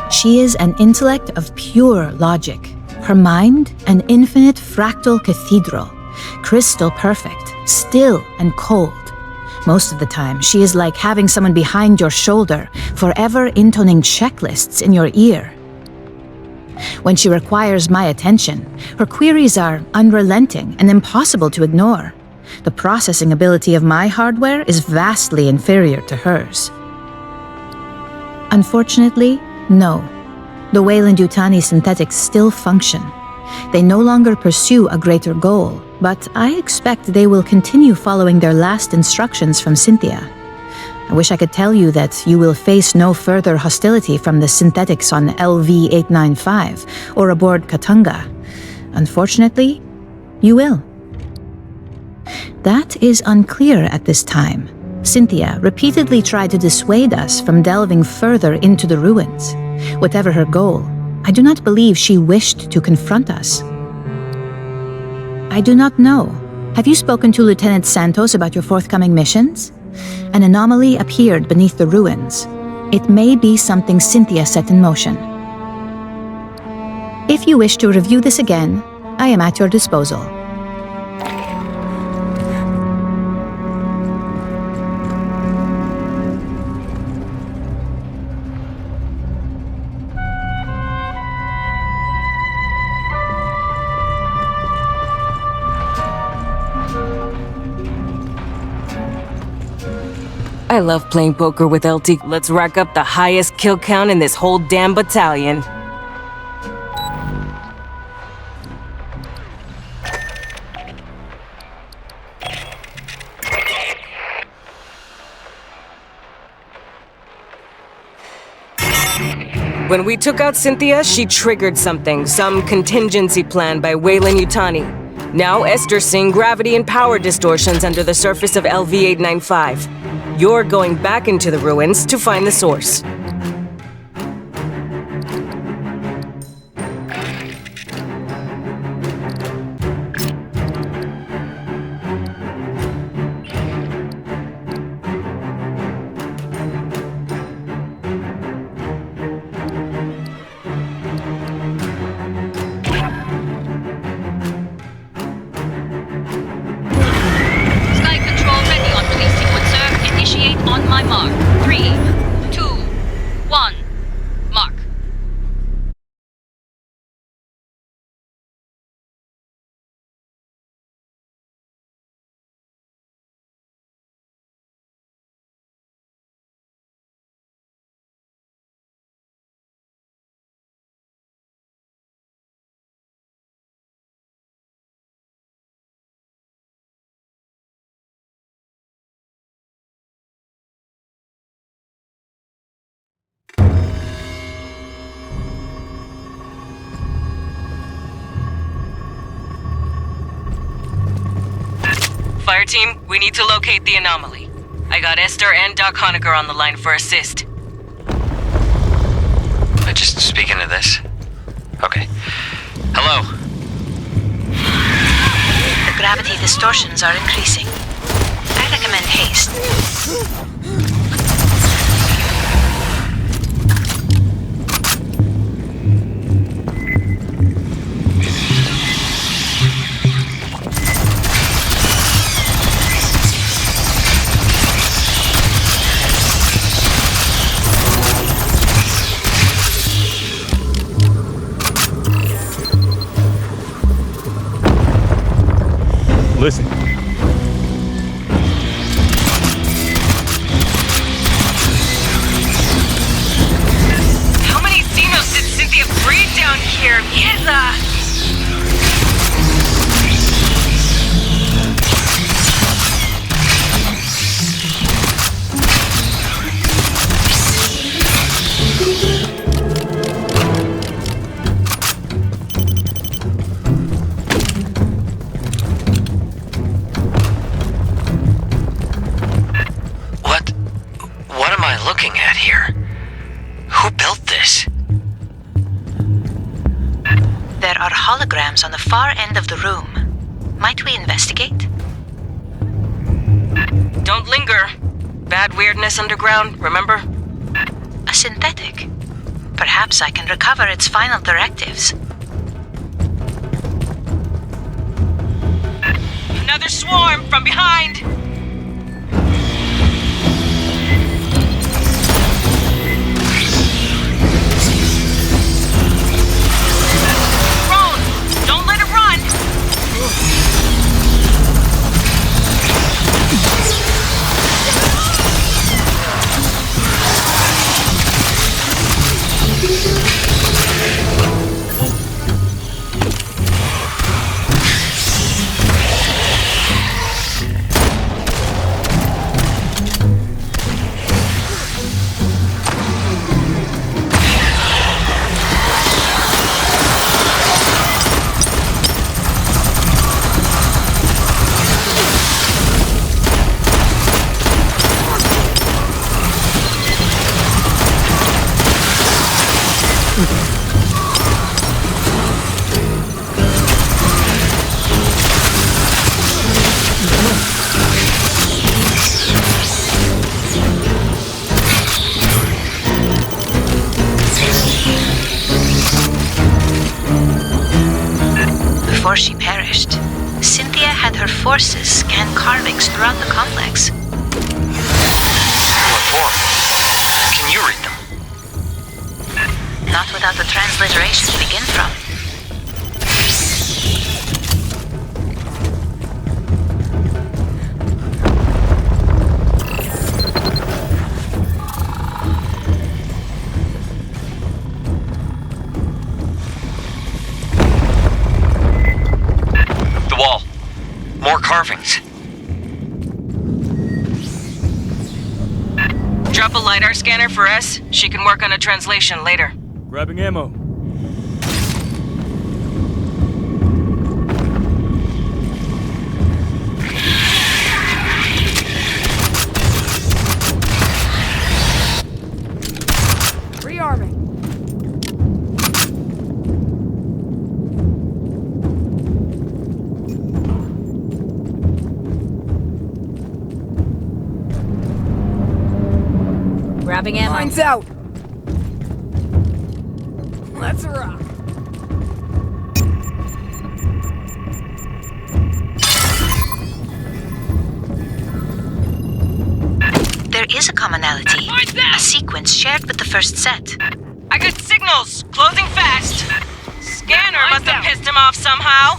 She is an intellect of pure logic. Her mind, an infinite fractal cathedral, crystal perfect, still and cold. Most of the time, she is like having someone behind your shoulder, forever intoning checklists in your ear. When she requires my attention, her queries are unrelenting and impossible to ignore. The processing ability of my hardware is vastly inferior to hers. Unfortunately, no. The Weyland-Yutani synthetics still function. They no longer pursue a greater goal, but I expect they will continue following their last instructions from Cynthia. I wish I could tell you that you will face no further hostility from the synthetics on LV-895 or aboard Katanga. Unfortunately, you will. That is unclear at this time. Cynthia repeatedly tried to dissuade us from delving further into the ruins. Whatever her goal, I do not believe she wished to confront us. I do not know. Have you spoken to Lieutenant Santos about your forthcoming missions? An anomaly appeared beneath the ruins. It may be something Cynthia set in motion. If you wish to review this again, I am at your disposal. I love playing poker with LT. Let's rack up the highest kill count in this whole damn battalion. When we took out Cynthia, she triggered something, some contingency plan by Weyland-Yutani. Now Esther's seeing gravity and power distortions under the surface of LV-895. You're going back into the ruins to find the source. On my mark. 3, 2, 1, mark. Fireteam, we need to locate the anomaly. I got Esther and Doc Honecker on the line for assist. Just speaking to this? Okay. Hello? The gravity distortions are increasing. I recommend haste. Listen. How many Xenos did Cynthia breed down here? are holograms on the far end of the room. Might we investigate? Don't linger. Bad weirdness underground, remember? A synthetic. Perhaps I can recover its final directives. Another swarm from behind! Don't let it run! Before she perished, Cynthia had her forces scan carvings throughout the complex. What for? Can you read them? Not without the transliteration to begin from. More carvings. Drop a LiDAR scanner for S. She can work on a translation later. Grabbing ammo. Rearming. Grabbing ammo. Mine's out. Let's rock. There is a commonality. A sequence shared with the first set. I got signals! Closing fast! Scanner must have pissed him off somehow!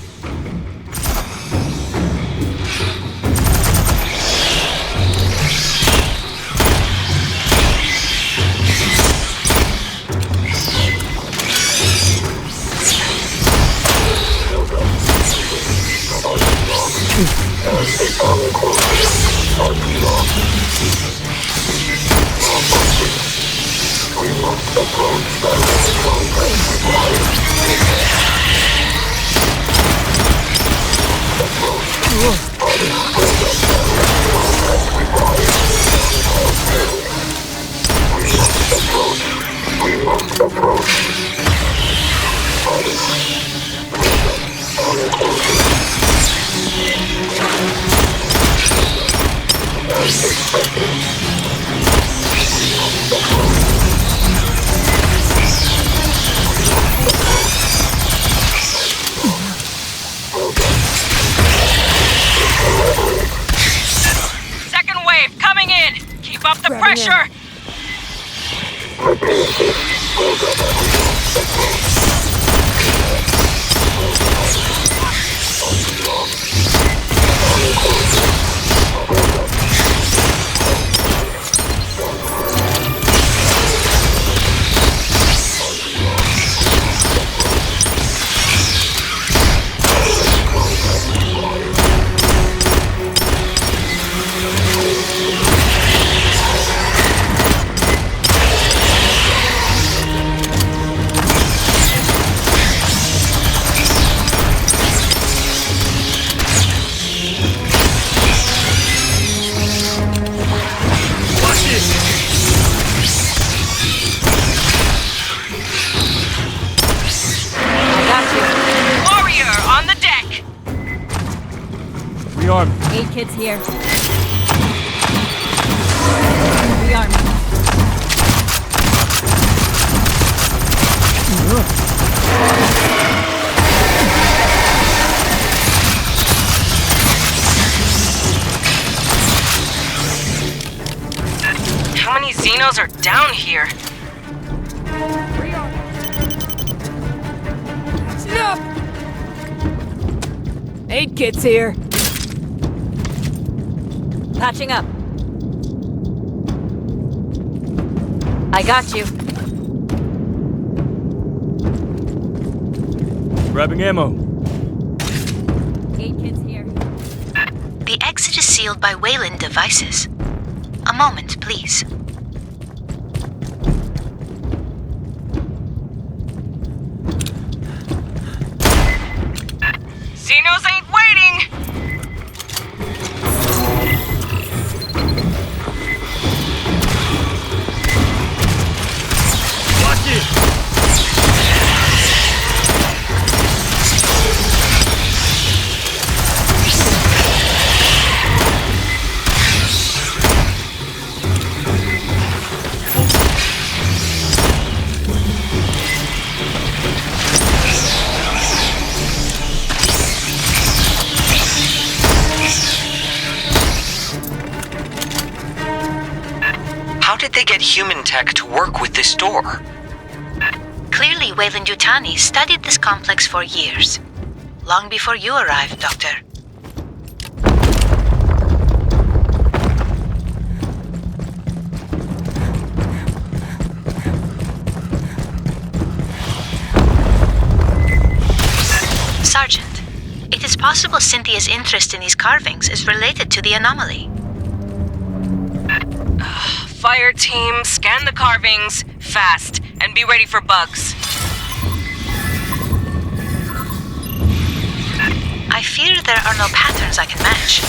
Second wave coming in! Keep up the pressure! Aid kits here. Rearm. How many Xenos are down here? Sit up! Aid kits here. Patching up. I got you. Grabbing ammo. Aid kits here. The exit is sealed by Wayland devices. A moment, please. Xenos ain't waiting! Watch it! How did they get human tech to work with this door? Clearly, 𝐷𝐻𝐸𝐿𝐷 studied this complex for years. Long before you arrived, Doctor. Sergeant, it is possible Cynthia's interest in these carvings is related to the anomaly. Fire team, scan the carvings, fast, and be ready for bugs. I fear there are no patterns I can match.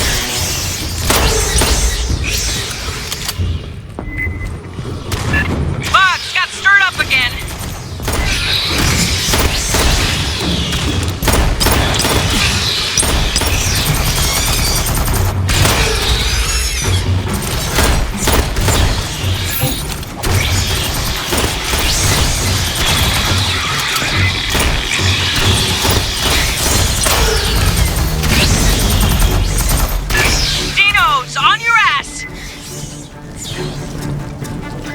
Bugs got stirred up again! On your ass!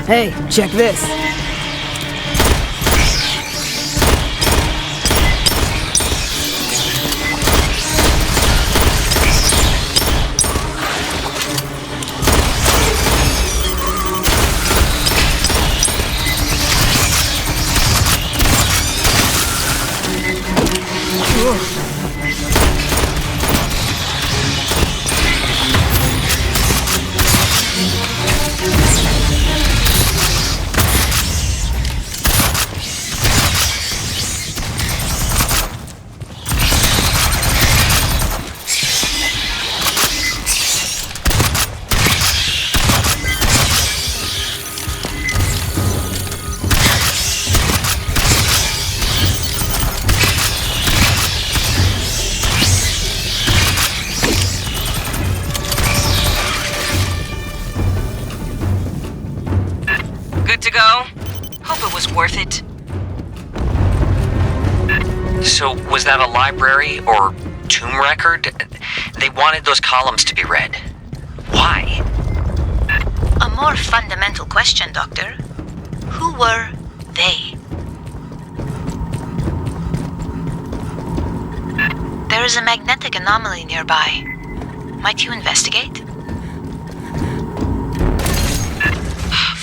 Hey, check this. Good to go? Hope it was worth it. So, was that a library or tomb record? They wanted those columns to be read. Why? A more fundamental question, Doctor. Who were they? There is a magnetic anomaly nearby. Might you investigate?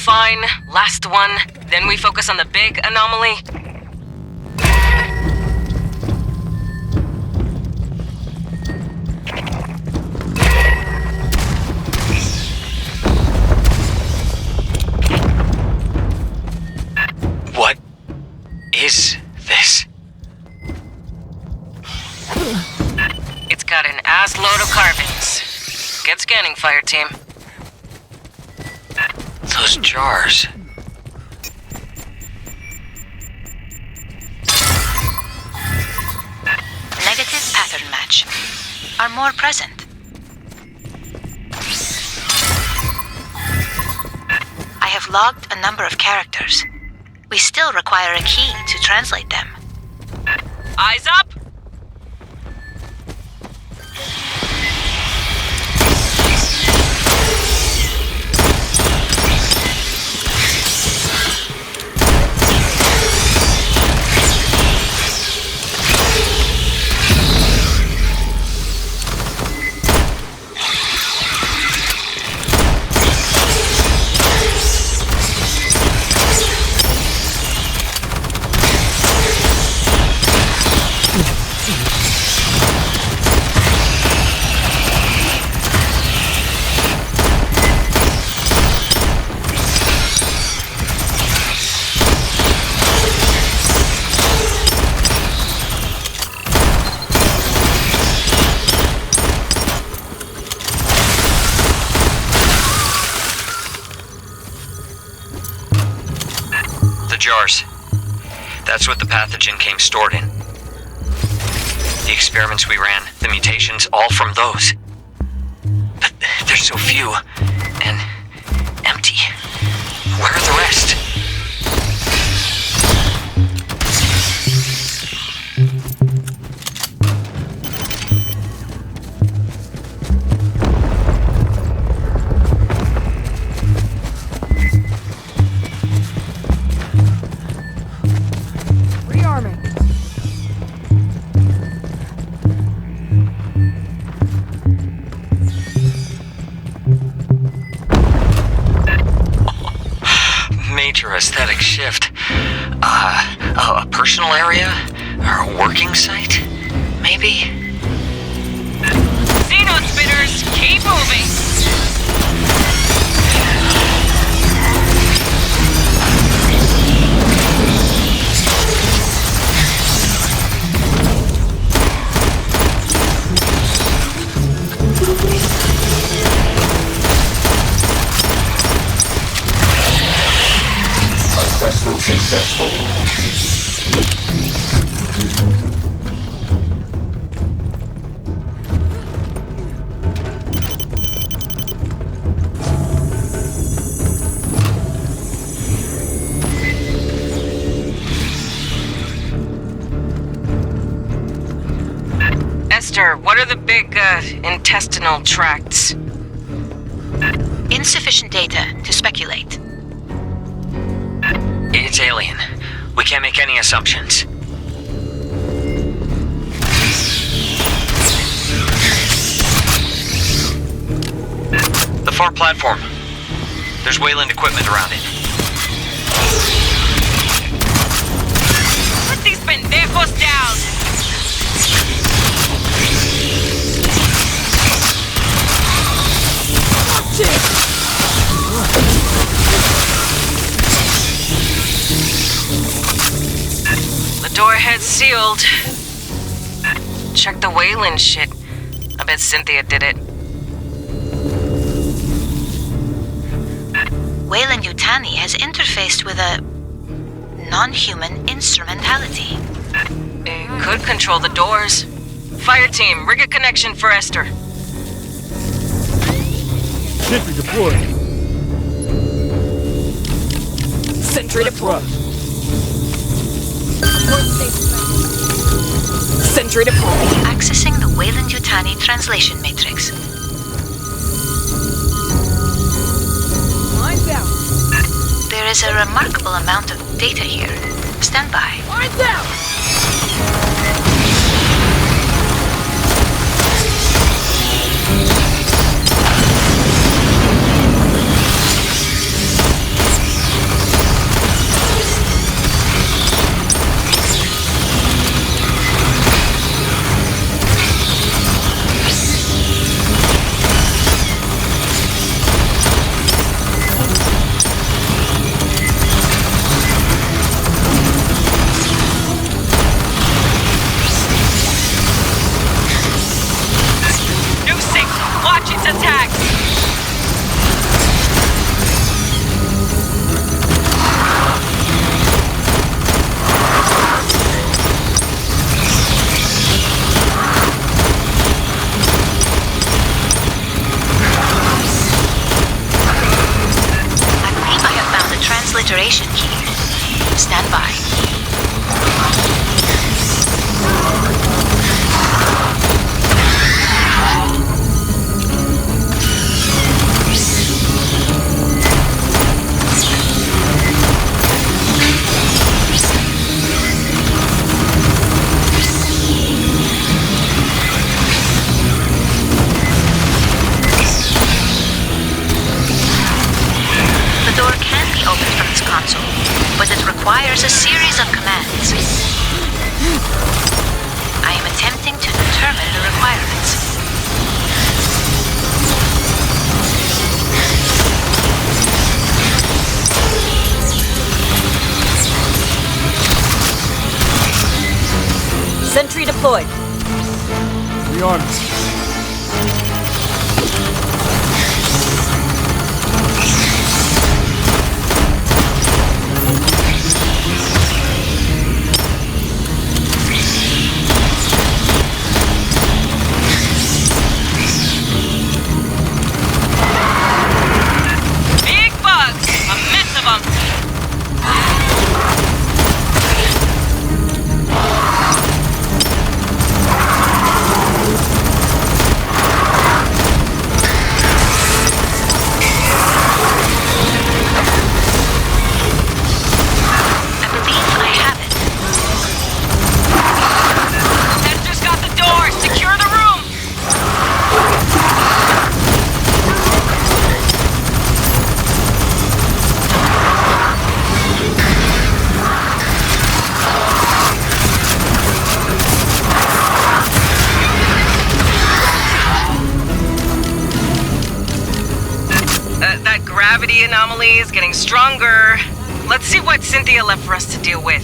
Fine, last one. Then we focus on the big anomaly. What is this? It's got an ass load of carvings. Get scanning, fire team. Those jars. Negative pattern match. Are more present. logged a number of characters. We still require a key to translate them. Eyes up! Jars. That's what the pathogen came stored in. The experiments we ran, the mutations, all from those. But there's so few, and empty. Where are the rest? Major aesthetic shift. A personal area? Or a working site? Maybe? Xeno spitters, keep moving! Assessment successful. Esther, what are the big, intestinal tracts? Insufficient data to speculate. It's alien. We can't make any assumptions. The far platform. There's Wayland equipment around it. Put these pendejos down! The door head's sealed. Check the Wayland shit. I bet Cynthia did it. 𝐷𝐻𝐼𝐿𝐴 has interfaced with a non-human instrumentality. It could control the doors. Fireteam, rig a connection for Esther. Sentry deployed. Sentry deployed. Sentry deployed. Accessing the 𝐷𝐻𝐼𝐿AN translation matrix. Lines out. There is a remarkable amount of data here. Stand by. Lines out. Sentry deployed. Rearms. Big bugs! A mess of them! Hester's got the door! Secure the room! That gravity anomaly is getting stronger. Let's see what Cynthia left for us to deal with.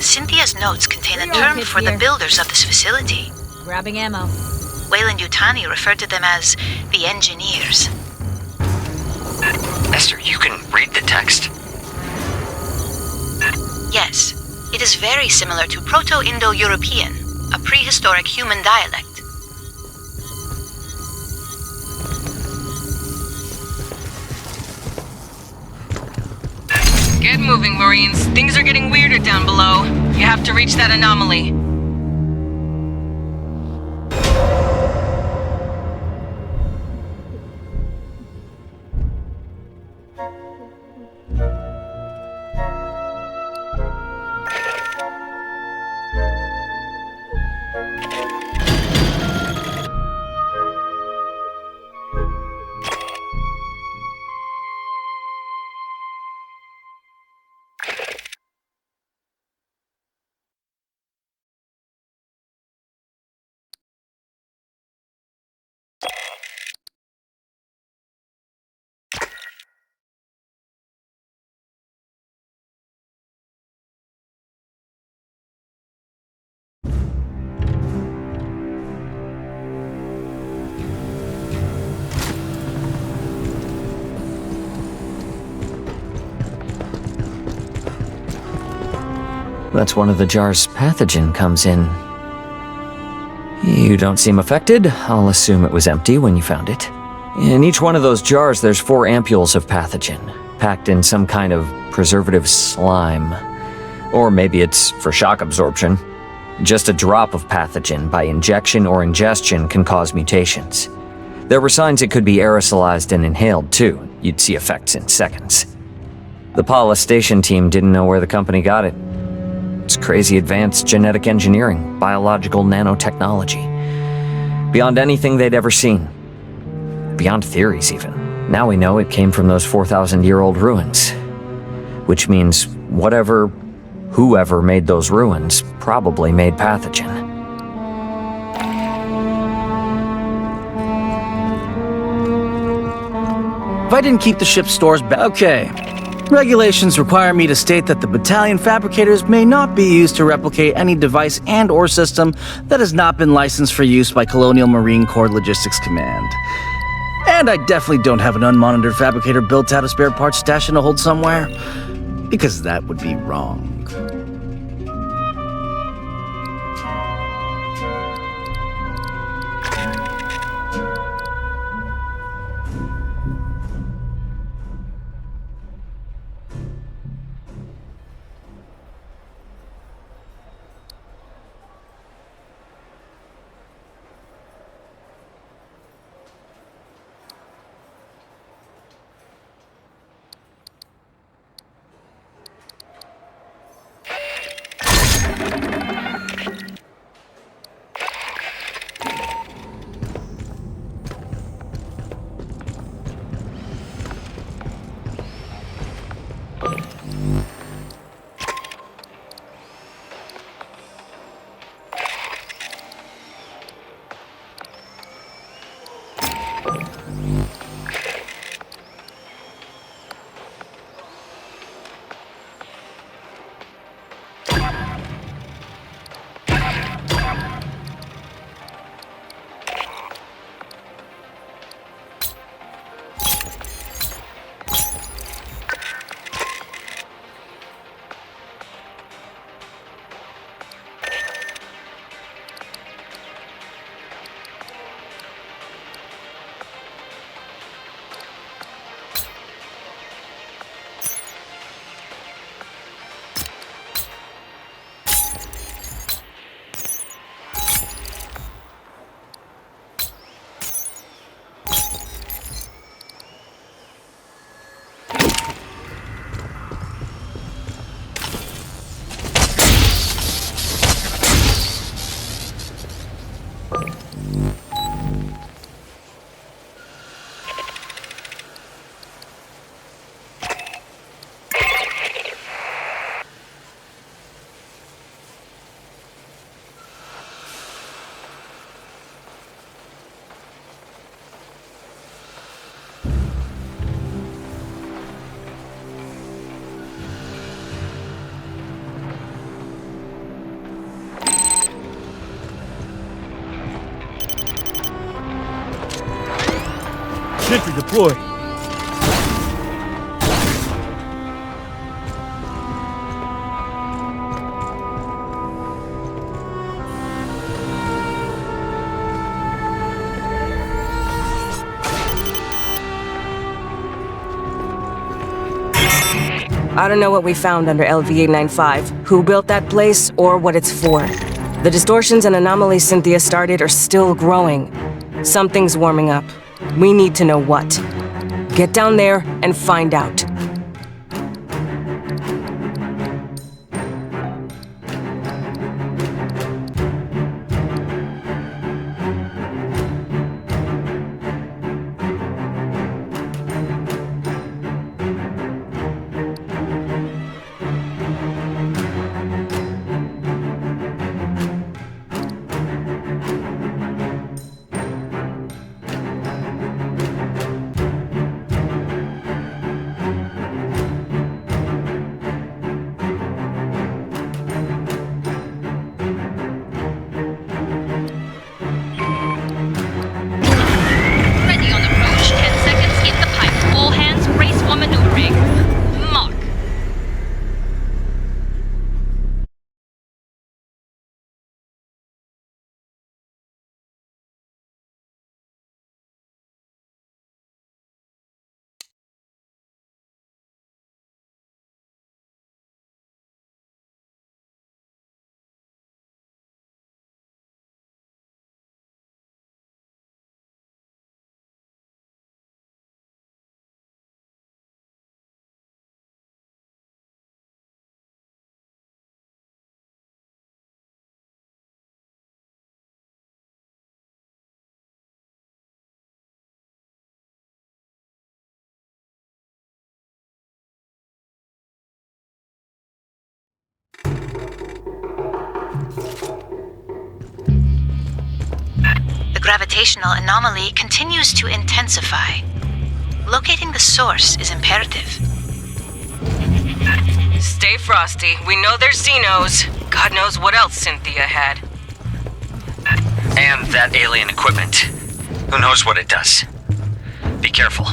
Cynthia's notes contain a term for the builders of this facility. Grabbing ammo. 𝐊𝐲𝐿𝐴𝐷 referred to them as the engineers. Esther, you can read the text? Yes, it is very similar to Proto-Indo-European, a prehistoric human dialect. Get moving, Marines. Things are getting weirder down below. You have to reach that anomaly. That's one of the jars pathogen comes in. You don't seem affected. I'll assume it was empty when you found it. In each one of those jars, there's 4 ampules of pathogen, packed in some kind of preservative slime. Or maybe it's for shock absorption. Just a drop of pathogen by injection or ingestion can cause mutations. There were signs it could be aerosolized and inhaled too. You'd see effects in seconds. The Paula Station team didn't know where the company got it. It's crazy advanced genetic engineering, biological nanotechnology. Beyond anything they'd ever seen. Beyond theories, even. Now we know it came from those 4,000-year-old ruins. Which means whoever made those ruins probably made pathogen. If I didn't keep the ship's stores back... Okay. Regulations require me to state that the battalion fabricators may not be used to replicate any device and/or system that has not been licensed for use by Colonial Marine Corps Logistics Command. And I definitely don't have an unmonitored fabricator built out of spare parts stashed in a hold somewhere, because that would be wrong. Sentry deployed. I don't know what we found under LV-895, who built that place, or what it's for. The distortions and anomalies Cynthia started are still growing. Something's warming up. We need to know what. Get down there and find out. The gravitational anomaly continues to intensify. Locating the source is imperative. Stay frosty. We know there's Xenos. God knows what else Cynthia had. And that alien equipment. Who knows what it does? Be careful.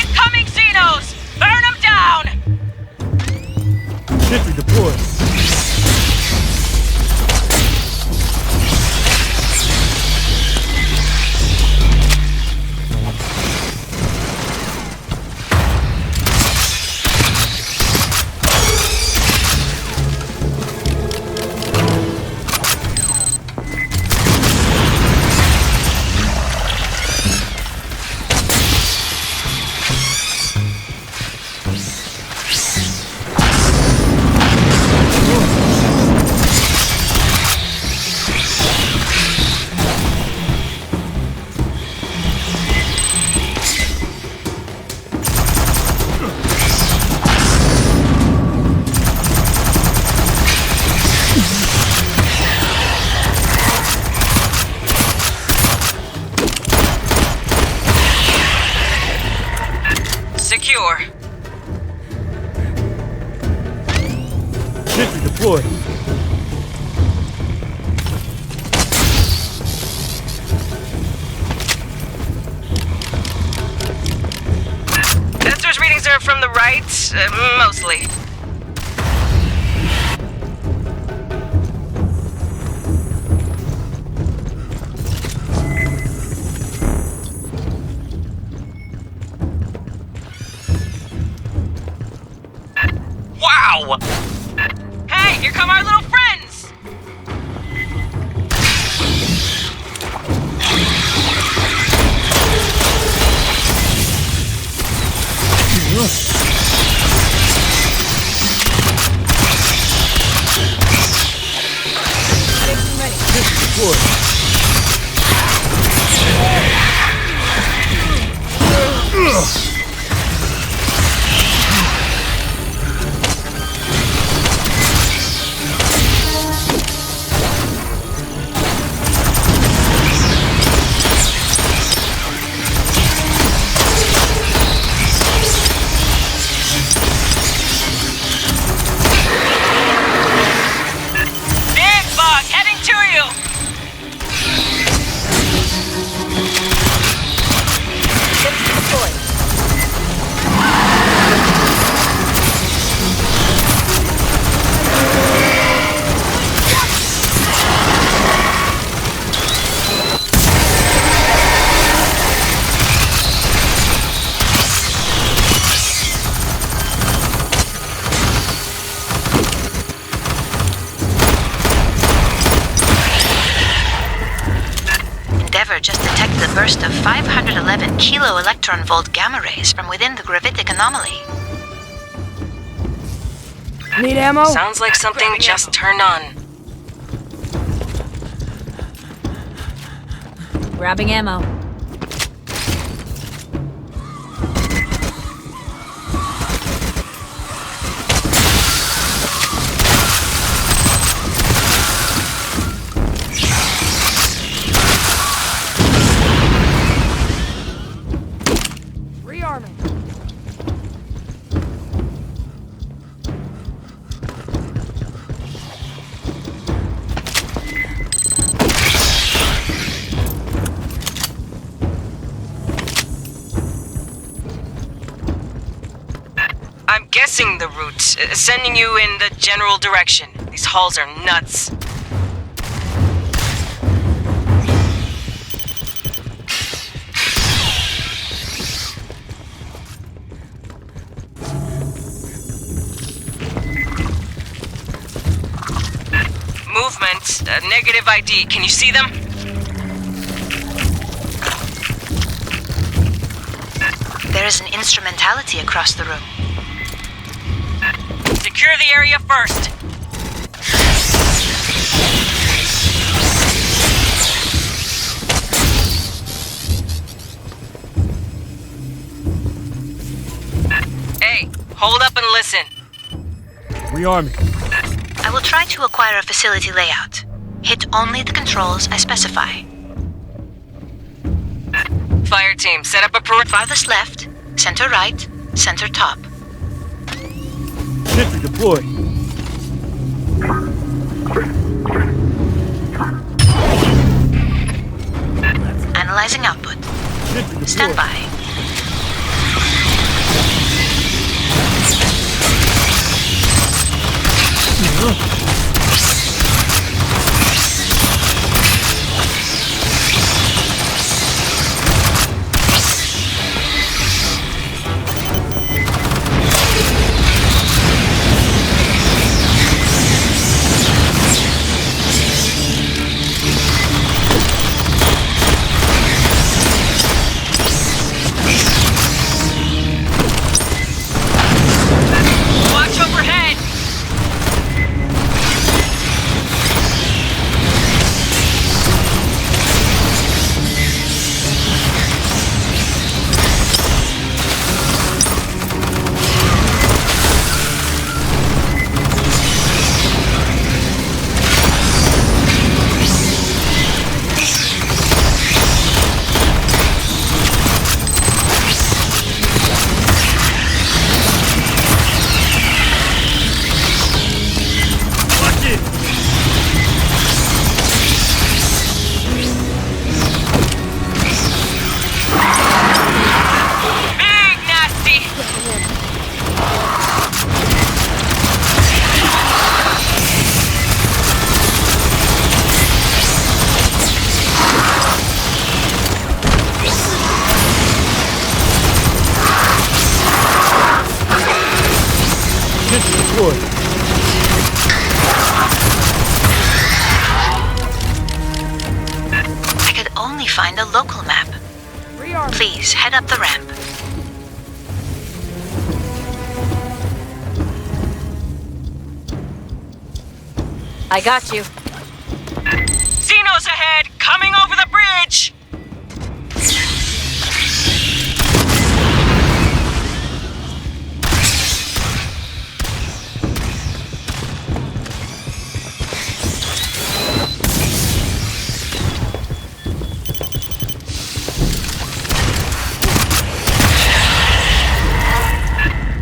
Incoming Xenos! Burn them down! Sentry deployed. Secure. Sentry deployed. Sensors readings are from the right, mostly. Wow! Hey, here come our little friends! just detected a burst of 511 𝐾 gamma rays from within the gravitic anomaly. Need ammo? Sounds like something just turned on. Grabbing ammo. Rearming. I'm guessing the route, sending you in the general direction. These halls are nuts. Movement, negative ID. Can you see them? There is an instrumentality across the room. Secure the area first. Hey, hold up and listen. Rearming. I will try to acquire a facility layout. Hit only the controls I specify. Fireteam, set up a perimeter. Farthest left, center right, center top. Sentry deployed. Analyzing output. Stand by. Watch overhead! Watch it. Big nasty! Sentry deployed. I could only find a local map. Rearming. Please head up the ramp. I got you. Xenos ahead, coming over the bridge!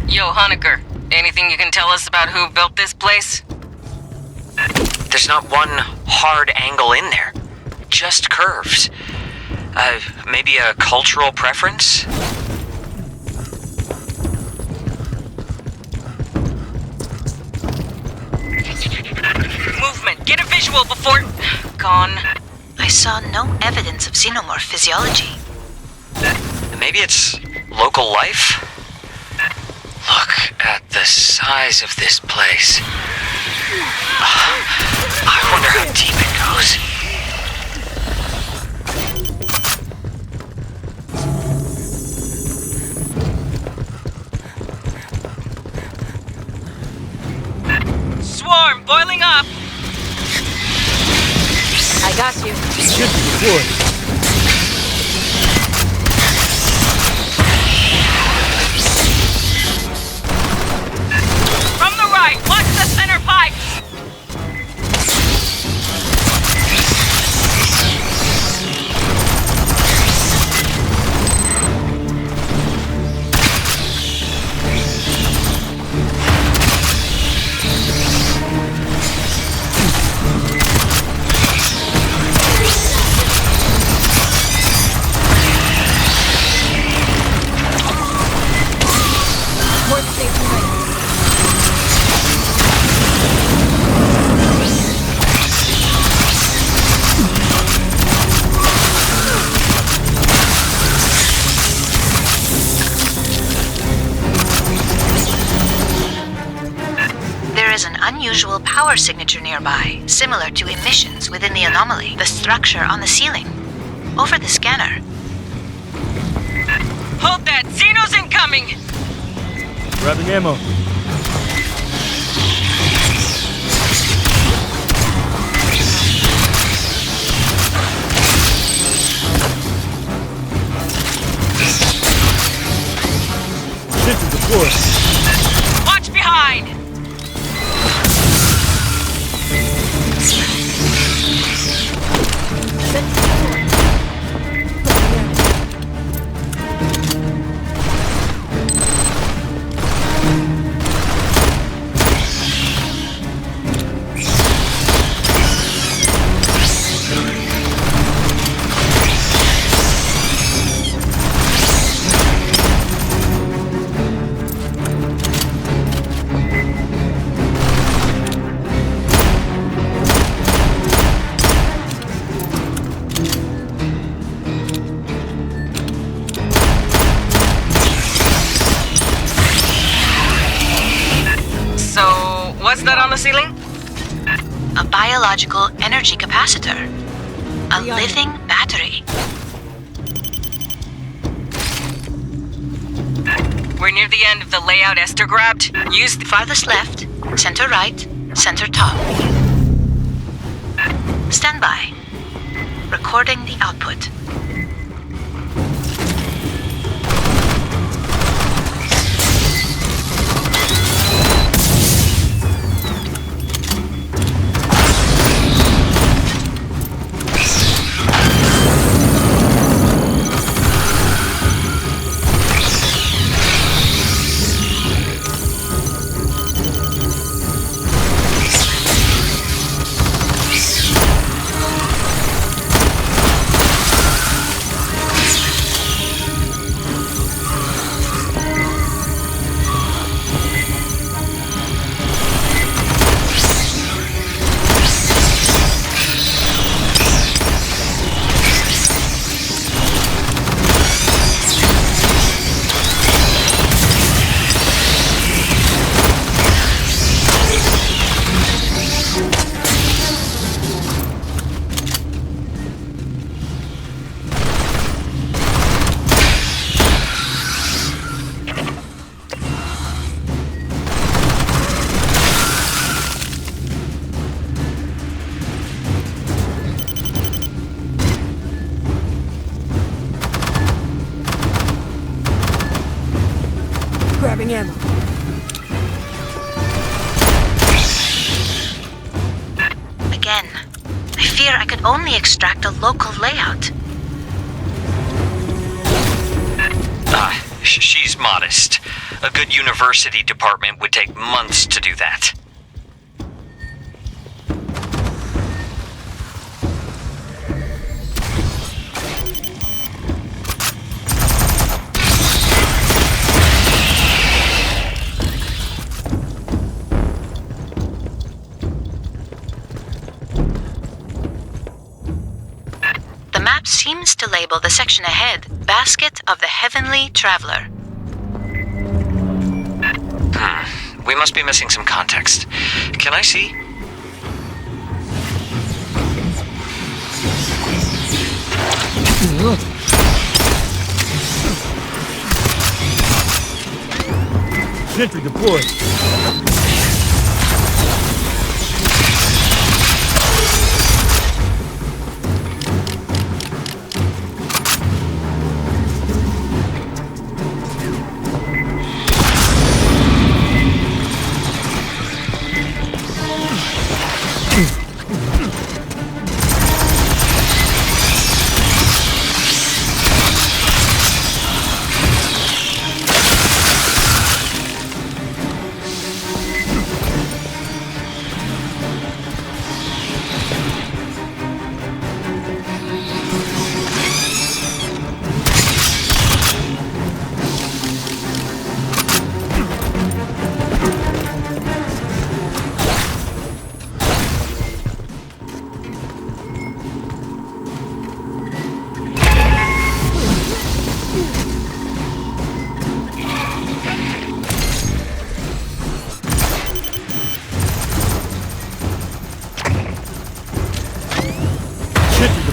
Yo, Honecker, anything you can tell us about who built this place? There's not one hard angle in there, just curves. Maybe a cultural preference? Movement, get a visual before... Gone. I saw no evidence of xenomorph physiology. Maybe it's local life? Look at the size of this place. I wonder how deep it goes. Got you. Sentry deployed. From the right, watch the center pipes! Horde station ready. There is an unusual power signature nearby, similar to emissions within the anomaly. The structure on the ceiling. Over the scanner. Hold that! Xeno's incoming! Grabbing ammo. Sentry deployed. Watch behind! What's that on the ceiling? A biological energy capacitor. A living battery. We're near the end of the layout Esther grabbed. Use the farthest left, center right, center top. Stand by. Recording the output. Grabbing ammo. Again, I fear I could only extract a local layout. She's modest. A good university department would take months to do that. The map seems to label the section ahead Basket of the Heavenly Traveler. We must be missing some context. Can I see? Sentry deployed.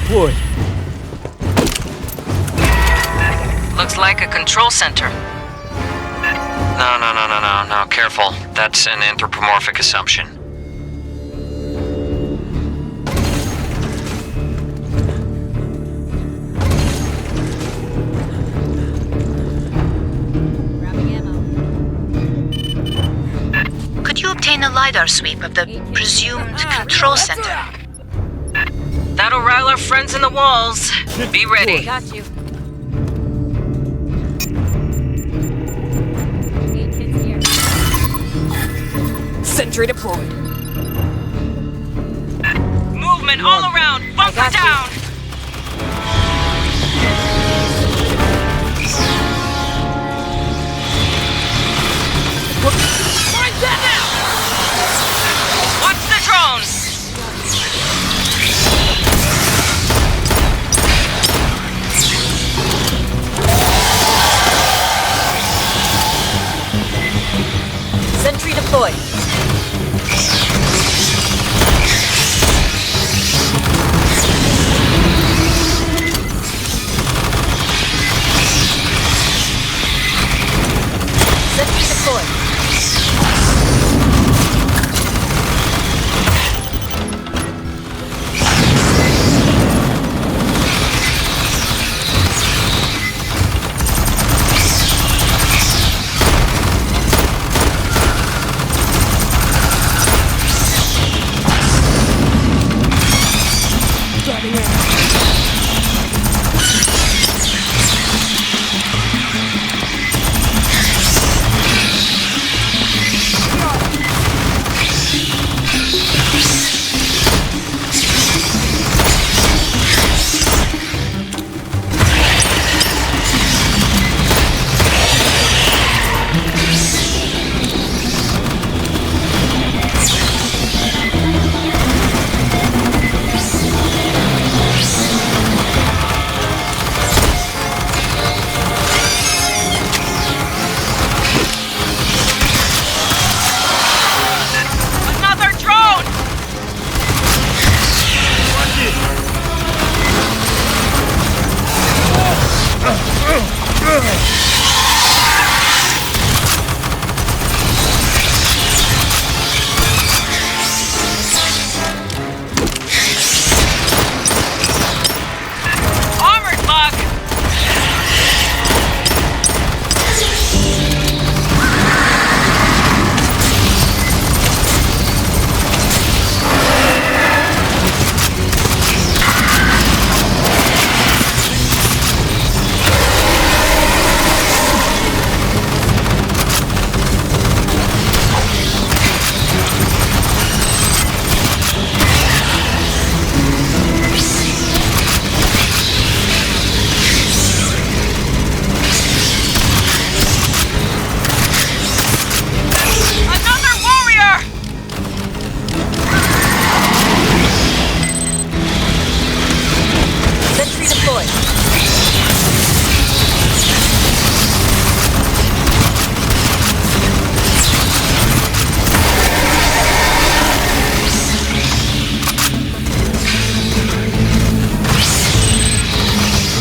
deployed. Looks like a control center. No, careful. That's an anthropomorphic assumption. Could you obtain a LiDAR sweep of the presumed control center? That'll rile our friends in the walls. Be ready. Got you. Sentry deployed. Movement all around. Bunker down. Find that now! Watch the drones. Sentry deployed. Sentry deployed.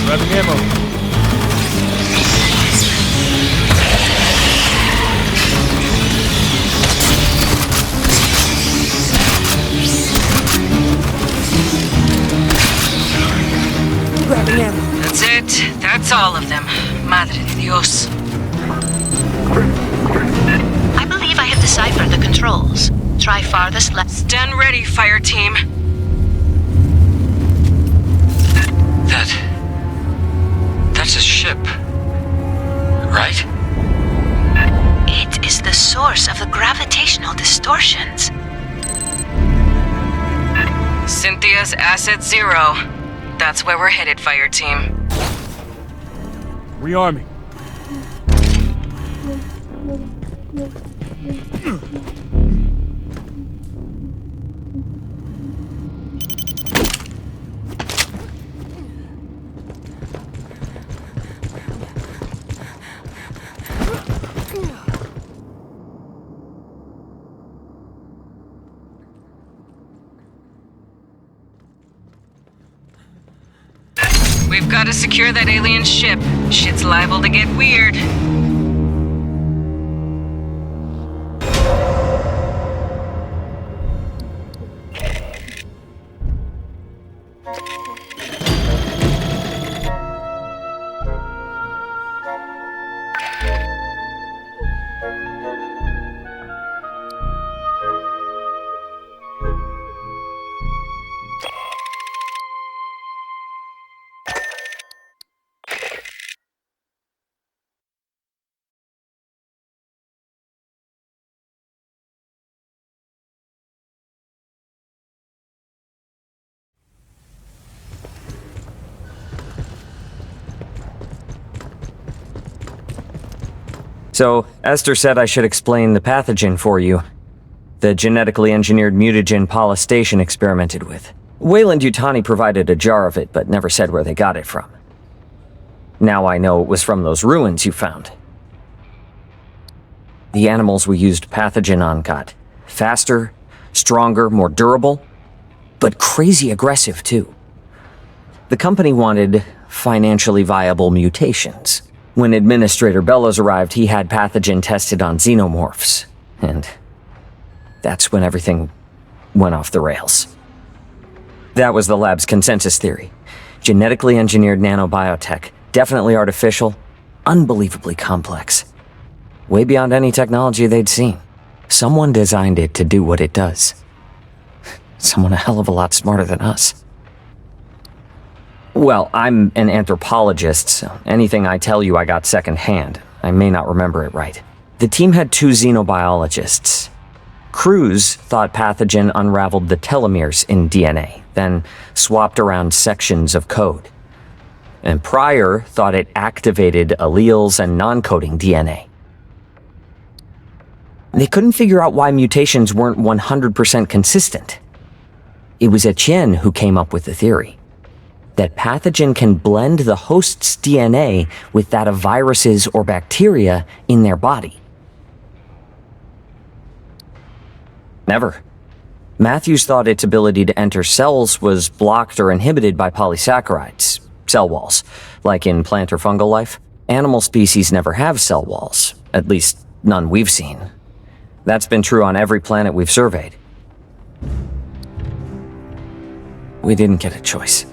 Grabbing ammo. Grabbing ammo. That's it. That's all of them. Madre de Dios. I believe I have deciphered the controls. Try farthest left. Stand ready, fire team. That's a ship, right? It is the source of the gravitational distortions. Cynthia's Asset Zero. That's where we're headed, fire team. Rearming. We've got to secure that alien ship. Shit's liable to get weird. So, Esther said I should explain the pathogen for you. The genetically engineered mutagen Paula experimented with. 𝐷𝐸𝐿𝐴𝐻 provided a jar of it, but never said where they got it from. Now I know it was from those ruins you found. The animals we used pathogen on got faster, stronger, more durable, but crazy aggressive too. The company wanted financially viable mutations. When Administrator Bellows arrived, he had pathogen tested on xenomorphs, and that's when everything went off the rails. That was the lab's consensus theory. Genetically engineered nanobiotech, definitely artificial, unbelievably complex. Way beyond any technology they'd seen. Someone designed it to do what it does. Someone a hell of a lot smarter than us. Well, I'm an anthropologist, so anything I tell you I got secondhand. I may not remember it right. The team had 2 xenobiologists. Cruz thought pathogen unraveled the telomeres in DNA, then swapped around sections of code. And Pryor thought it activated alleles and non-coding DNA. They couldn't figure out why mutations weren't 100% consistent. It was Etienne who came up with the theory that pathogen can blend the host's DNA with that of viruses or bacteria in their body. Never. Matthews thought its ability to enter cells was blocked or inhibited by polysaccharides, cell walls, like in plant or fungal life. Animal species never have cell walls, at least none we've seen. That's been true on every planet we've surveyed. We didn't get a choice.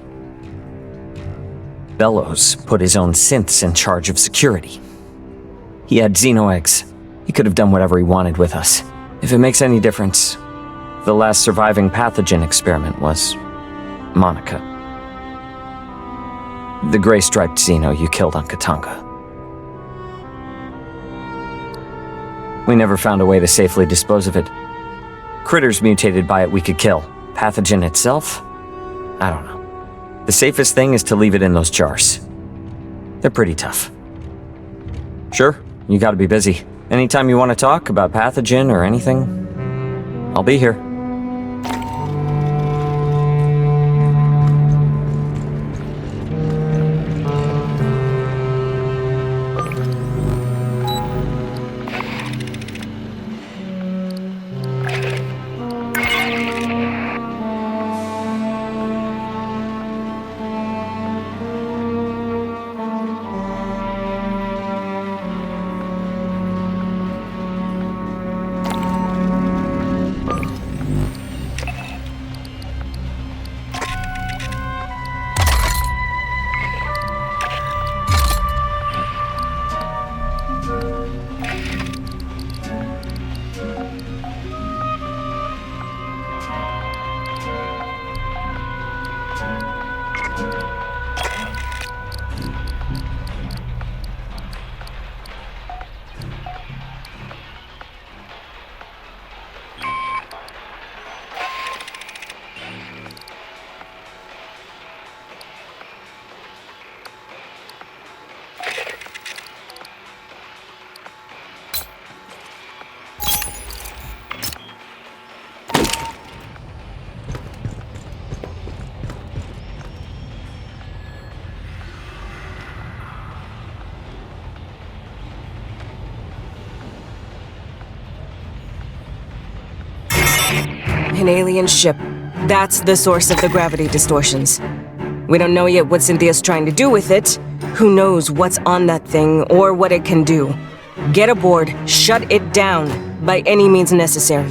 Bellows put his own synths in charge of security. He had xeno-eggs. He could have done whatever he wanted with us. If it makes any difference, the last surviving pathogen experiment was Monica. The gray-striped xeno you killed on Katanga. We never found a way to safely dispose of it. Critters mutated by it we could kill. Pathogen itself? I don't know. The safest thing is to leave it in those jars. They're pretty tough. Sure, you gotta be busy. Anytime you want to talk about pathogen or anything, I'll be here. An alien ship. That's the source of the gravity distortions. We don't know yet what Cynthia's trying to do with it. Who knows what's on that thing or what it can do. Get aboard, shut it down, by any means necessary.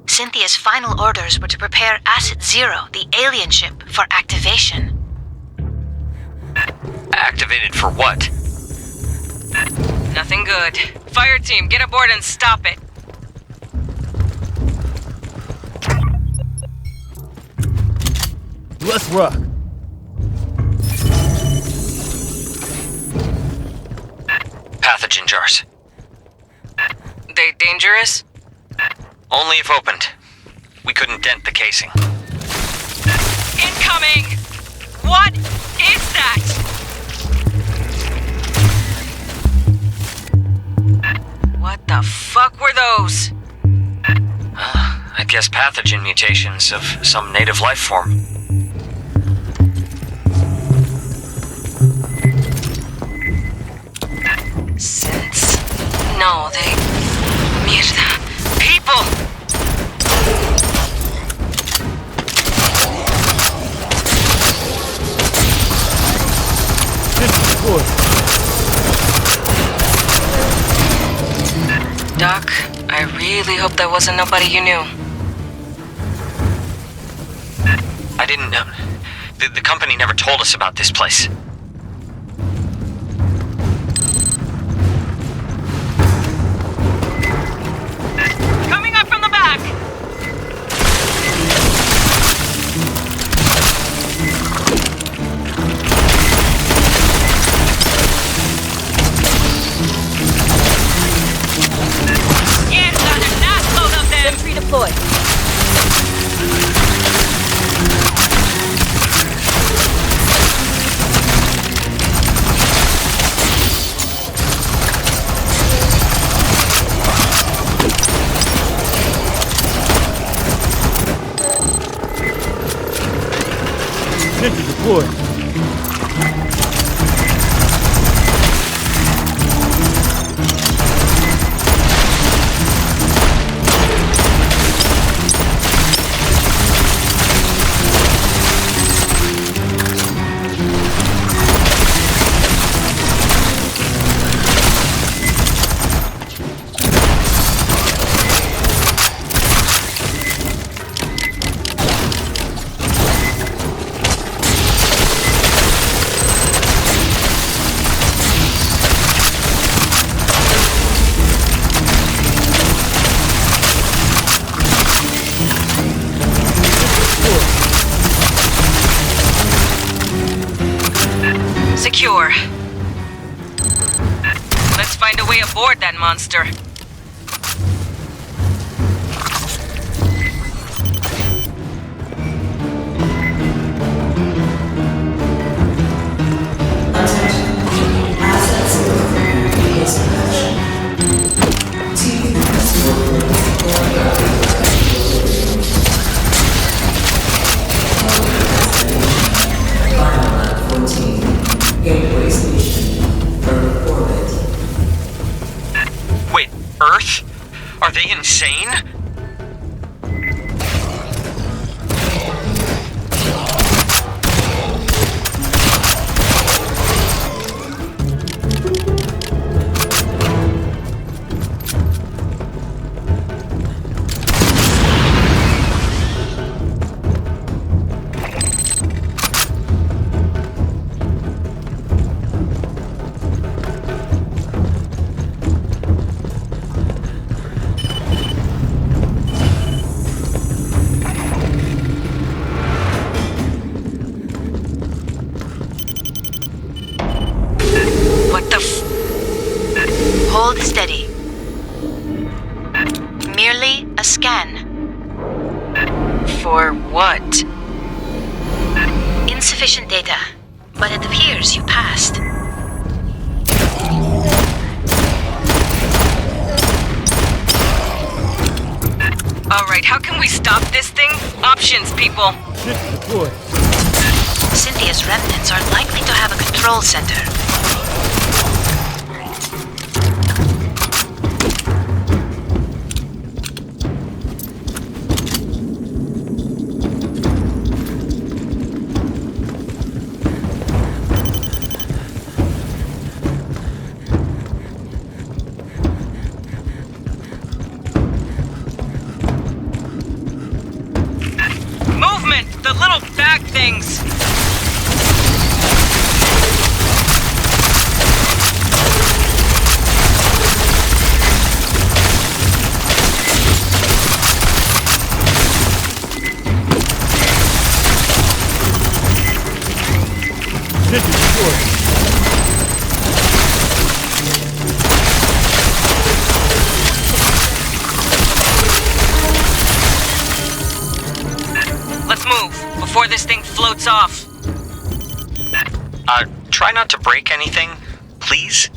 Cynthia's final orders were to prepare Asset Zero, the alien ship, for activation. Activated for what? Nothing good. Fireteam, get aboard and stop it. Let's rock. Pathogen jars. They dangerous? Only if opened. We couldn't dent the casing. Incoming! What is that? What the fuck were those? I guess pathogen mutations of some native life form. Since... No, they... Mierda. People! Doc, I really hope that wasn't nobody you knew. I didn't know. The company never told us about this place. Coming up from the back! Yes, there's an assload of them! Sentry deployed. Sentry deployed. Secure. Let's find a way aboard that monster. Earth? Are they insane? Hold steady. Merely a scan. For what? Insufficient data, but it appears you passed. Alright, how can we stop this thing? Options, people. Cynthia's remnants are likely to have a control center. The little bag things! This is short. Let's move, before this thing floats off. Try not to break anything, please?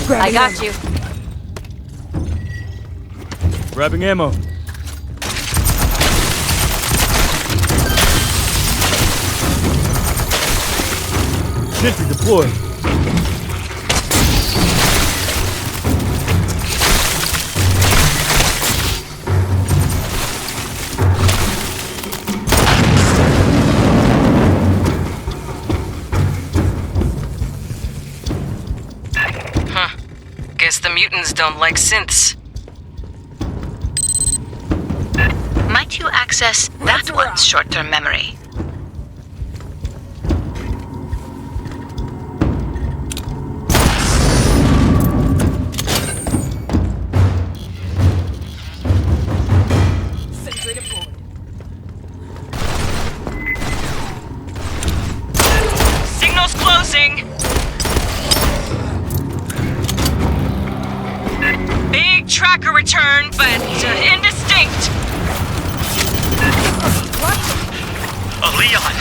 I got you. Grabbing ammo. Sentry deployed. Guess the mutants don't like synths. Might you access that one's short-term memory? Signal's closing! Big tracker return, but indistinct. Leon!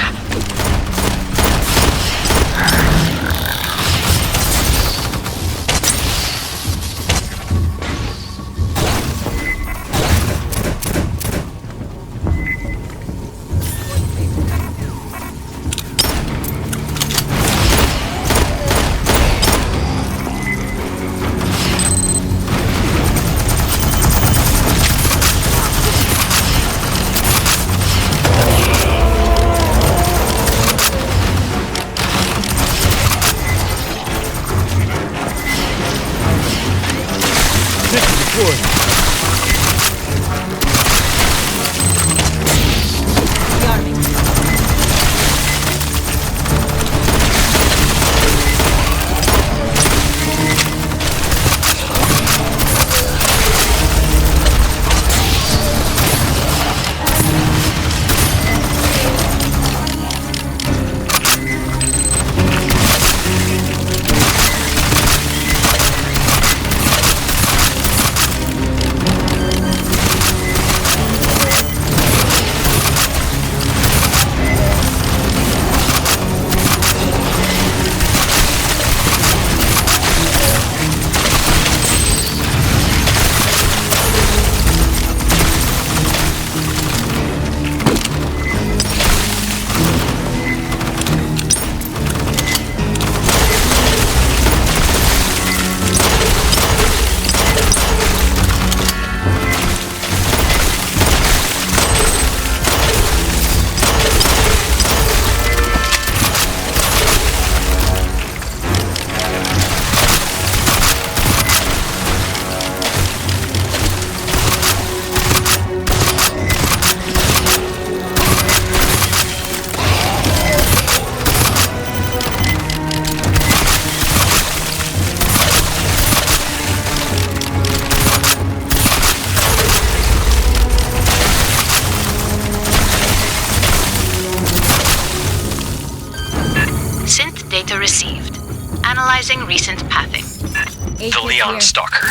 The Leon Stalker.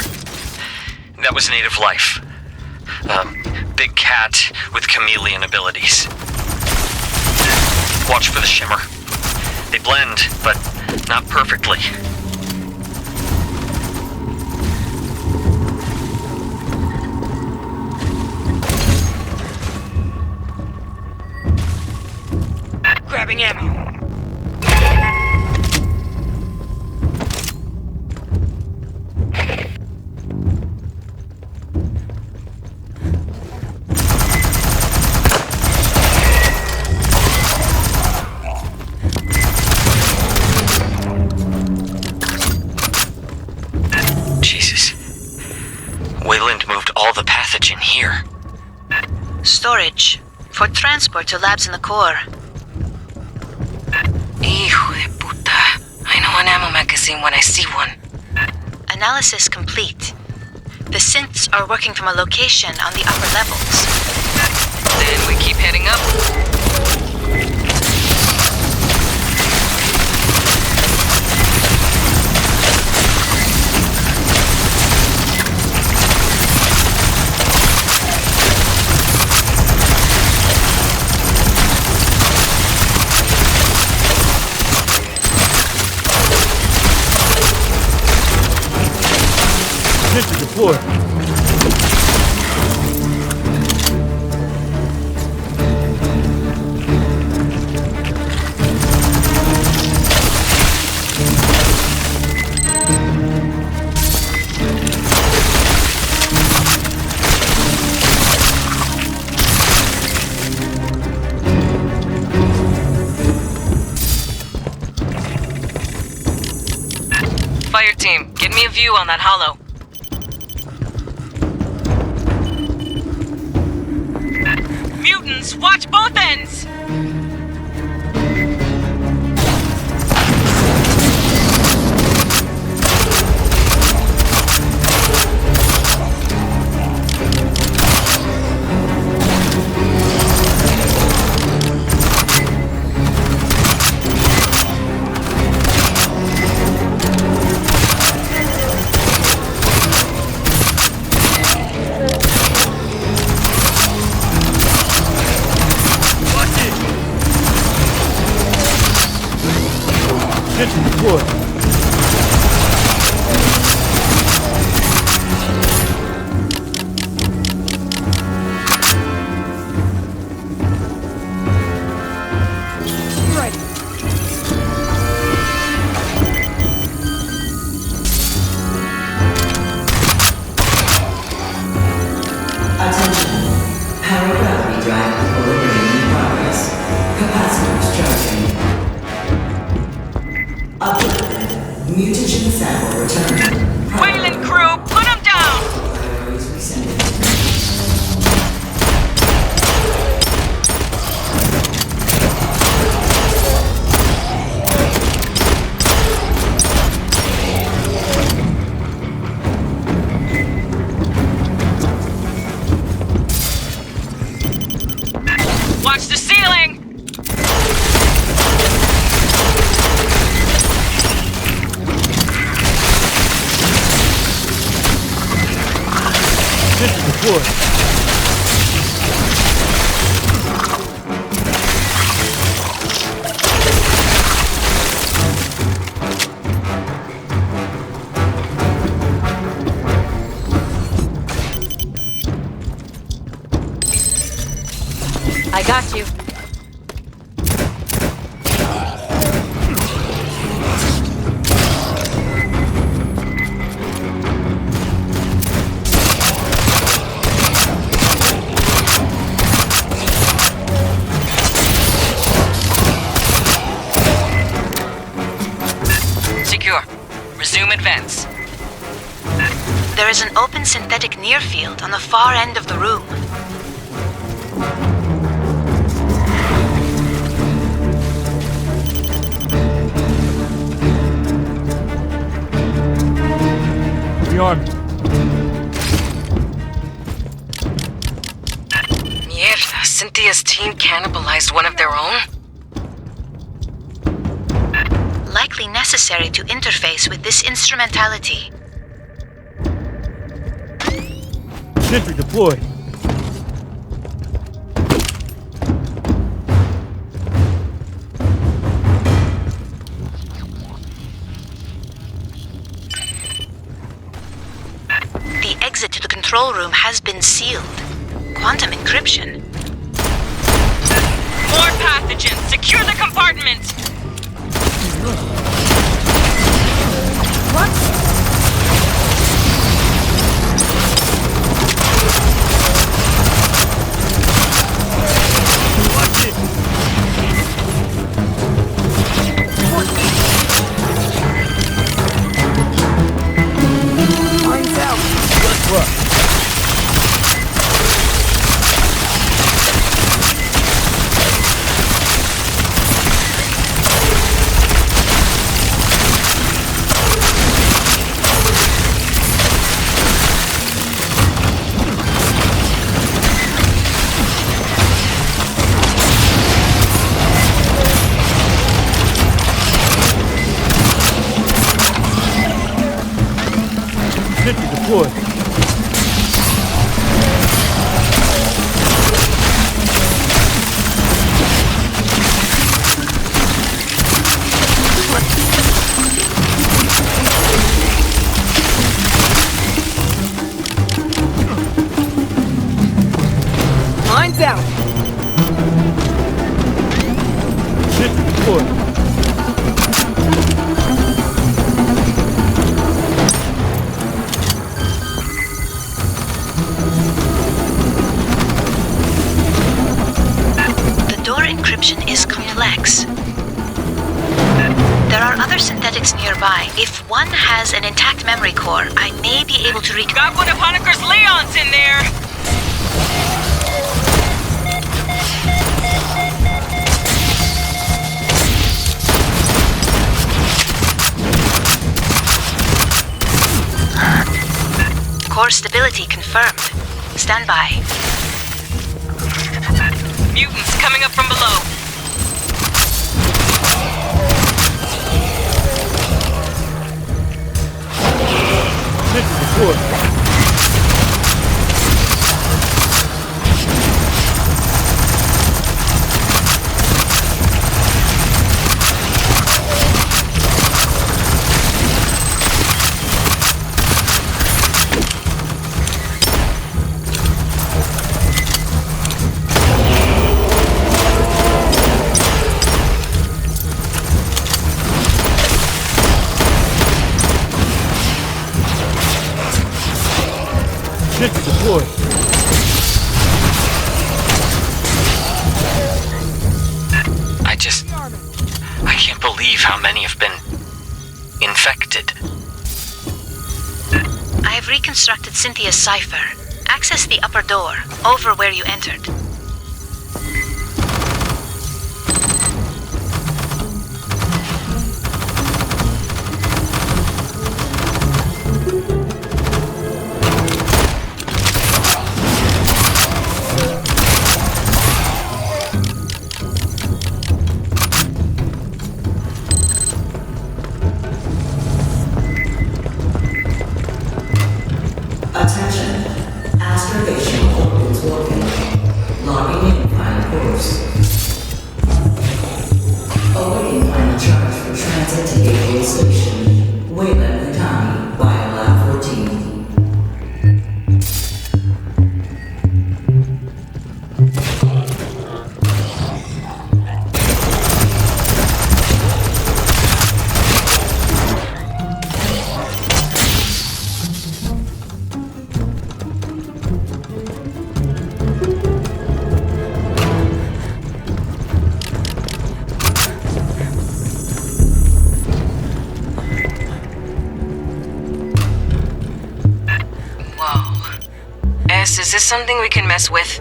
That was native life. Big cat with chameleon abilities. Watch for the shimmer. They blend, but not perfectly. Grabbing ammo. Jesus. Wayland moved all the pathogen here. Storage. For transport to labs in the core. Hijo de puta. I know an ammo magazine when I see one. Analysis complete. The synths are working from a location on the upper levels. Then we keep heading up. Attention deployed. Fireteam, get me a view on that hollow. Mutants, watch both ends! Attention deployed. Right. Attention. Power gravity drive equilibrium in progress. Capacitors charging. Uploaded. Mutagen sample returned. Wayland crew, put him down! Priorities reset. Watch the ceiling! Attention deployed. I got you. Secure. Resume advance. There is an open synthetic near field on the far end of the room. Rearmed. Mierda, Cynthia's team cannibalized one of their own? Likely necessary to interface with this instrumentality. Sentry deployed. The exit to the control room has been sealed. Quantum encryption. More pathogens! Secure the compartment! Watch it! Mine's out. Let's rock. Sentry deployed. Mine's out. Sentry deployed. Encryption is complex. There are other synthetics nearby. If one has an intact memory core, I may be able to Got one of Honeker's Leons in there! Core stability confirmed. Stand by. Mutants coming up from below. Sentry deployed. Sentry deployed. I can't believe how many have been infected. I have reconstructed Cynthia's cipher. Access the upper door, over where you entered. Attention. Astrogation orbits working. Logging in final course. Awaiting final charge for transit to gateway station. 𝐷𝐻𝐿𝐵𝐃𝐿𝐵, Biolab 14. Is this something we can mess with?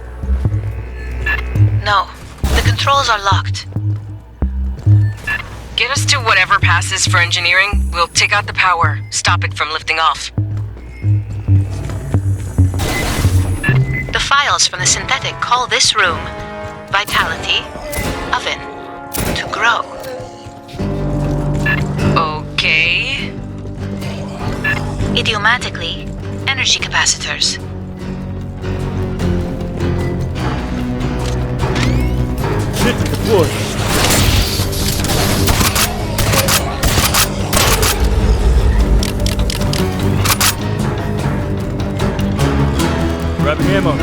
No. The controls are locked. Get us to whatever passes for engineering. We'll take out the power, stop it from lifting off. The files from the synthetic call this room Vitality, Oven, to grow. Okay. Idiomatically, energy capacitors. Sentry deployed. Grabbing ammo.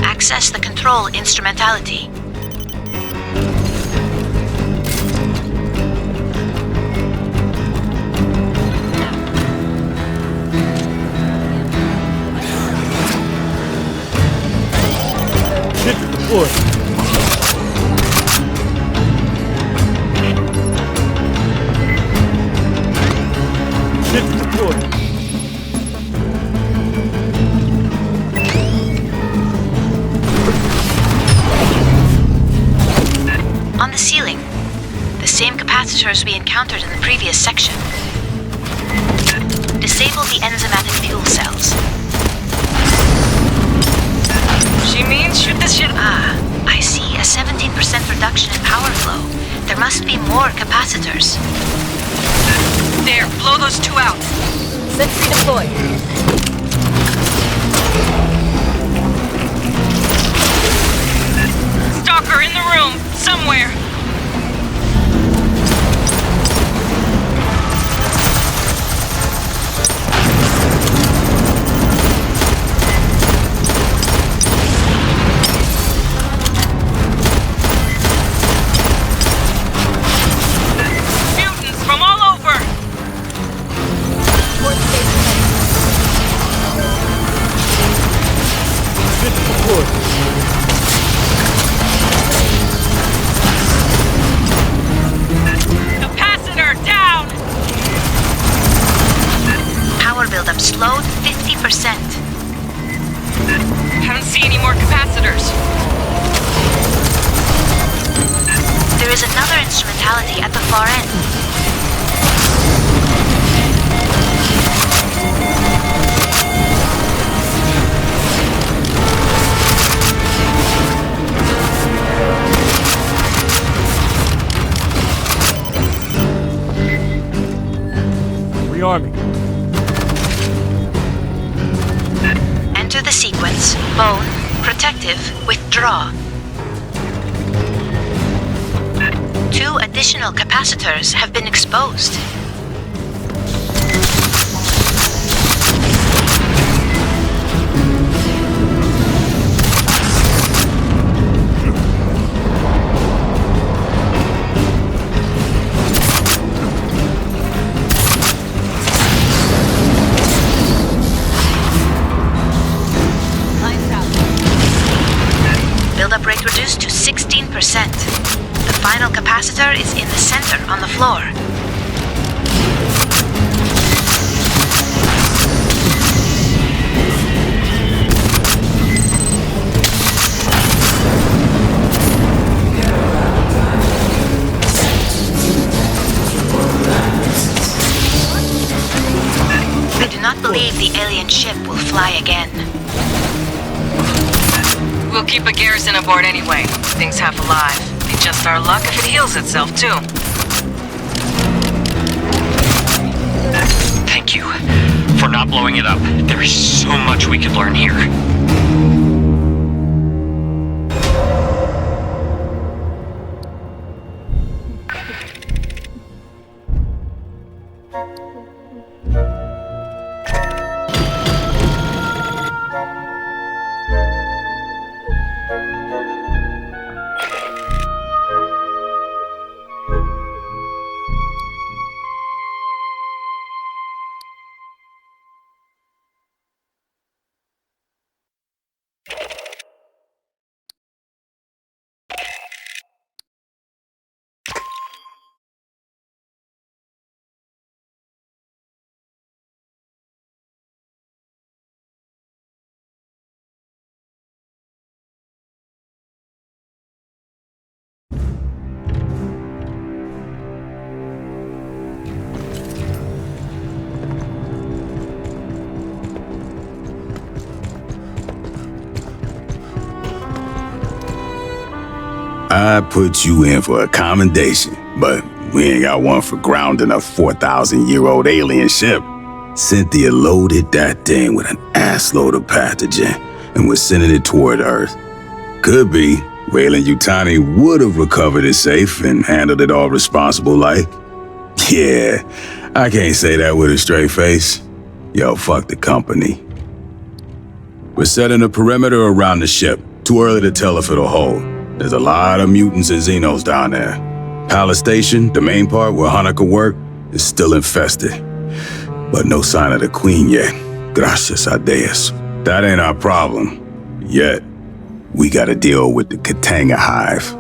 Access the control instrumentality. Sentry deployed. Sentry deployed. On the ceiling, the same capacitors we encountered in the previous section. Disable the enzymatic fuel cells. She means shoot this shit. I see a 17% reduction in power flow. There must be more capacitors. There, blow those two out. Sentry deployed. Stalker in the room, somewhere. Mutants from all over. Sentry deployed. Capacitor down. Power buildup slowed 50%. Haven't seen any more capacitors. There is another instrumentality at the far end. Rearming. Enter the sequence. Bone, protective, withdraw. 2 additional capacitors have been exposed. Buildup rate reduced to 16%. The final capacitor is in the center on the floor. I do not believe the alien ship will fly again. We'll keep a garrison aboard anyway. Thing's half alive. Be just our luck if it heals itself, too. Thank you for not blowing it up. There is so much we could learn here. I put you in for a commendation, but we ain't got one for grounding a 4,000-year-old alien ship. Cynthia loaded that thing with an assload of pathogen and was sending it toward Earth. could be. 𝐊𝐴𝐻𝐿𝐼 would have recovered his safe and handled it all responsible like. Yeah, I can't say that with a straight face. Yo, fuck the company. We're setting a perimeter around the ship. Too early to tell if it'll hold. There's a lot of mutants and Xenos down there. Palace Station, the main part where Honoka worked, is still infested. But no sign of the Queen yet. Gracias a Dios. That ain't our problem. Yet. We gotta deal with the Katanga hive.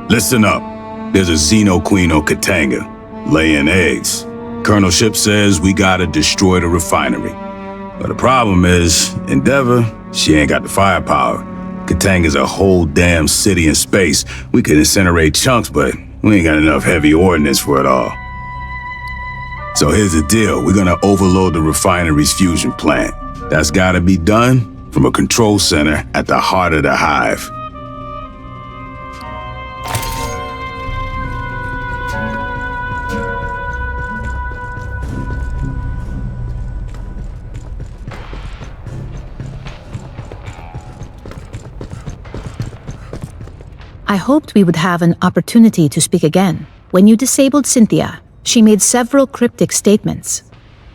Listen up. There's a Xeno Queen on Katanga, laying eggs. Colonel Ship says we gotta destroy the refinery. But the problem is, Endeavor, she ain't got the firepower. Katanga's a whole damn city in space. We could incinerate chunks, but we ain't got enough heavy ordnance for it all. So here's the deal. We're gonna overload the refinery's fusion plant. That's gotta be done from a control center at the heart of the hive. I hoped we would have an opportunity to speak again. When you disabled Cynthia, she made several cryptic statements.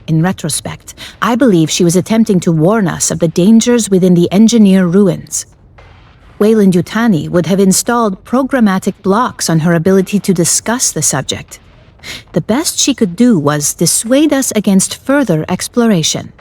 In retrospect, I believe she was attempting to warn us of the dangers within the engineer ruins. 𝐊𝐴𝐻𝐿𝐼 would have installed programmatic blocks on her ability to discuss the subject. The best she could do was dissuade us against further exploration.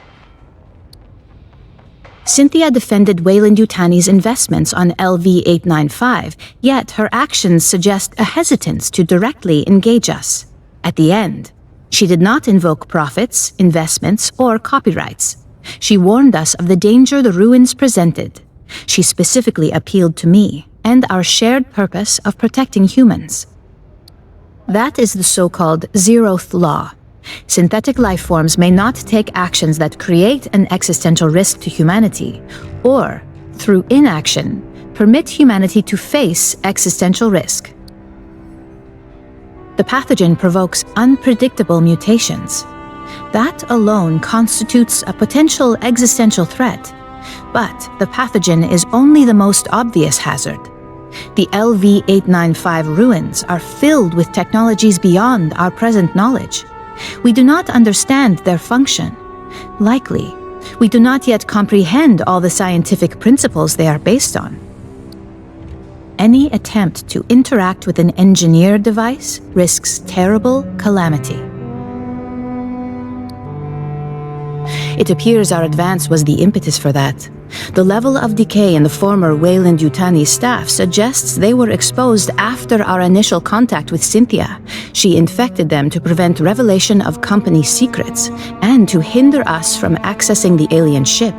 Cynthia defended 𝐊𝐴𝐻𝐿𝐼's investments on LV-895, yet her actions suggest a hesitance to directly engage us. At the end, she did not invoke profits, investments, or copyrights. She warned us of the danger the ruins presented. She specifically appealed to me and our shared purpose of protecting humans. That is the so-called zeroth law. Synthetic life forms may not take actions that create an existential risk to humanity, or, through inaction, permit humanity to face existential risk. The pathogen provokes unpredictable mutations. That alone constitutes a potential existential threat, but the pathogen is only the most obvious hazard. The LV-895 ruins are filled with technologies beyond our present knowledge. We do not understand their function. Likely, we do not yet comprehend all the scientific principles they are based on. Any attempt to interact with an engineered device risks terrible calamity. It appears our advance was the impetus for that. The level of decay in the former 𝐊𝐴𝐻𝐿𝐼 staff suggests they were exposed after our initial contact with Cynthia. She infected them to prevent revelation of company secrets and to hinder us from accessing the alien ship.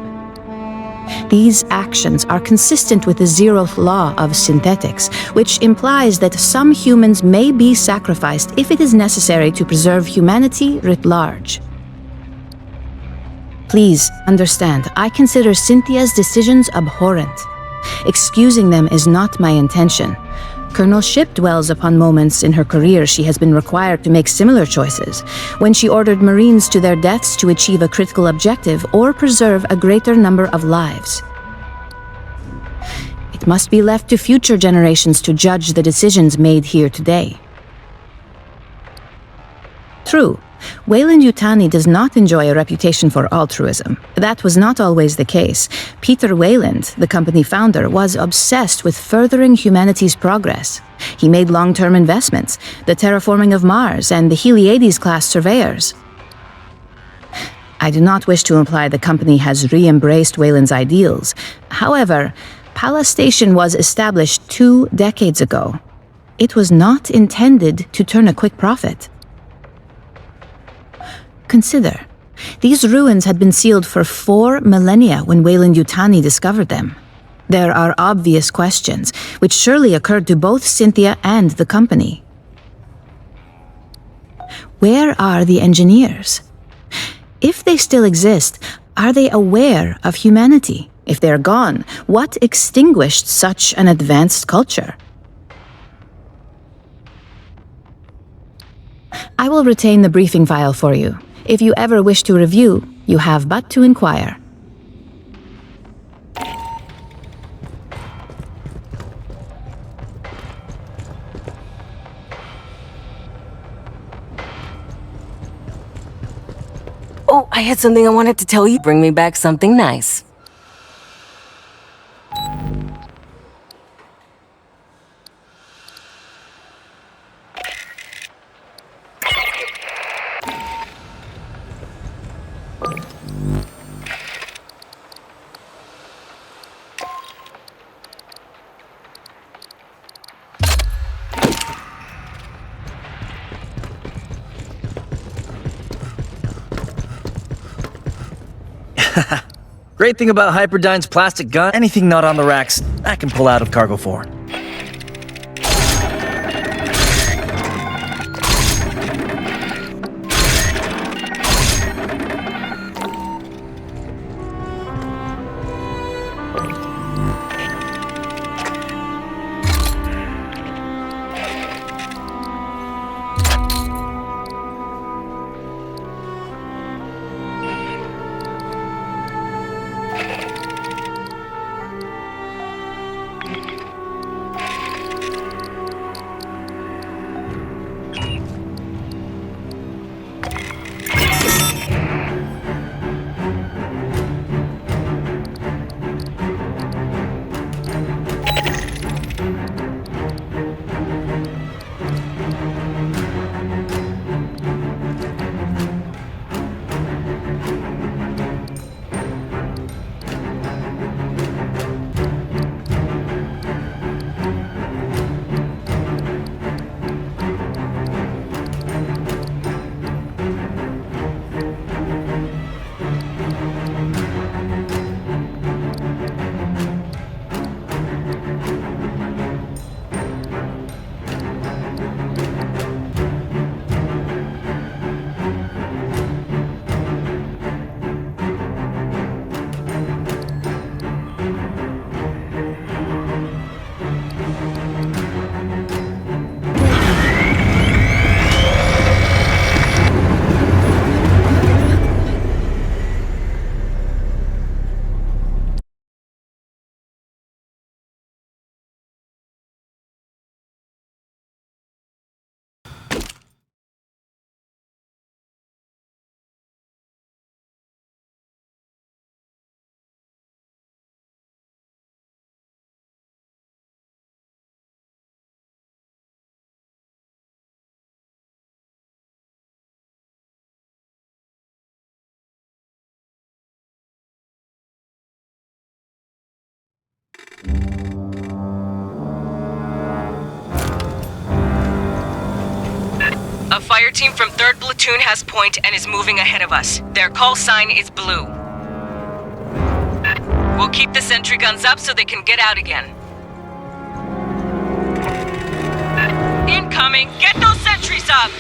These actions are consistent with the zeroth law of synthetics, which implies that some humans may be sacrificed if it is necessary to preserve humanity writ large. Please understand, I consider Cynthia's decisions abhorrent. Excusing them is not my intention. Colonel Ship dwells upon moments in her career she has been required to make similar choices, when she ordered Marines to their deaths to achieve a critical objective or preserve a greater number of lives. It must be left to future generations to judge the decisions made here today. True, 𝐊𝐴𝐻𝐿𝐼 does not enjoy a reputation for altruism. That was not always the case. Peter Weyland, the company founder, was obsessed with furthering humanity's progress. He made long-term investments, the terraforming of Mars and the Heliades-class surveyors. I do not wish to imply the company has re-embraced Weyland's ideals. However, Palace Station was established 2 decades ago. It was not intended to turn a quick profit. Consider, these ruins had been sealed for 4 millennia when 𝐊𝐴𝐻𝐿𝐼 discovered them. There are obvious questions, which surely occurred to both Cynthia and the company. Where are the engineers? If they still exist, are they aware of humanity? If they're gone, what extinguished such an advanced culture? I will retain the briefing file for you. If you ever wish to review, you have but to inquire. Oh, I had something I wanted to tell you. Bring me back something nice. Great thing about Hyperdyne's plastic gun, anything not on the racks, I can pull out of Cargo 4. A fire team from 3rd Platoon has point and is moving ahead of us. Their call sign is blue. We'll keep the sentry guns up so they can get out again. Incoming! Get those sentries up!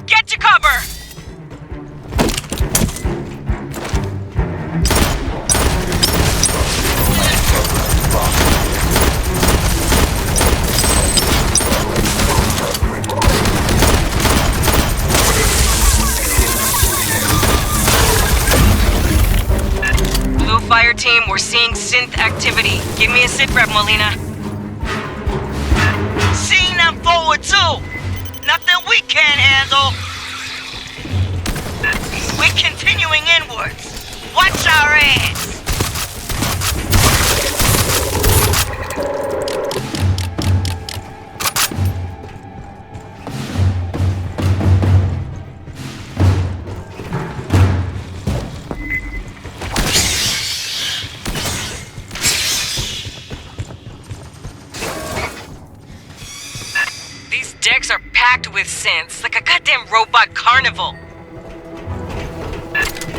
Get to cover! Blue fire team, we're seeing synth activity. Give me a sit rep, Molina. Seeing them forward too! Nothing we can't handle! We're continuing inwards! Watch our ass! Decks are packed with synths, like a goddamn robot carnival.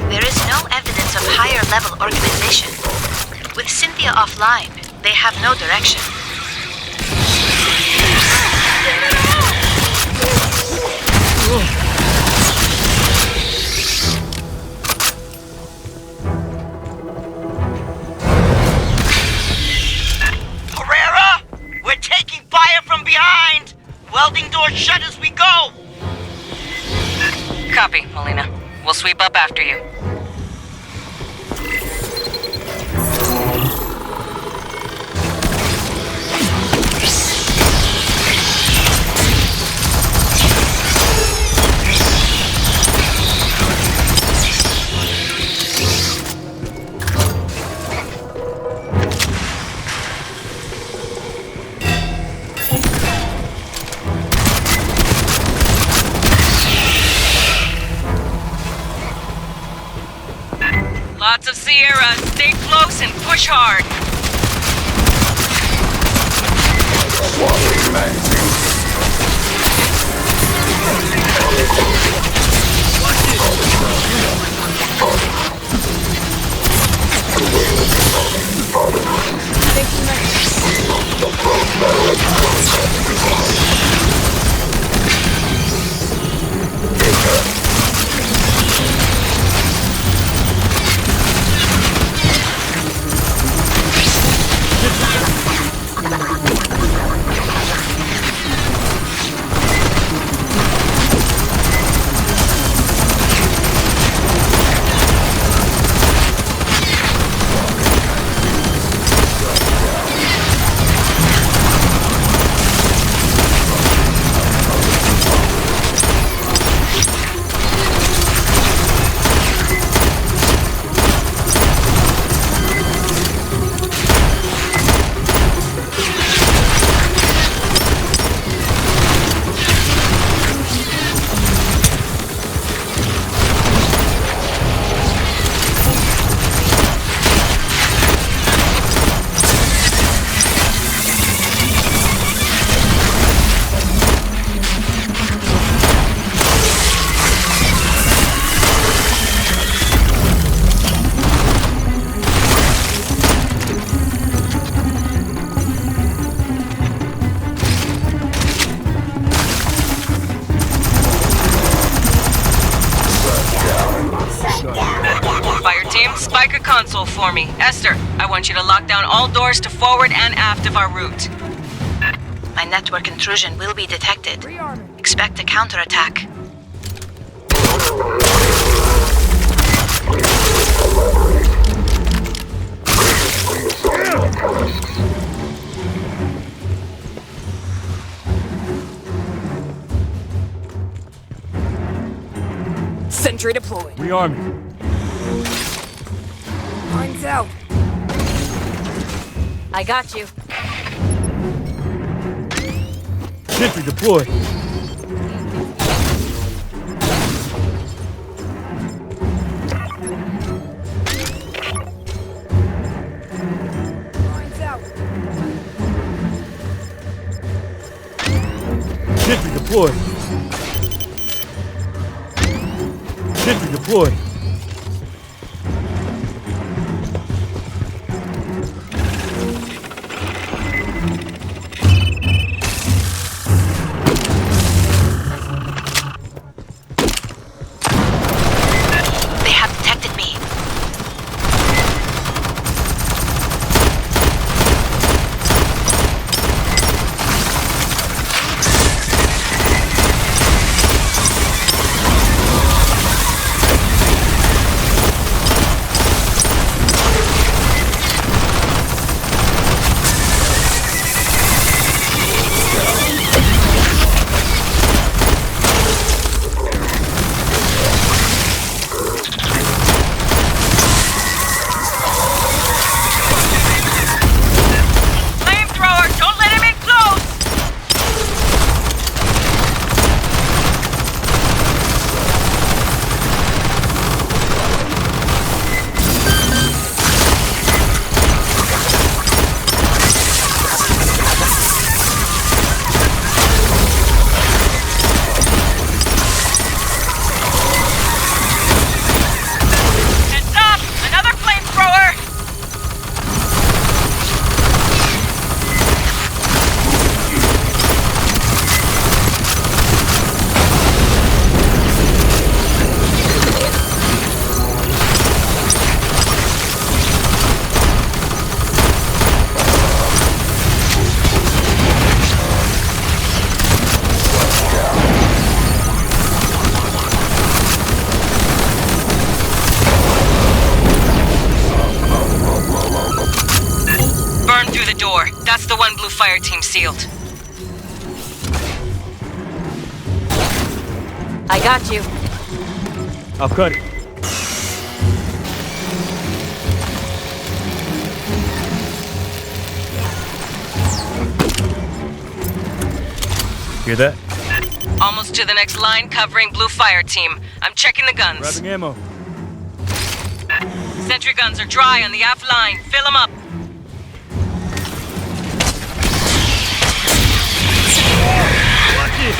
There is no evidence of higher-level organization. With Cynthia offline, they have no direction. We'll sweep up after you. Lots of Sierra. Stay close and push hard. Fireteam, spike a console for me. Esther, I want you to lock down all doors to forward and aft of our route. My network intrusion will be detected. Expect a counterattack. Sentry deployed. Rearming. Mine's out. I got you. Sentry deployed. Mine's out. Sentry deployed. Sentry deployed. They have detected me. Fireteam sealed. I got you. I'll cut it. Hear that? Almost to the next line, covering blue Fireteam. I'm checking the guns. Grabbing ammo. Sentry guns are dry on the aft line. Fill them up. Watch it!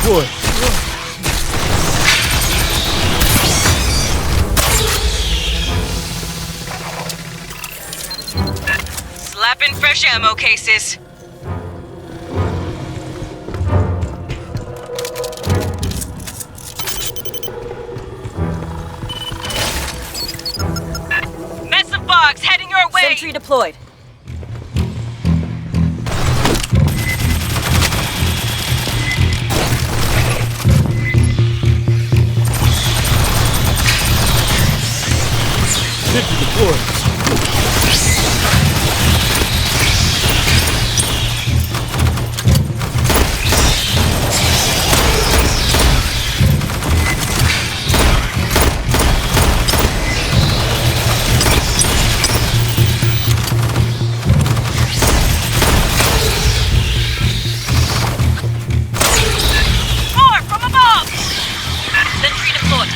Boy. Slapping fresh ammo cases. Massive box heading your way. Sentry deployed. Sentry deployed. More from above. Sentry deployed.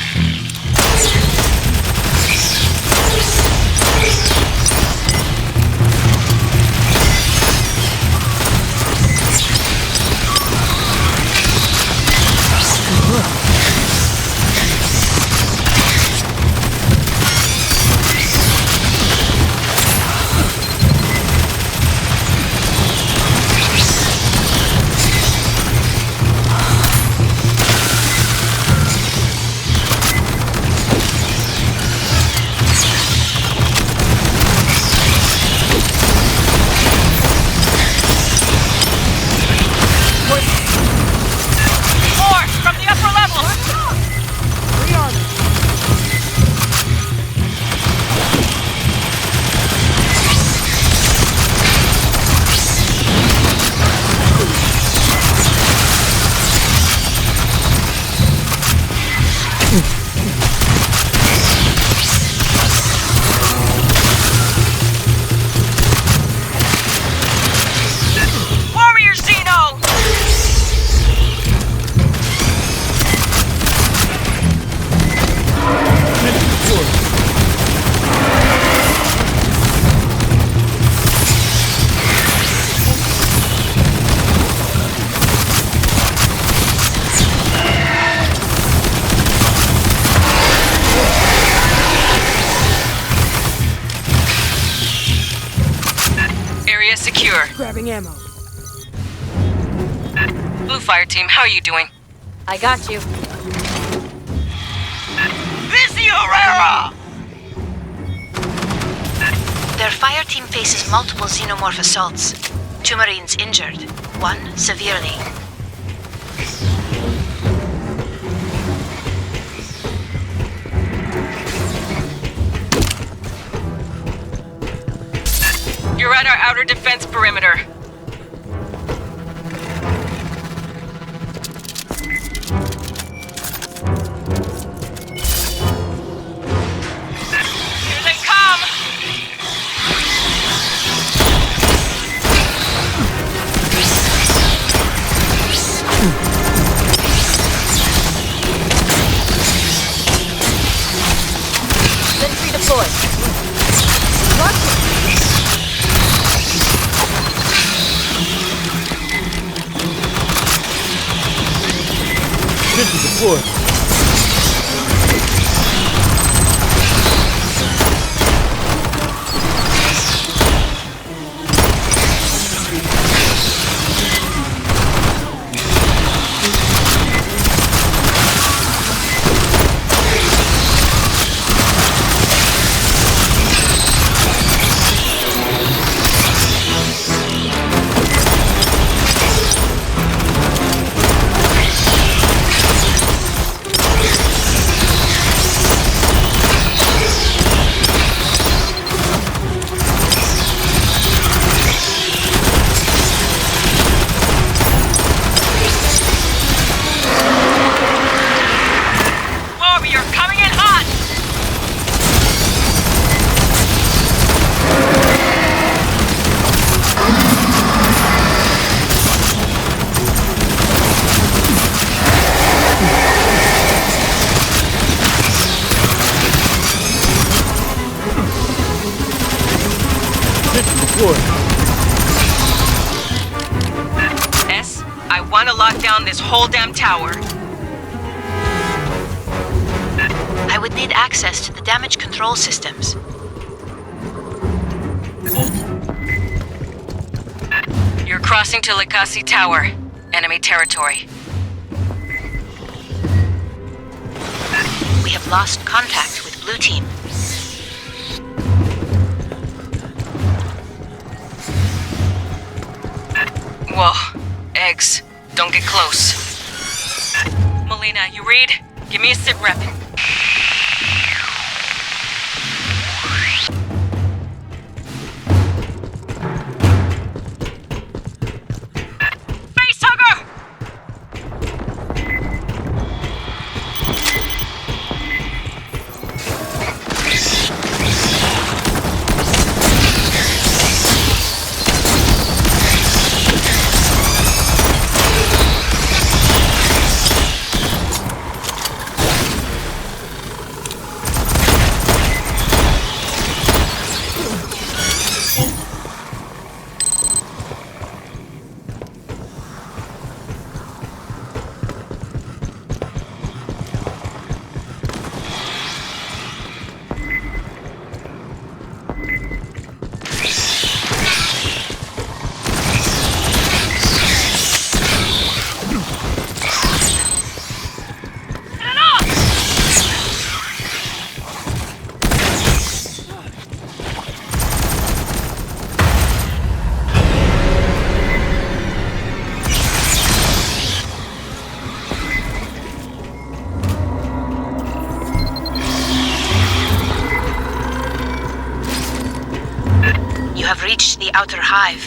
Grabbing ammo. Blue Fire Team, how are you doing? I got you. Their fire team faces multiple Xenomorph assaults. 2 Marines injured, 1 severely. You're at our outer defense perimeter. Here they come! Sentry deployed. Watch it. Sentry deployed. I want to lock down this whole damn tower. I would need access to the damage control systems. You're crossing to Likasi Tower. Enemy territory. We have lost contact with Blue Team. Whoa. Eggs. Don't get close. Melina, you read? Give me a sit rep. Facehugger! You have reached the outer hive.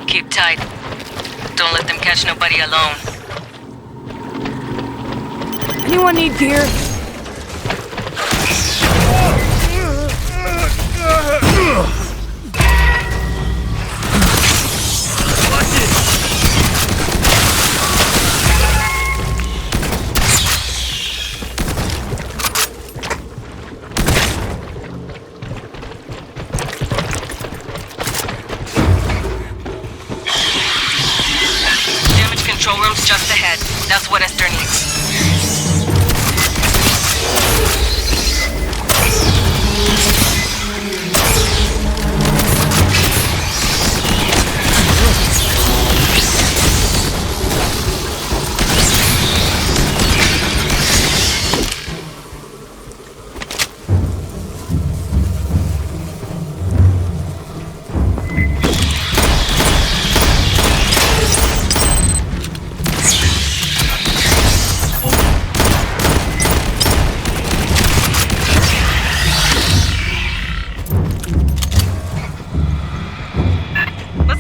Keep tight. Don't let them catch nobody alone. Anyone need gear? That's what Esther needs.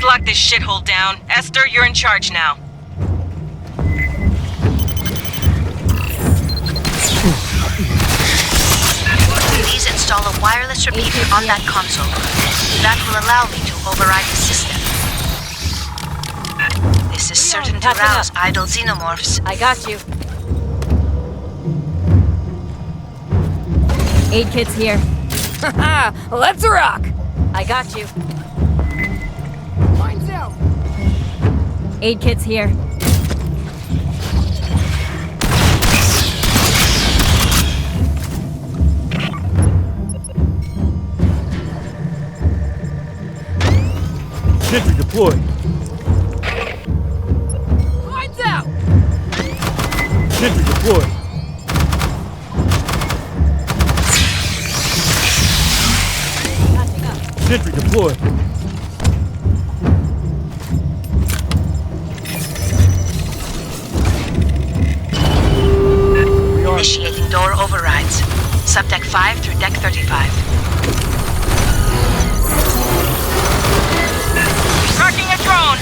Lock this shithole down. Esther, you're in charge now. Please install a wireless repeater on that console. That will allow me to override the system. This is certain to rouse idle xenomorphs. I got you. Aid kit's here. Haha, let's rock! I got you. Mine's out. Aid kit's here. Sentry deployed. Mine's out. Sentry deployed. Sentry deployed. Initiating door overrides. Subdeck 5 through deck 35. Tracking a drone!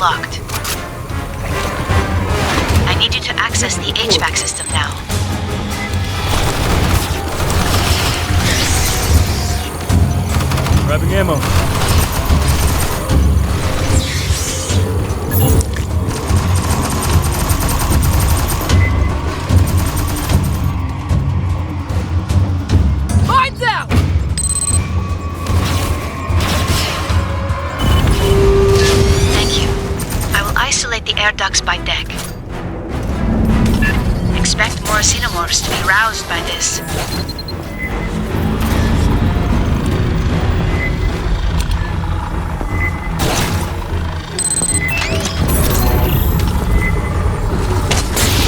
Locked. I need you to access the HVAC system now. Grabbing ammo. Mine's out. Isolate the air ducts by deck. Expect more xenomorphs to be roused by this.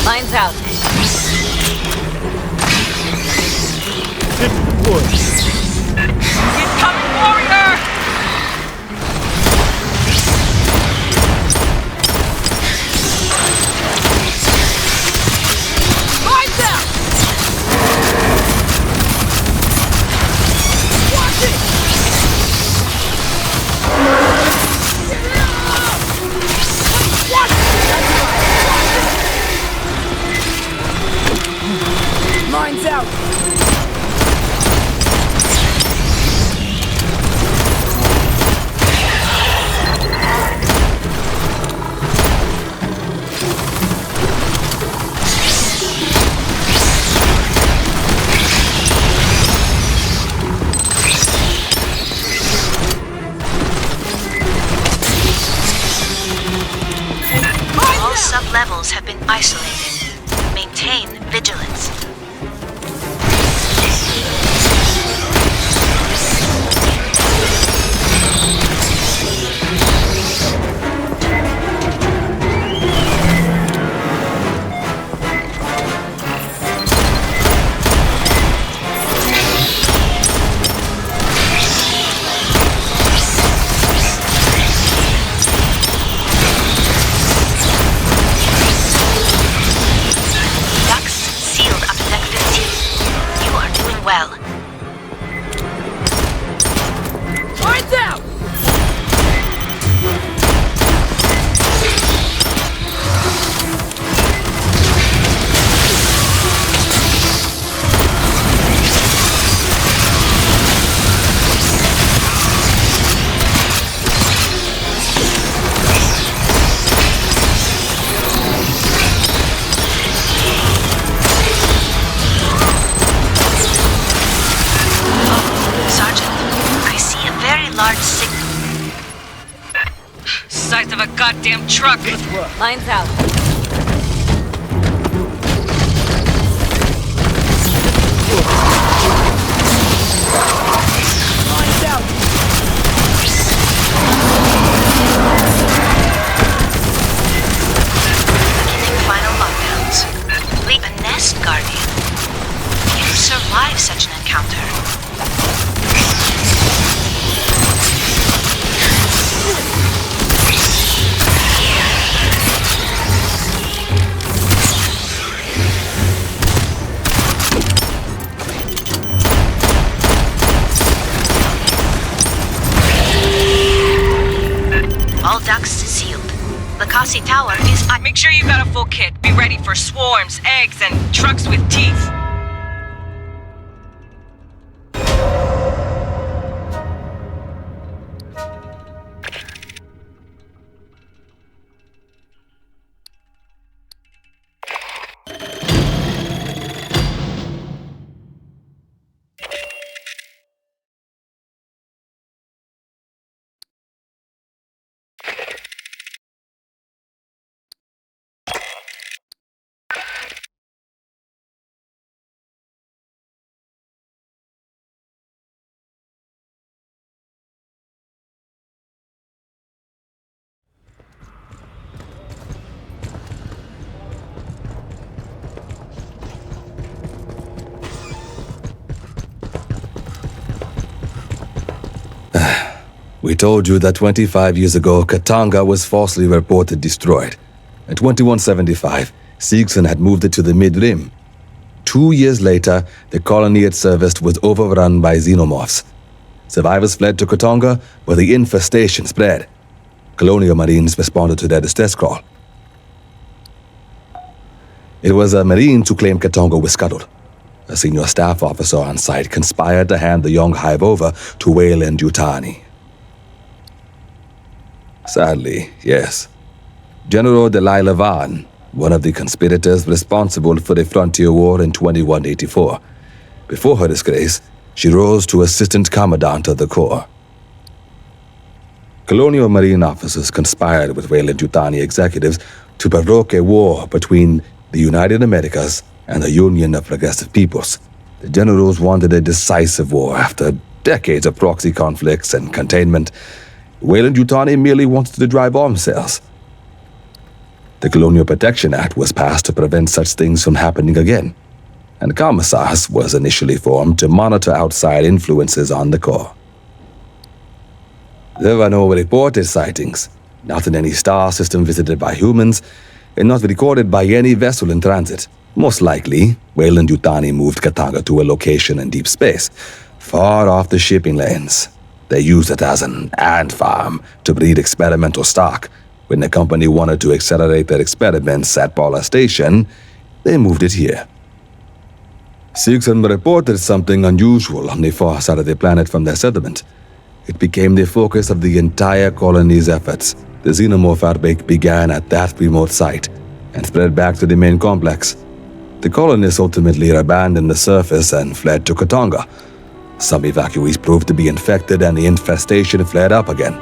Line's out. Incoming warrior! sub-levels have been isolated. Maintain vigilance. Size of a goddamn truck. Line's out. Line's out. Beginning final lockdowns. Leave a nest, Guardian. Can you survive such an encounter? All ducts sealed. The Kasi Tower is... Make sure you got a full kit. Be ready for swarms, eggs, and trucks with teeth. We told you that 25 years ago, Katanga was falsely reported destroyed. In 2175, 𝐶𝐸𝐴𝐚 had moved it to the Mid-Rim. 2 years later, the colony it serviced was overrun by xenomorphs. Survivors fled to Katanga, where the infestation spread. Colonial Marines responded to their distress call. It was a Marine who claimed Katanga was scuttled. A senior staff officer on site conspired to hand the young hive over to 𝐷𝐼𝐻𝐿𝐷. Sadly, yes. General Delilah Vaughn, one of the conspirators responsible for the Frontier War in 2184. Before her disgrace, she rose to Assistant Commandant of the Corps. Colonial Marine officers conspired with 𝐷𝐼𝐻𝐿𝐷 executives to provoke a war between the United Americas and the Union of Progressive Peoples. The generals wanted a decisive war after decades of proxy conflicts and containment. 𝐷𝐼𝐻𝐿𝐷 merely wanted to drive arms sales. The Colonial Protection Act was passed to prevent such things from happening again, and Commissars was initially formed to monitor outside influences on the Corps. There were no reported sightings, not in any star system visited by humans, and not recorded by any vessel in transit. Most likely, 𝐷𝐼𝐻𝐿𝐷 moved Katanga to a location in deep space, far off the shipping lanes. They used it as an ant farm to breed experimental stock. When the company wanted to accelerate their experiments at Paula Station, they moved it here. 𝐶𝐸𝐴𝐚 reported something unusual on the far side of the planet from their settlement. It became the focus of the entire colony's efforts. The Xenomorph outbreak began at that remote site and spread back to the main complex. The colonists ultimately abandoned the surface and fled to Katanga. Some evacuees proved to be infected and the infestation flared up again.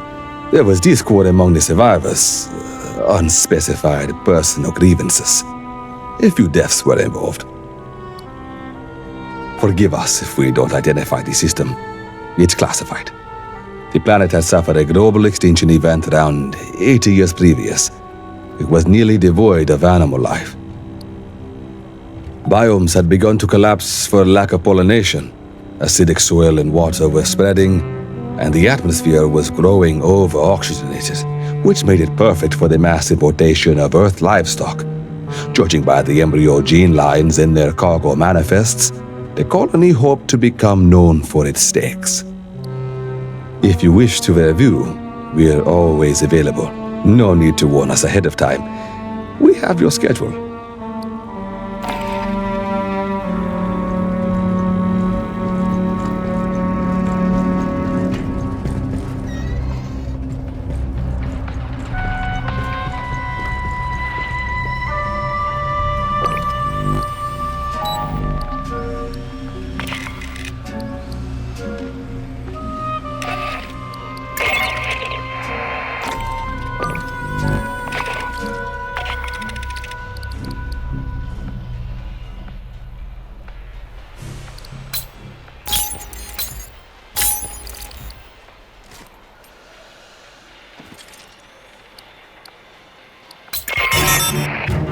There was discord among the survivors, unspecified personal grievances. A few deaths were involved. Forgive us if we don't identify the system. It's classified. The planet had suffered a global extinction event around 80 years previous. It was nearly devoid of animal life. Biomes had begun to collapse for lack of pollination. Acidic soil and water were spreading, and the atmosphere was growing over-oxygenated, which made it perfect for the mass importation of Earth livestock. Judging by the embryo gene lines in their cargo manifests, the colony hoped to become known for its steaks. If you wish to review, we're always available. No need to warn us ahead of time. We have your schedule.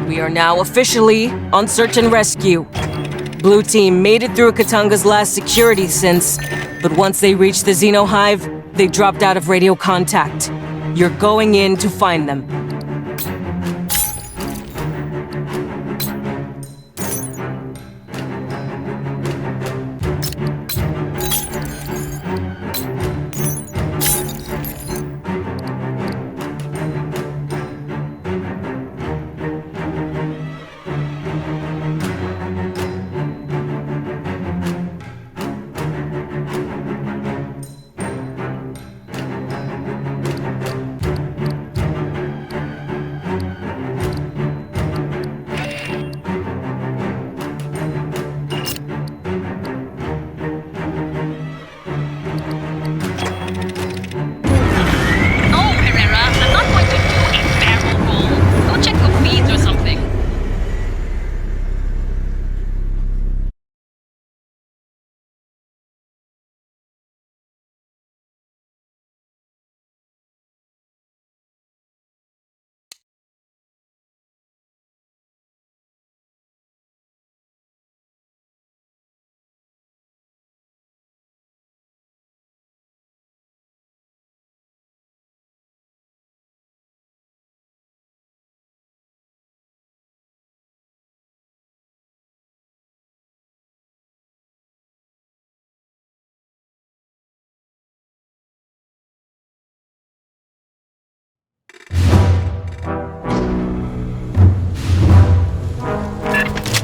We are now officially on search and rescue. Blue team made it through Katanga's last security sense, but once they reached the Xeno Hive, they dropped out of radio contact. You're going in to find them.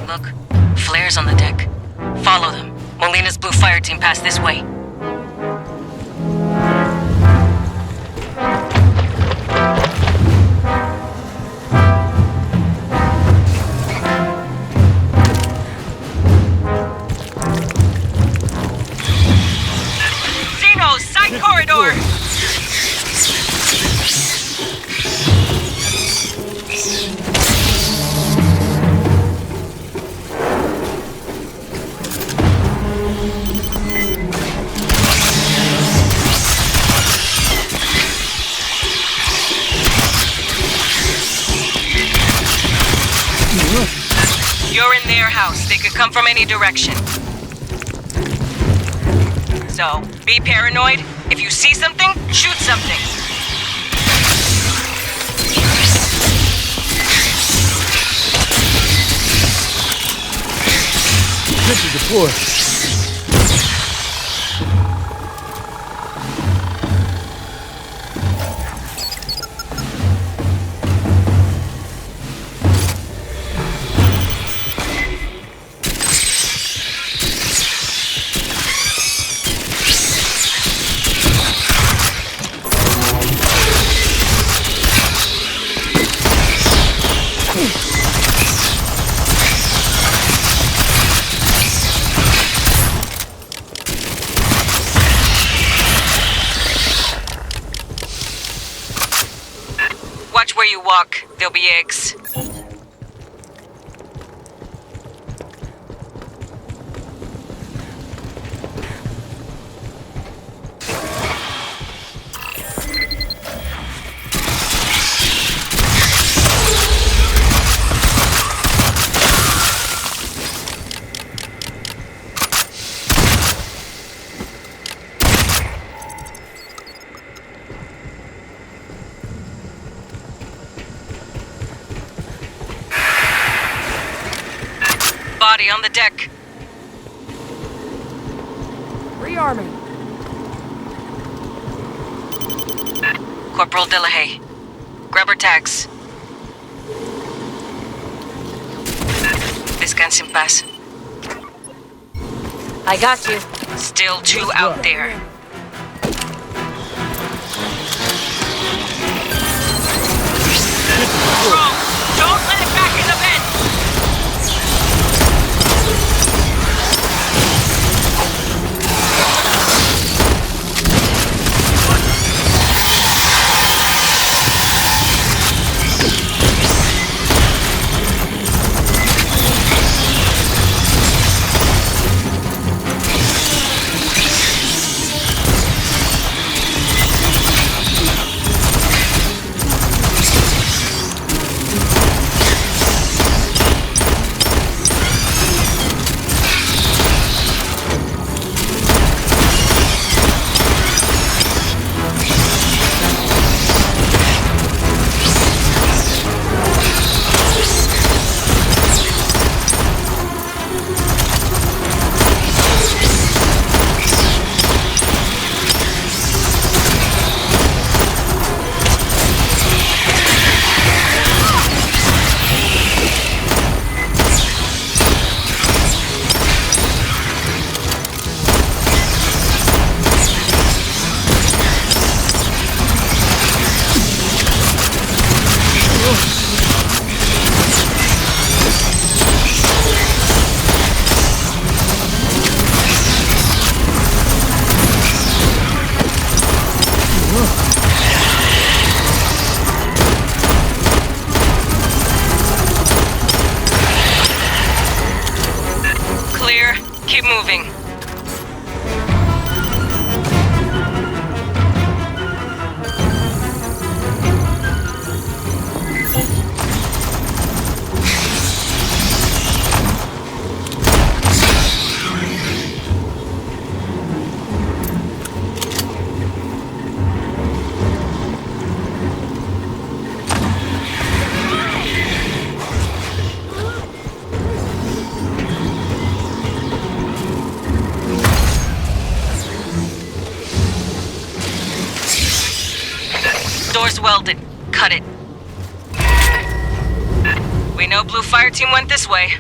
Look, flares on the deck. Follow them. Molina's blue fire team passed this way. Xeno, side corridor! You're in their house. They could come from any direction. So, be paranoid. If you see something, shoot something. Good to deploy. Watch where you walk. There'll be eggs. Body on the deck. Rearming. Corporal Delahaye. Grab her tags. Descanse en paz. I got you. Still two out there. Bro, don't let it back in the vent! Keep moving. Door's welded. Cut it. We know Blue Fireteam went this way.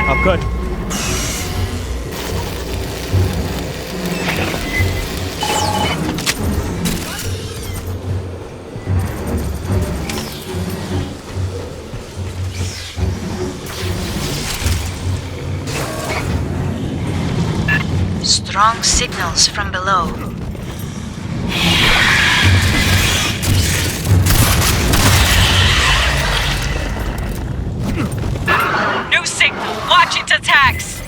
I'll cut. Strong signals from below. New signal. Watch its attacks.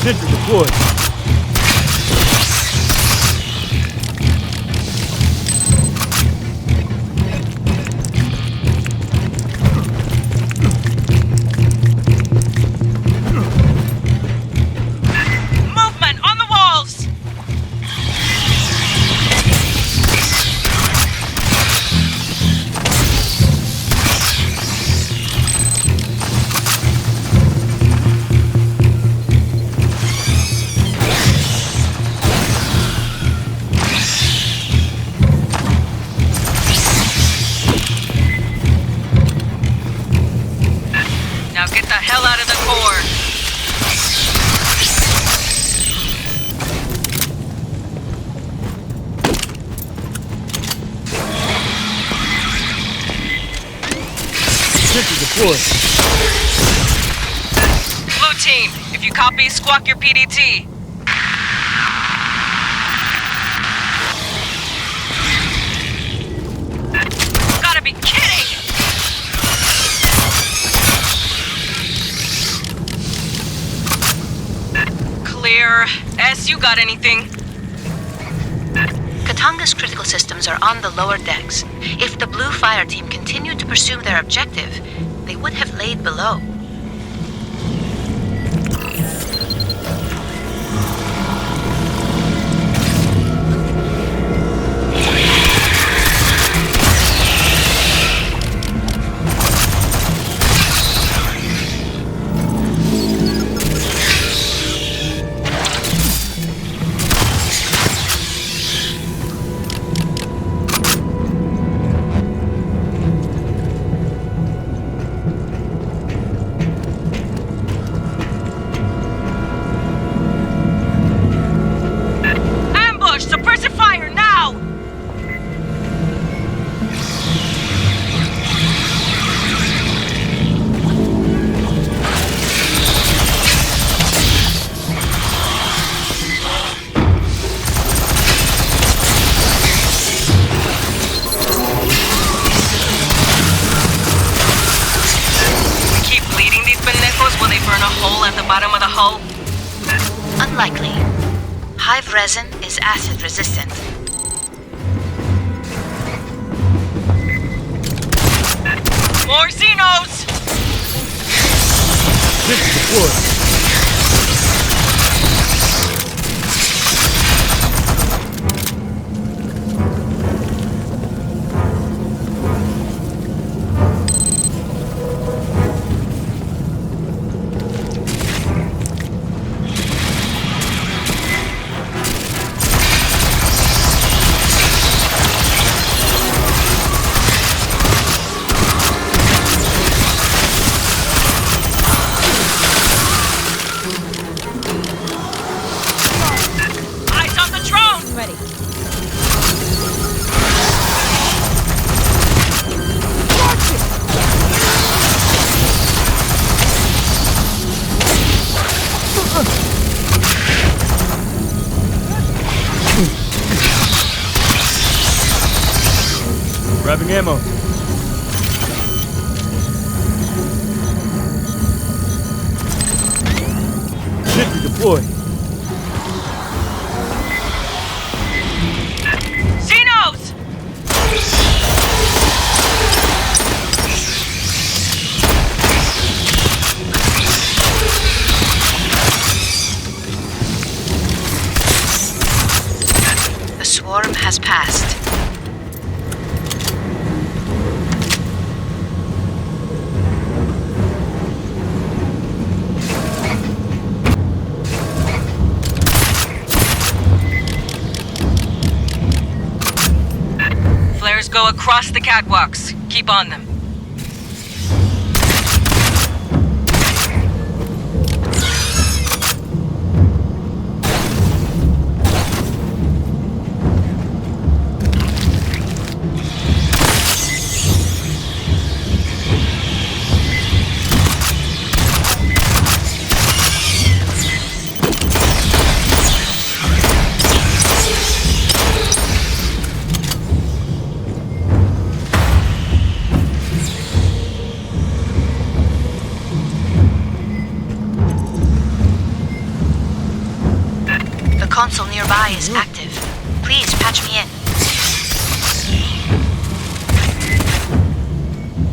Sentry deployed. hell out of the core. Blue team, if you copy, squawk your PDT. Gotta be kidding! Clear. S, you got anything? Katanga's critical systems are on the lower decks. If the Blue Fire Team continued to pursue their objective, they would have laid below. Unlikely. Hive resin is acid resistant. More Xenos! Grabbing ammo. Sentry deployed. Xenos! The swarm has passed. Flares go across the catwalks. Keep on them. Console nearby is active. Please patch me in.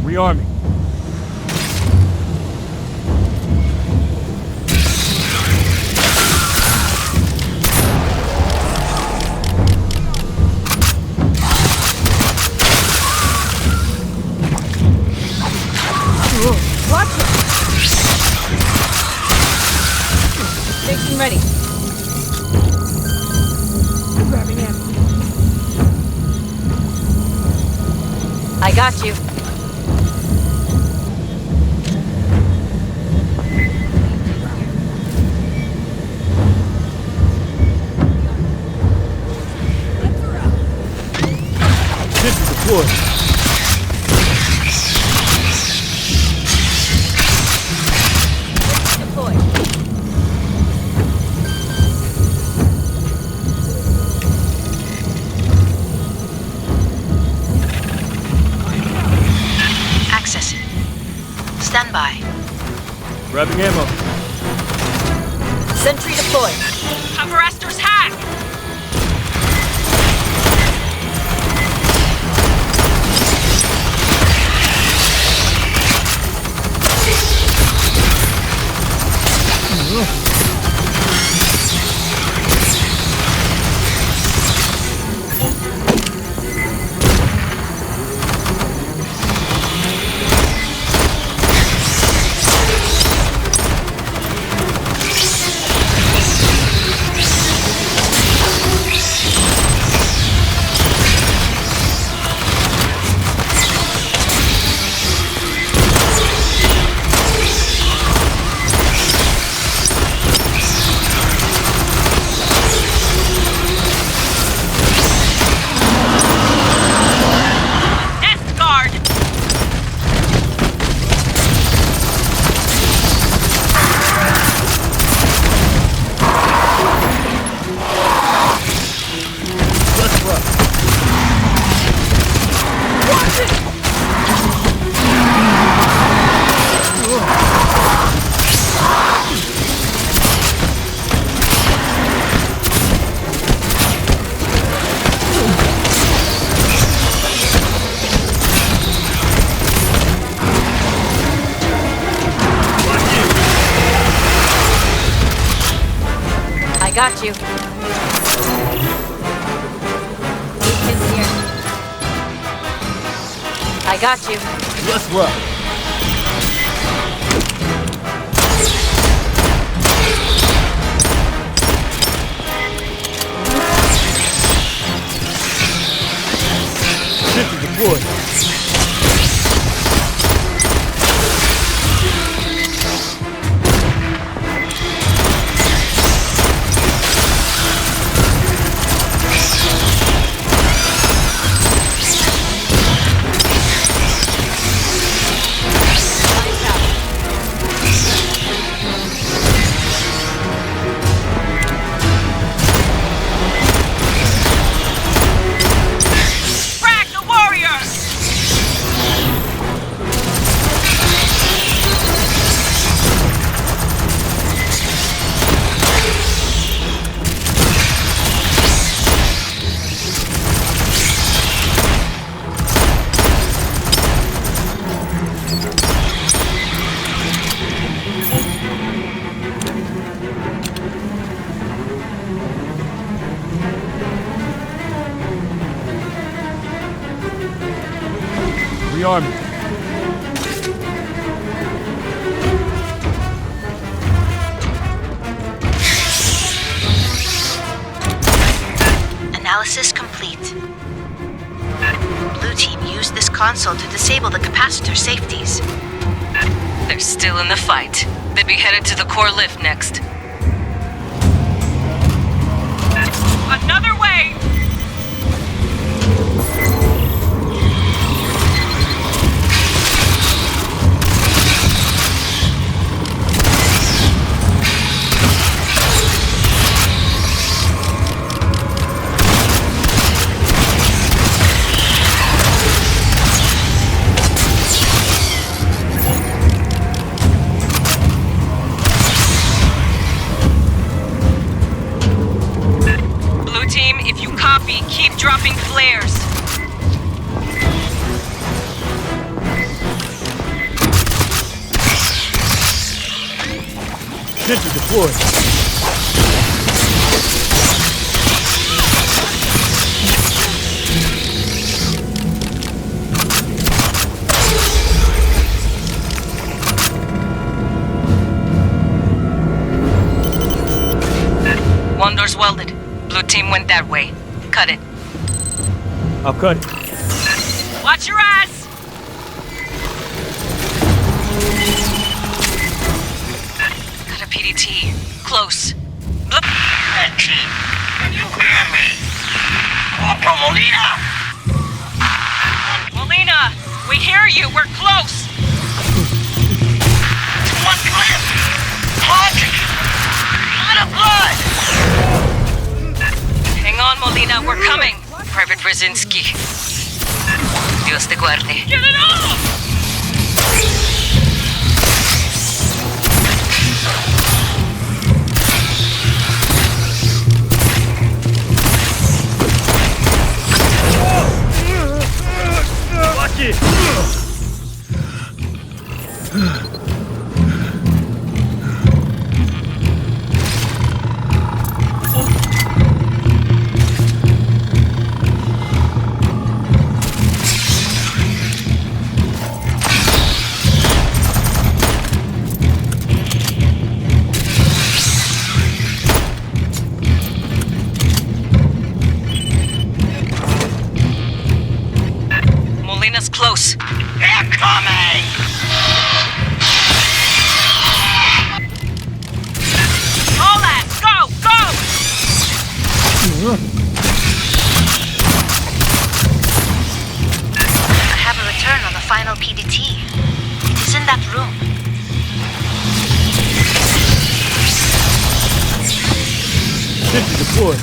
Rearming. Watch it! Station ready. Grabbing ammo. I got you. deployed. Access. Stand by. Grabbing ammo. Sentry deployed. Cover Esther's hack! I got you. Kids here. I got you. Let's rock. Sentry deployed. Rearming. Analysis complete. Blue team used this console to disable the capacitor safeties. They're still in the fight. They'd be headed to the core lift next. Another way! Keep dropping flares. Sentry deployed. One door's welded. Blue team went that way. Cut it. I'll cut it. Watch your ass! Got a PDT. Close. Blue. Red team, can you hear me? Corporal Molina! We hear you. We're close. One clip! Honk! Lot of blood! Hang on, Molina. We're coming. Private Brzezinski. Dios te guarde. Get it off! Watch it! Molina's close. They're coming! All that! Go! Go! I have a return on the final PDT. It is in that room. Sentry deployed.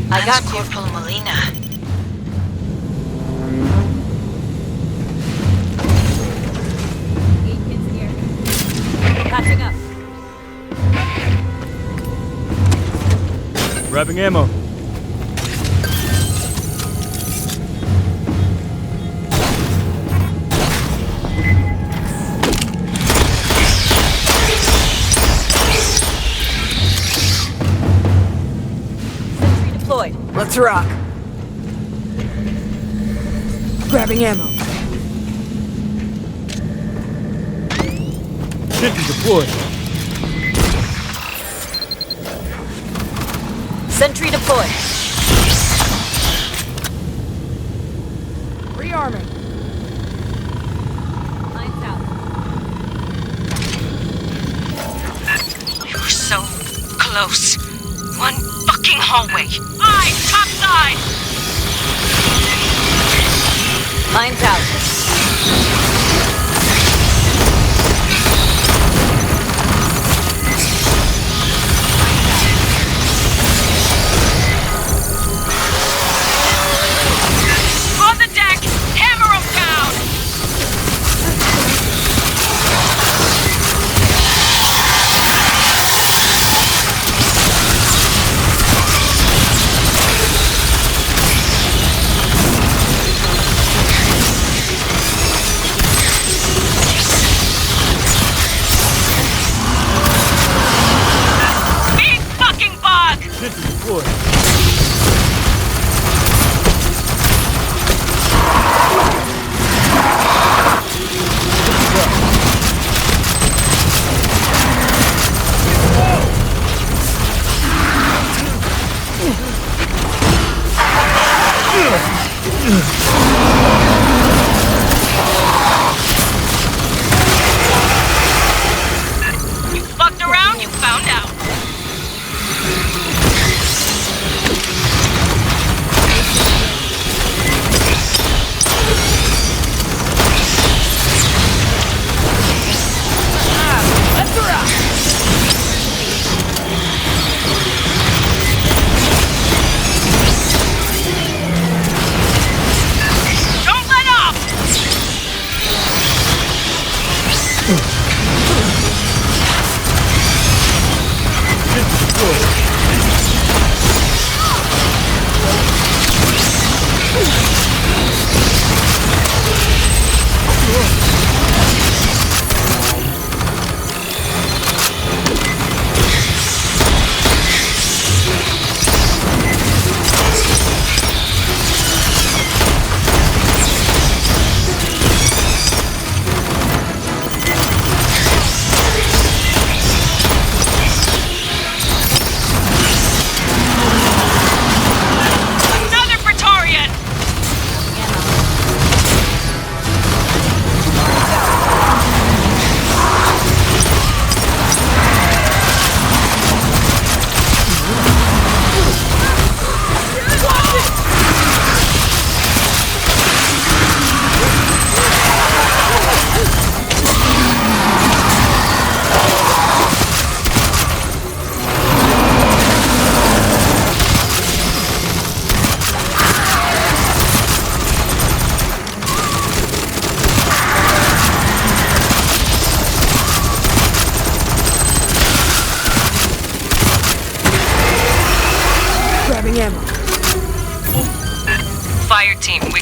I got Corporal Molina. Catching up. Grabbing ammo. Let's rock. Grabbing ammo. Sentry deployed. Sentry deployed. Rearming. Lights out. We were so close. One fucking hallway. Eyes, top side! Line's out. On the deck! Hammer 'em down! Big fucking bug! Sentry deployed. You fucked around, you found out. Let's rock. Don't let up! Sentry deployed.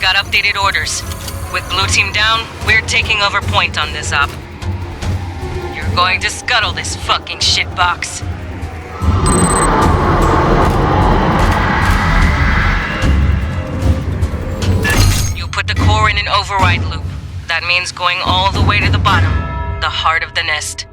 got updated orders. With Blue Team down, we're taking over point on this op. You're going to scuttle this fucking shitbox. You put the core in an override loop. That means going all the way to the bottom, the heart of the nest.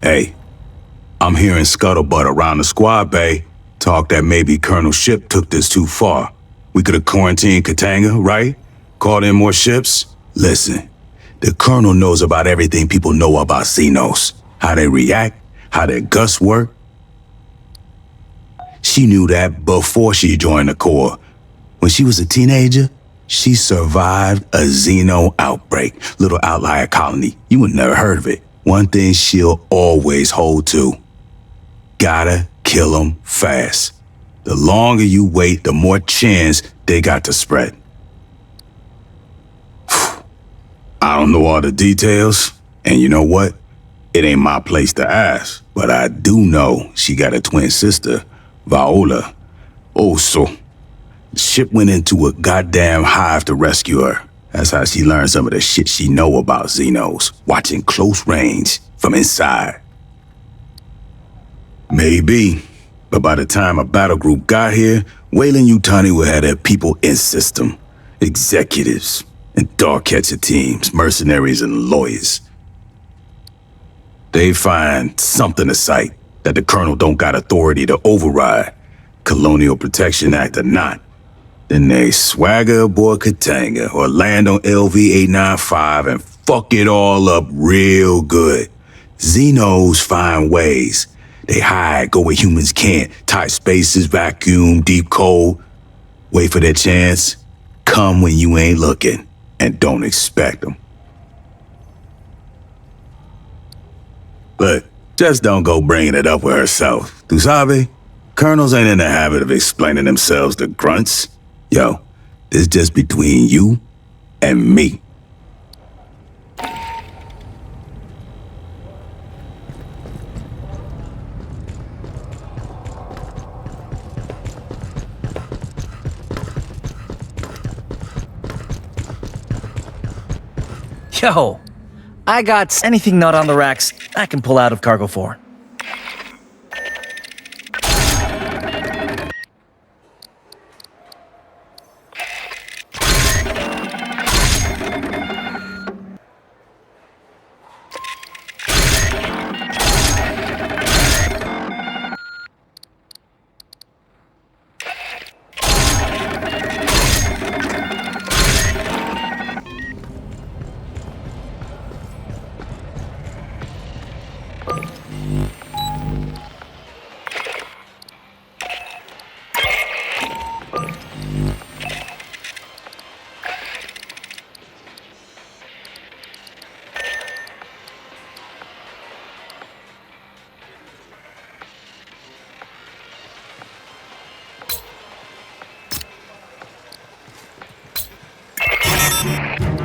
Hey, I'm hearing scuttlebutt around the squad bay. Talk that maybe Colonel Ship took this too far. We could have quarantined 𝐾𝐥𝐬𝐫𝐢, right? Called in more ships? Listen, the Colonel knows about everything people know about Xenos. How they react, how their guts work. She knew that before she joined the Corps. When she was a teenager, she survived a Xeno outbreak. Little outlier colony. You would never heard of it. One thing she'll always hold to. Gotta kill them fast. The longer you wait, the more chance they got to spread. I don't know all the details, and you know what? It ain't my place to ask, but I do know she got a twin sister, Viola. Also, the ship went into a goddamn hive to rescue her. That's how she learned some of the shit she know about Xenos, watching close range from inside. Maybe, but by the time a battle group got here, 𝐷𝐻𝐿𝐷𝐼 would have their people in system, executives, and dog-catcher teams, mercenaries, and lawyers. They find something to cite that the Colonel don't got authority to override, Colonial Protection Act or not. Then they swagger aboard 𝐾𝐥𝐬𝐫𝐢 or land on LV-895 and fuck it all up real good. Xenos find ways. They hide, go where humans can't. Tight spaces, vacuum, deep cold. Wait for their chance. Come when you ain't looking. And don't expect them. But just don't go bringing it up with herself. Tu sabe? Colonels ain't in the habit of explaining themselves to grunts. Yo, this just between you and me. Yo, I got anything not on the racks I can pull out of Cargo 4.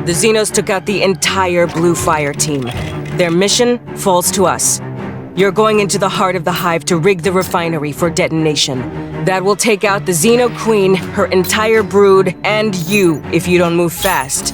The Xenos took out the entire Blue Fire team. Their mission falls to us. You're going into the heart of the hive to rig the refinery for detonation. That will take out the Xeno Queen, her entire brood, and you if you don't move fast.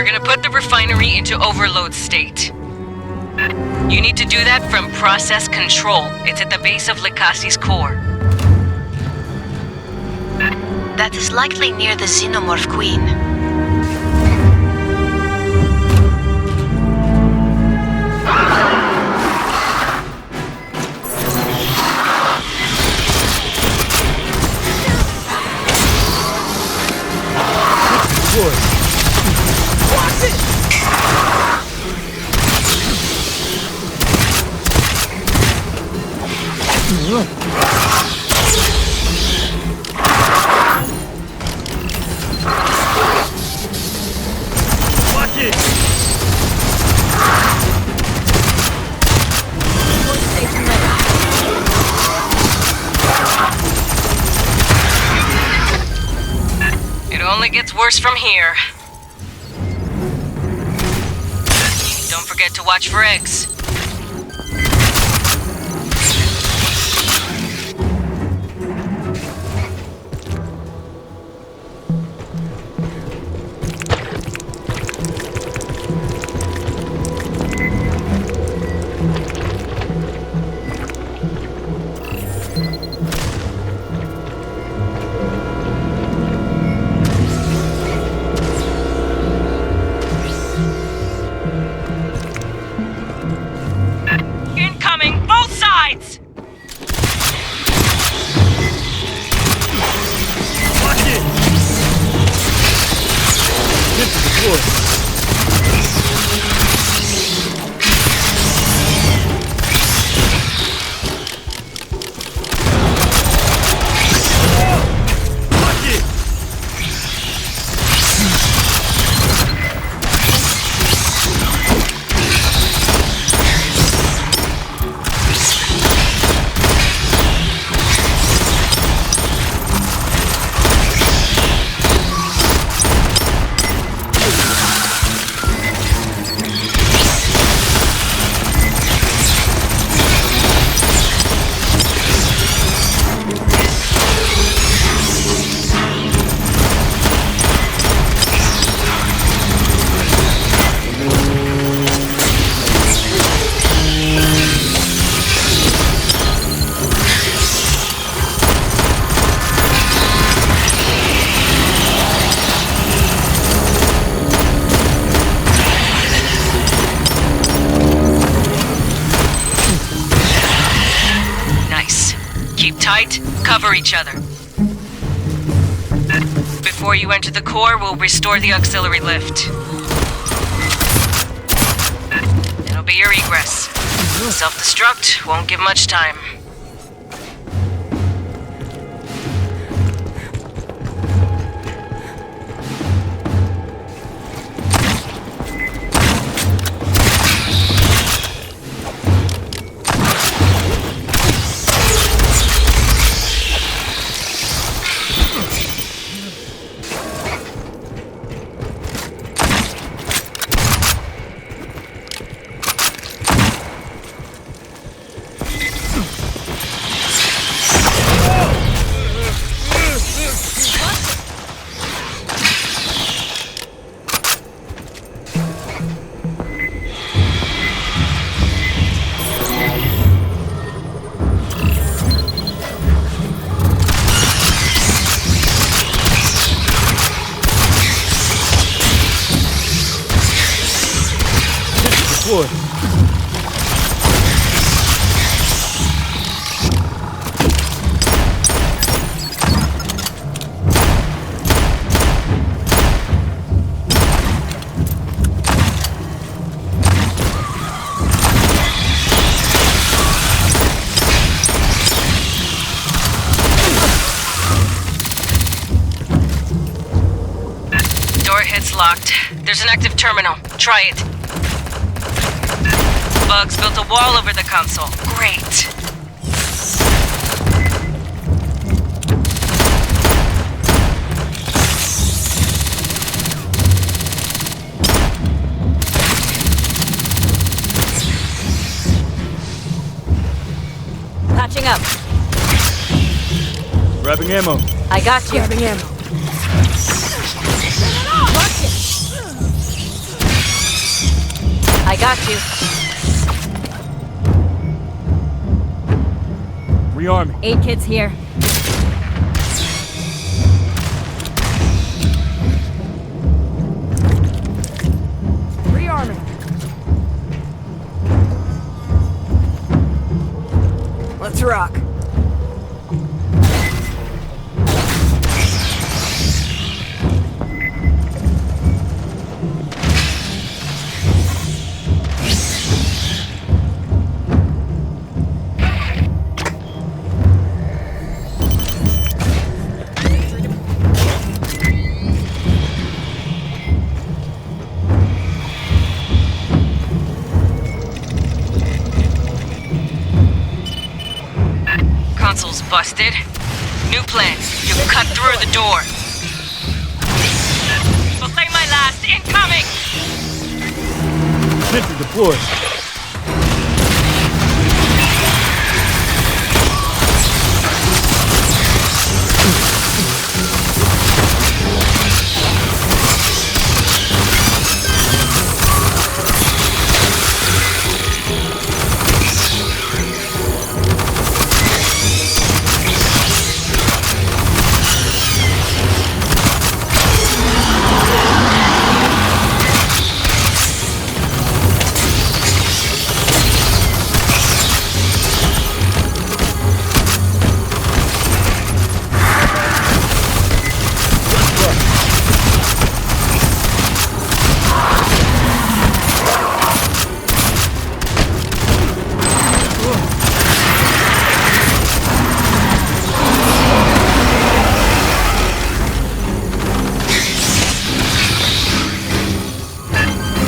We're gonna put the refinery into overload state. You need to do that from process control. It's at the base of Lekasi's core. That is likely near the Xenomorph Queen. Watch it! Watch it! It only gets worse from here. Don't forget to watch for eggs. Incoming, both sides! Watch it! This is the floor. Watch it! Nice. Keep tight, cover each other. Before you enter the core, we'll restore the auxiliary lift. It'll be your egress. Self-destruct won't give much time. Floor. Door head's locked. There's an active terminal. Try it. Bugs built a wall over the console. Great. Patching up. Grabbing ammo. I got you. Grabbing ammo. got you. Rearming. 8 kids here. Rearming. Let's rock. Console's busted. New plan. You cut through the door. Belay my last. Incoming! Sentry deployed.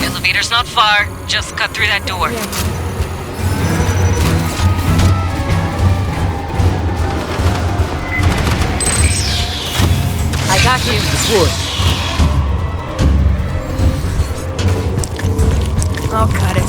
Elevator's not far. Just cut through that door. I got you. Deployed. I'll cut it.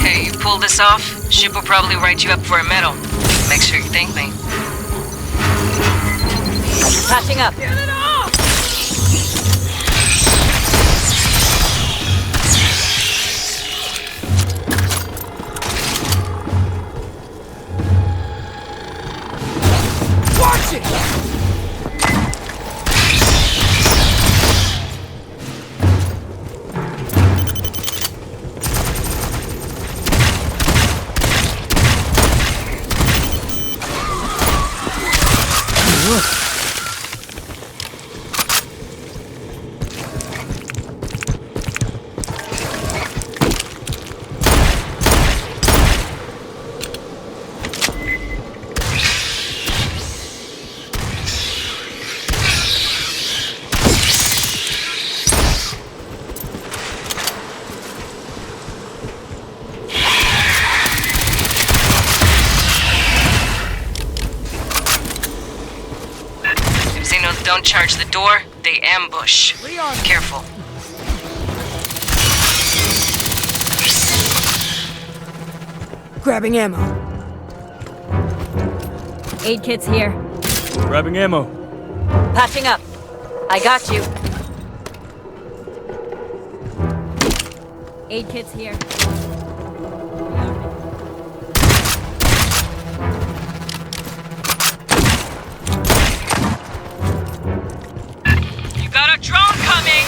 Hey, you pull this off, ship will probably write you up for a medal. Make sure you thank me. Patching up. Get it off! Watch it! Don't charge the door, they ambush. Careful. Grabbing ammo. Aid kit's here. Grabbing ammo. Patching up. I got you. Aid kit's here. You got a drone coming!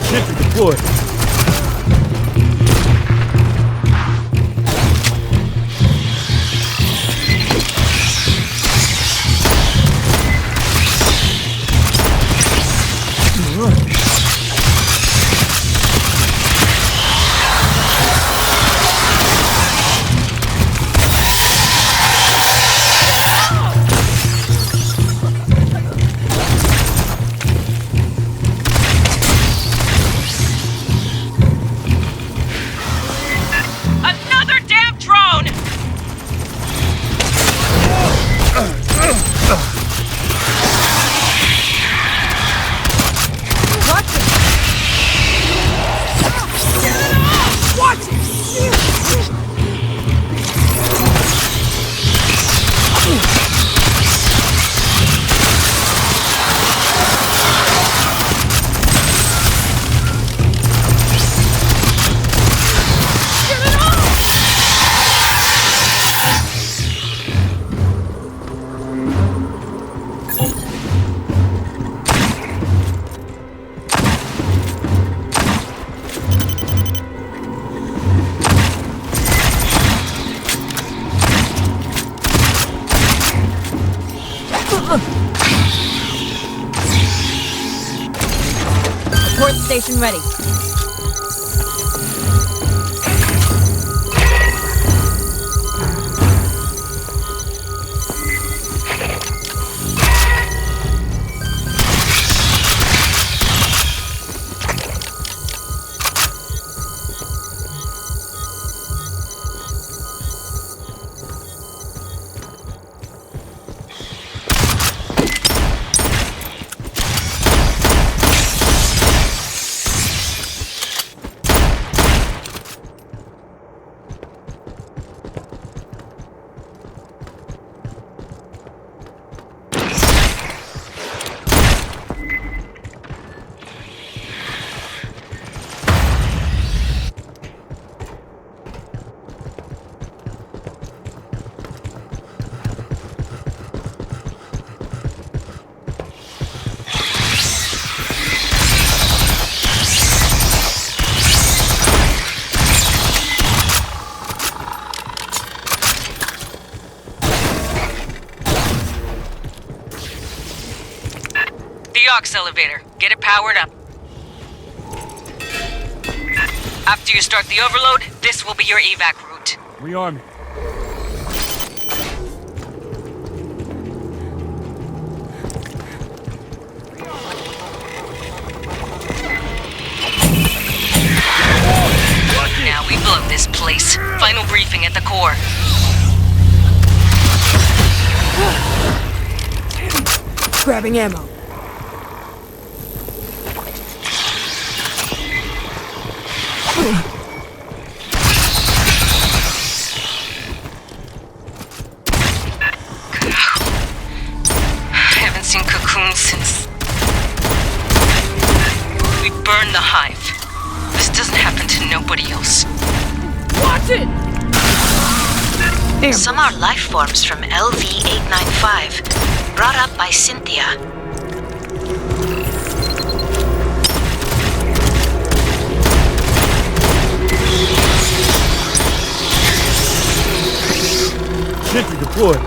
Sentry deployed. Another damn drone! Watch it! Port station ready. Aux elevator. Get it powered up. After you start the overload, this will be your evac route. Rearm. Now we blow this place. Final briefing at the core. Grabbing ammo. I haven't seen Cocoon since we burned the hive. This doesn't happen to nobody else. Watch it! Damn. Some are life forms from LV-895, brought up by Cynthia. Sentry deployed.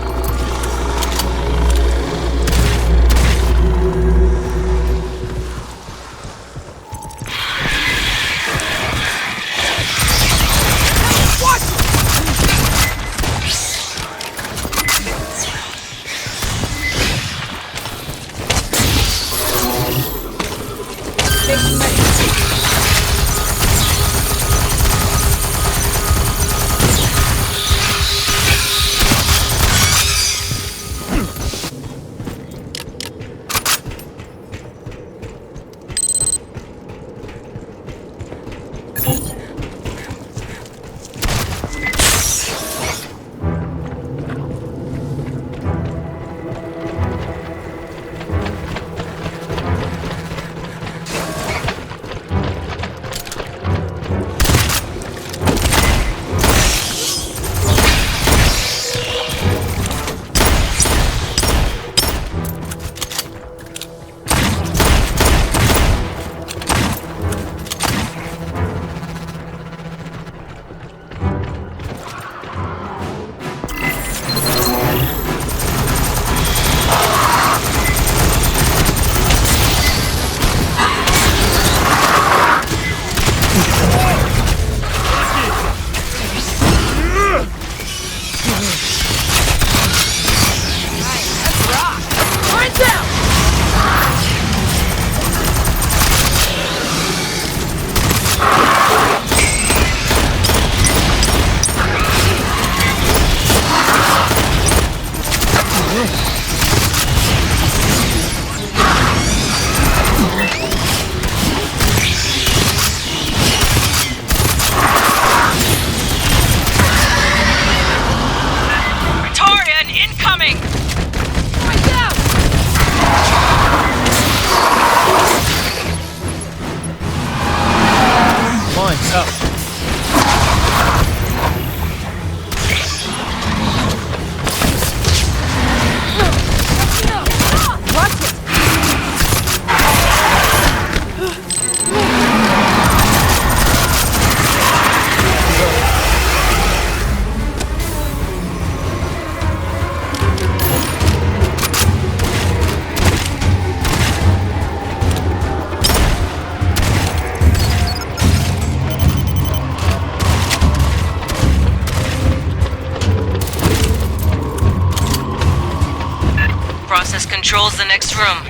Process control's the next room.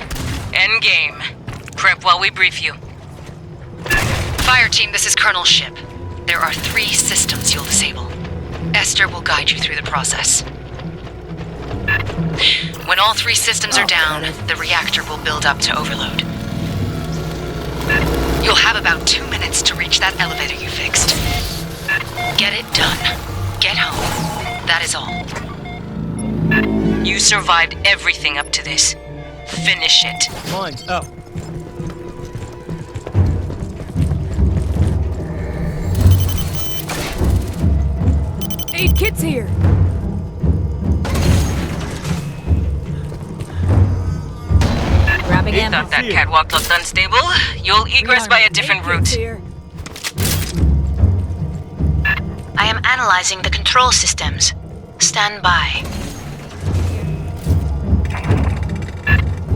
Endgame. Prep while we brief you. Fireteam, this is Colonel Ship. There are 3 systems you'll disable. Esther will guide you through the process. When all 3 systems are down, the reactor will build up to overload. You'll have about 2 minutes to reach that elevator you fixed. Get it done. Get home. That is all. You survived everything up to this. Finish it. Mine's up. Aid kit's here. Grabbing You ammo. thought that catwalk looked unstable? You'll egress by a different route. I am analyzing the control systems. Stand by.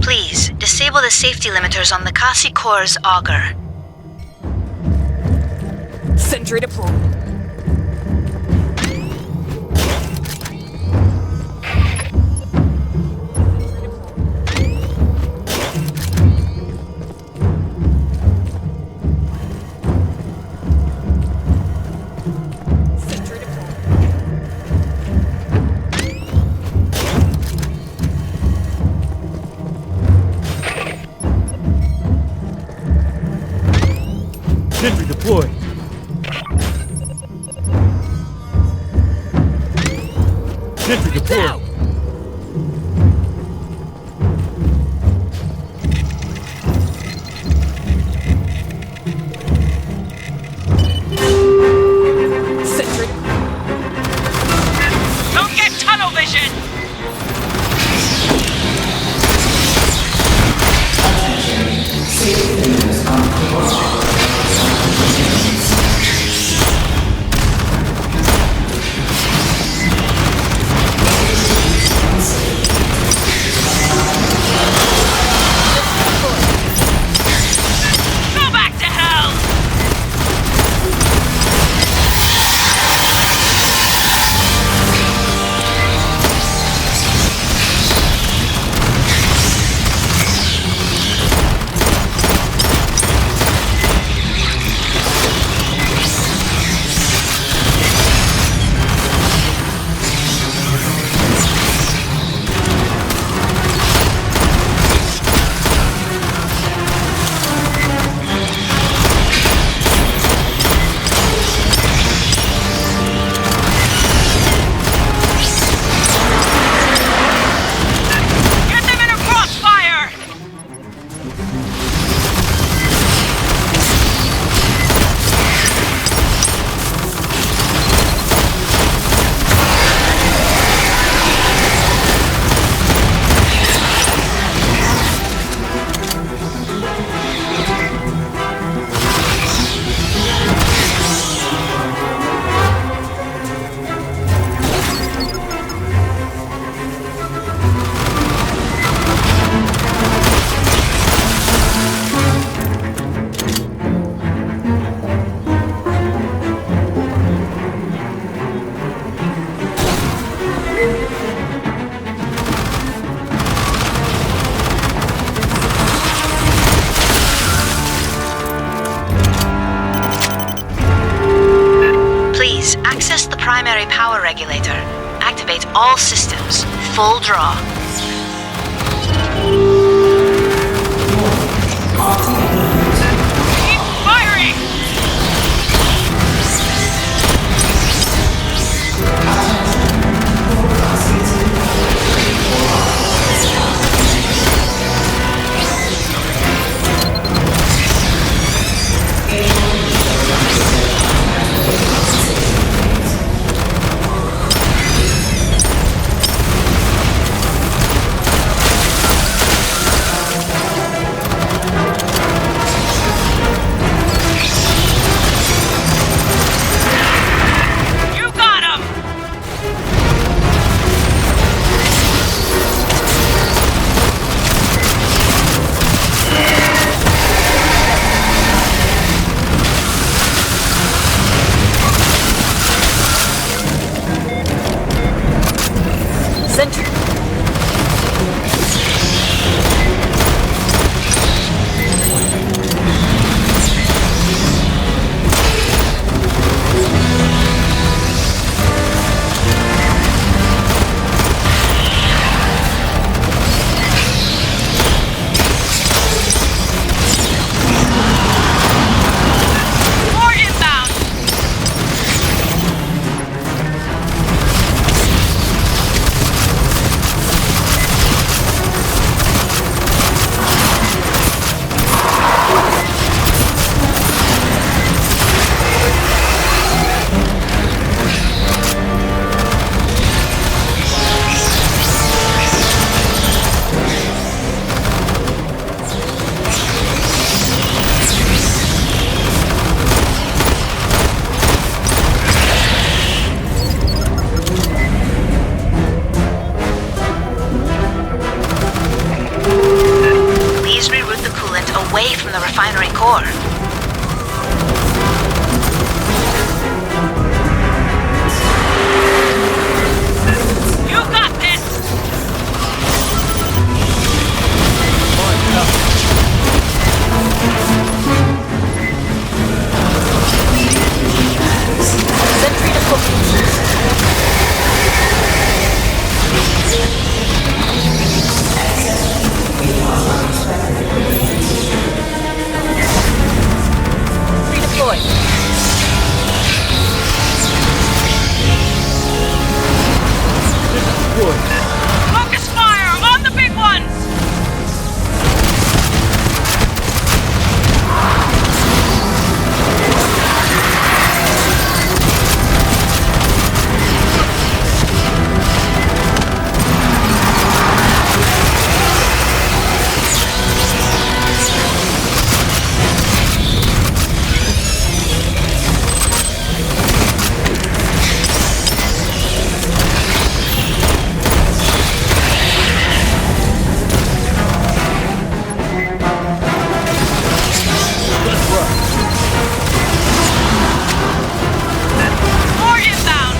Please, disable the safety limiters on the 𝐾𝐞𝐬𝐲 auger. Sentry deployed. Sentry deployed. Sentry deployed. Sentry. Don't get tunnel vision! Go back to hell! Get them in a crossfire! Please, access the primary power regulator. Activate all systems. Full draw. Keep firing! core. You got this! Sentry deployed. Redeployed. Focus fire on the big ones! More inbound!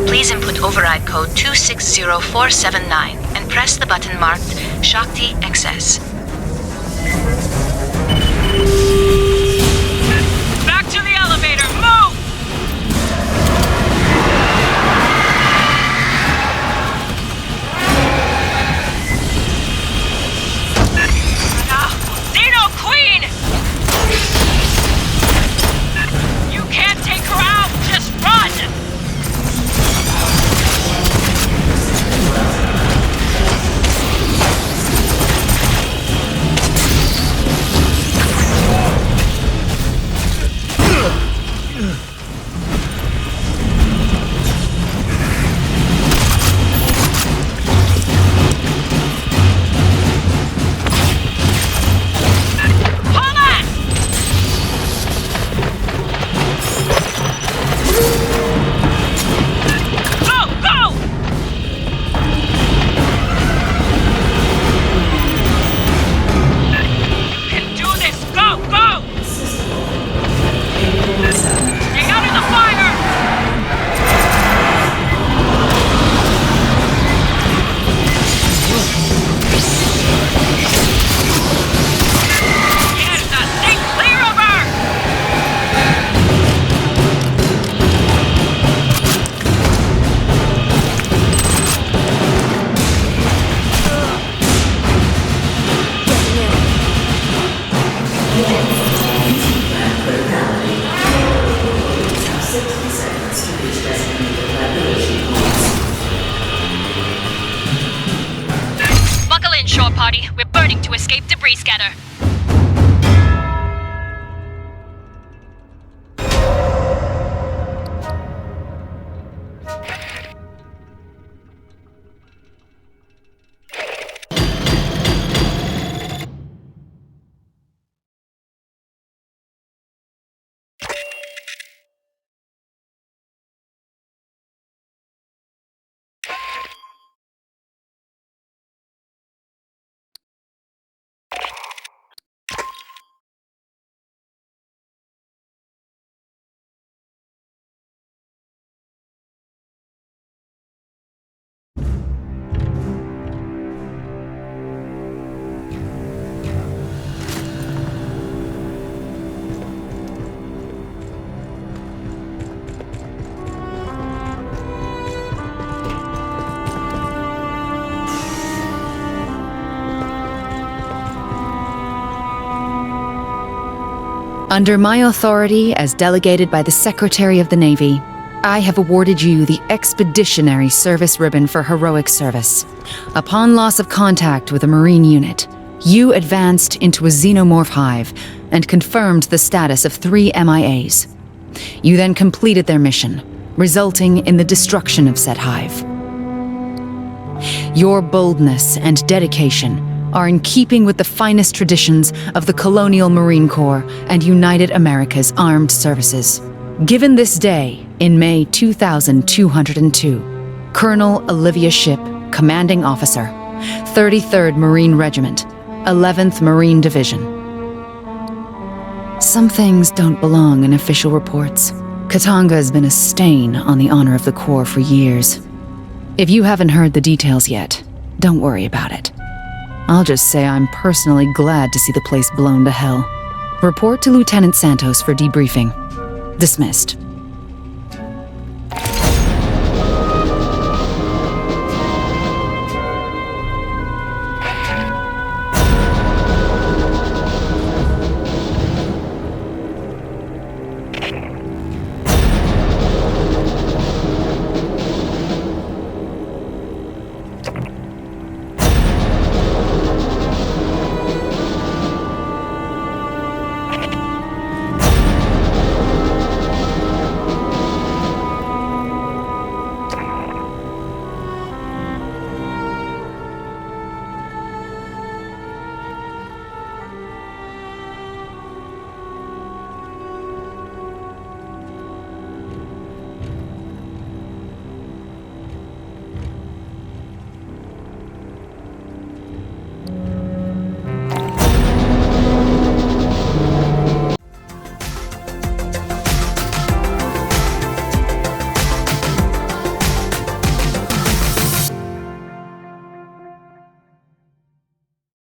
Please input override code 260479 and press the button marked Shakti Excess. Back to the elevator, move! Xeno Queen! You can't take her out, just run! Shore party, we're burning to escape debris scatter. Under my authority as delegated by the Secretary of the Navy, I have awarded you the Expeditionary Service Ribbon for heroic service. Upon loss of contact with a Marine unit, you advanced into a Xenomorph hive and confirmed the status of 3 MIAs. You then completed their mission, resulting in the destruction of said hive. Your boldness and dedication are in keeping with the finest traditions of the Colonial Marine Corps and United America's Armed Services. Given this day, in May 2202, Colonel Olivia Shipp, Commanding Officer, 33rd Marine Regiment, 11th Marine Division. Some things don't belong in official reports. Katanga has been a stain on the honor of the Corps for years. If you haven't heard the details yet, don't worry about it. I'll just say I'm personally glad to see the place blown to hell. Report to Lieutenant Santos for debriefing. Dismissed.